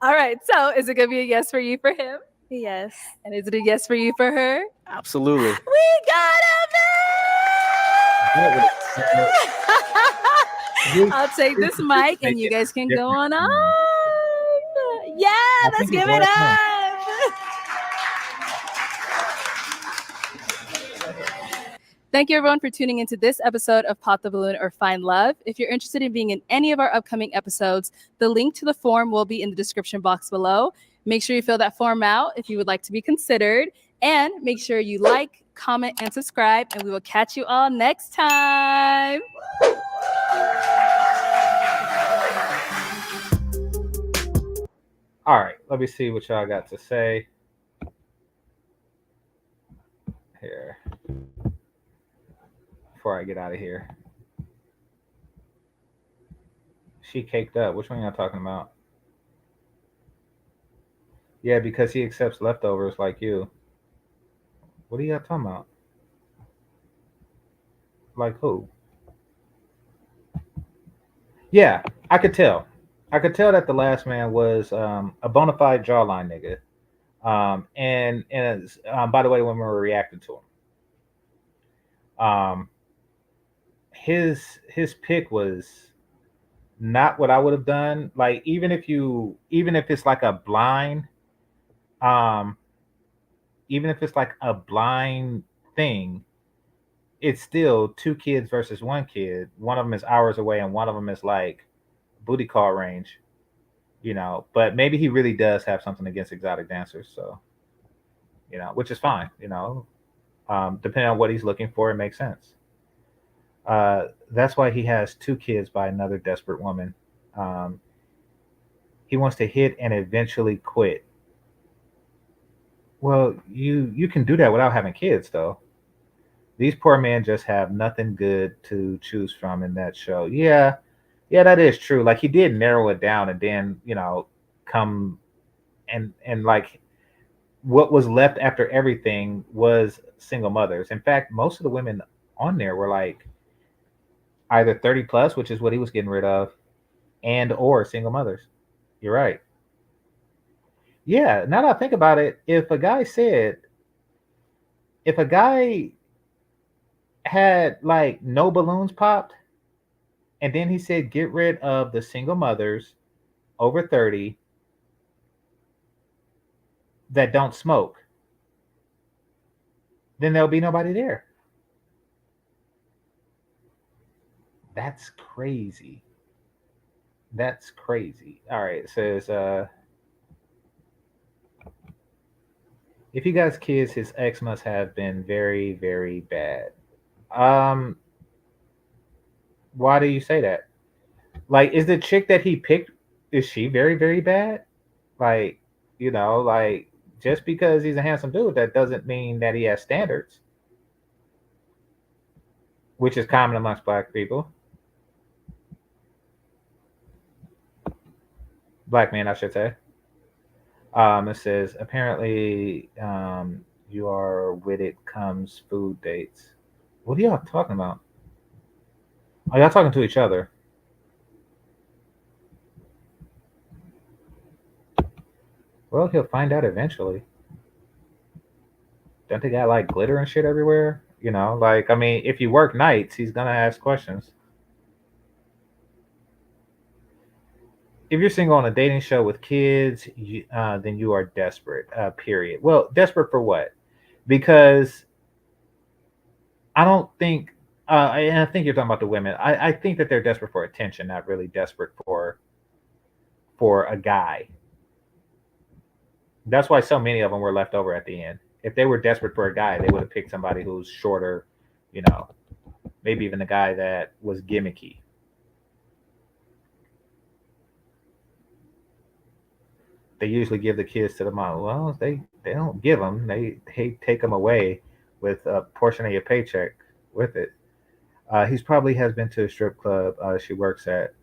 All right. So is it going to be a yes for you for him? Yes. And is it a yes for you for her? Absolutely. We got a I'll take this mic and you guys can go on up. Yeah, let's give it up. Thank you, everyone, for tuning into this episode of Pop the Balloon or Find Love. If you're interested in being in any of our upcoming episodes, the link to the form will be in the description box below. Make sure you fill that form out if you would like to be considered. And make sure you like, comment, and subscribe. And we will catch you all next time. All right, let me see what y'all got to say here before I get out of here. She caked up. Which one y'all talking about? Yeah, because he accepts leftovers like you. What are y'all talking about? Like who? Yeah, I could tell. I could tell that the last man was a bona fide jawline nigga. And by the way, when we were reacting to him, his pick was not what I would have done. Like even if it's like a blind, um, even if it's like a blind thing, it's still two kids versus one kid. One of them is hours away, and one of them is like booty call range. But maybe he really does have something against exotic dancers. So which is fine. Depending on what he's looking for, it makes sense. That's why he has two kids by another desperate woman. Um, he wants to hit and eventually quit. Well, you can do that without having kids, though. These poor men just have nothing good to choose from in that show. Yeah, yeah, that is true. Like he did narrow it down, and then come and like what was left after everything was single mothers. In fact, most of the women on there were like either 30 plus, which is what he was getting rid of, and or single mothers. You're right. Yeah, now that I think about it, if a guy had like no balloons popped, and then he said get rid of the single mothers over 30 that don't smoke, then there'll be nobody there. That's crazy. That's crazy. All right, it says if he got kids, his ex must have been very, very bad. Um, why do you say that? Like, is the chick that he picked, is she very, very bad? Like, like just because he's a handsome dude, that doesn't mean that he has standards, which is common amongst black people. Black men, I should say. It says apparently you are with it comes food dates. What are y'all talking about? Are y'all talking to each other? Well, he'll find out eventually. Don't they got like glitter and shit everywhere? Like I mean, if you work nights, he's gonna ask questions. If you're single on a dating show with kids, then you are desperate. Period. Well, desperate for what? Because I don't think, and I think you're talking about the women. I think that they're desperate for attention, not really desperate for a guy. That's why so many of them were left over at the end. If they were desperate for a guy, they would have picked somebody who's shorter, you know, maybe even a guy that was gimmicky. They usually give the kids to the mom. Well, they don't give them. They take them away with a portion of your paycheck with it. He's probably has been to a strip club she works at,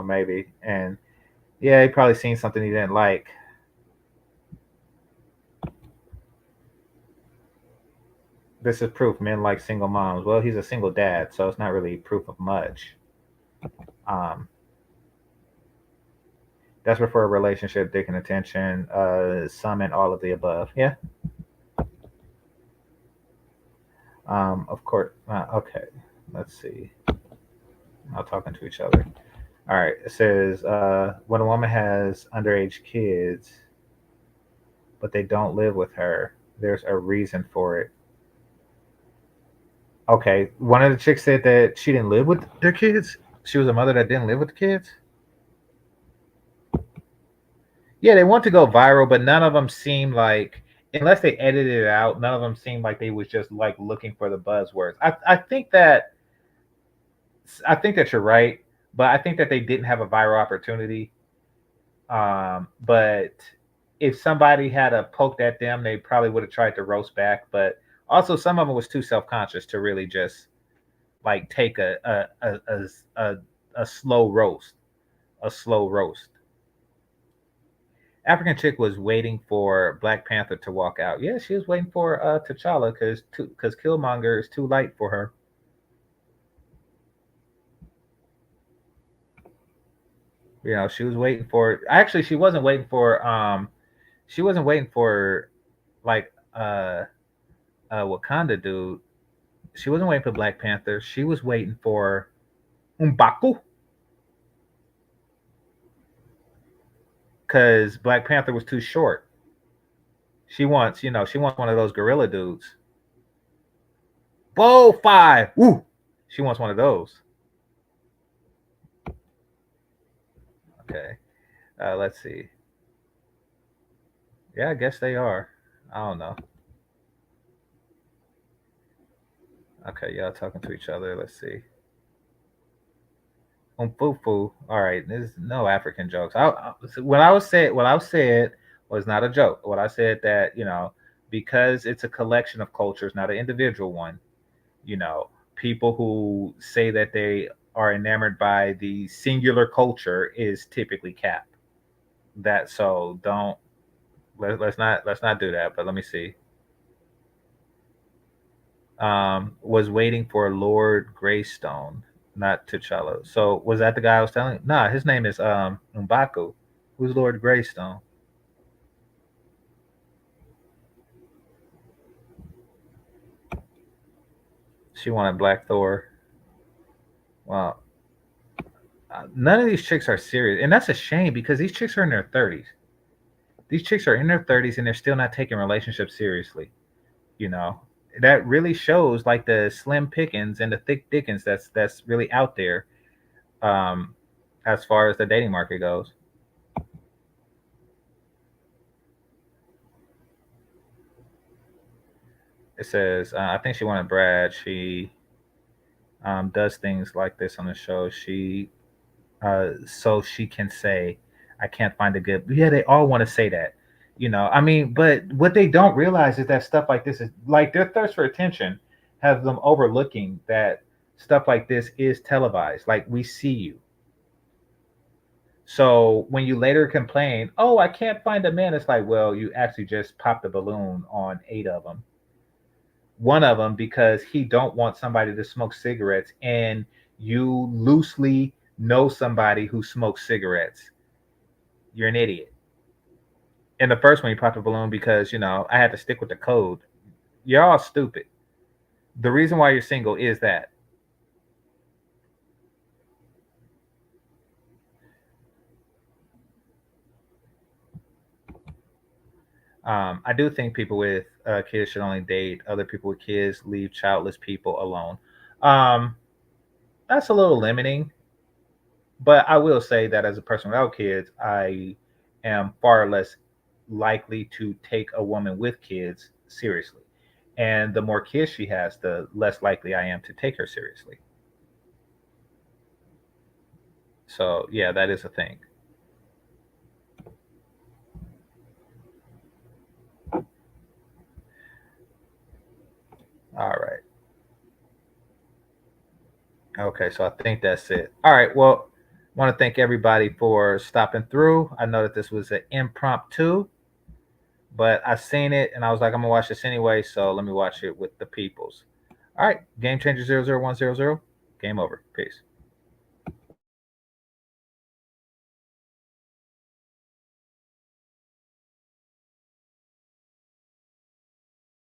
maybe, and yeah, he probably seen something he didn't like. This is proof men like single moms. Well, he's a single dad, so it's not really proof of much. Um, Desperate for a relationship, dick and attention, some and all of the above. Yeah. Of course. Okay. Let's see. Not talking to each other. All right. It says when a woman has underage kids, but they don't live with her, there's a reason for it. Okay. One of the chicks said that she didn't live with their kids. She was a mother that didn't live with the kids. Yeah, they want to go viral, but none of them seem like, unless they edited it out, none of them seem like they was just like looking for the buzzwords. I think that you're right, but I think that they didn't have a viral opportunity. But if somebody had poked at them, they probably would have tried to roast back. But also, some of them was too self conscious to really just like take a slow roast, a slow roast. African chick was waiting for Black Panther to walk out. Yeah, she was waiting for T'Challa because Killmonger is too light for her. She was waiting for. Actually, she wasn't waiting for. She wasn't waiting for, like, Wakanda dude. She wasn't waiting for Black Panther. She was waiting for M'Baku, because Black Panther was too short. She wants one of those gorilla dudes. Bull 5. Woo! She wants one of those. Okay. Let's see. Yeah, I guess they are. I don't know. Okay, y'all talking to each other. Let's see. Fufu. All right, there's no African jokes. What I said was not a joke. What I said that because it's a collection of cultures, not an individual one. People who say that they are enamored by the singular culture is typically cap. Don't let's not do that. But let me see. Was waiting for Lord Greystone, not T'Challa. So was that the guy I was telling? Nah, his name is M'Baku. Who's Lord Greystone? She wanted Black Thor. Well, none of these chicks are serious, and that's a shame because these chicks are in their 30s. These chicks are in their 30s and they're still not taking relationships seriously. That really shows like the slim pickings and the thick dickens that's really out there, as far as the dating market goes. It says, I think she wanted Brad. She does things like this on the show. So she can say, I can't find a good. Yeah, they all want to say that. But what they don't realize is that stuff like this is like their thirst for attention has them overlooking that stuff like this is televised. Like we see you. So when you later complain, oh, I can't find a man, it's like, well, you actually just popped a balloon on 8 of them. One of them because he don't want somebody to smoke cigarettes, and you loosely know somebody who smokes cigarettes. You're an idiot. And the first one, you popped a balloon because I had to stick with the code. You're all stupid. The reason why you're single is that. I do think people with kids should only date other people with kids, leave childless people alone. That's a little limiting, but I will say that as a person without kids, I am far less likely to take a woman with kids seriously. And the more kids she has, the less likely I am to take her seriously. So, yeah, that is a thing. All right. Okay, so I think that's it. All right, well, I want to thank everybody for stopping through. I know that this was an impromptu, but I seen it and I was like, I'm gonna watch this anyway, so let me watch it with the peoples. All right, GameChanger 00100. Game over. Peace.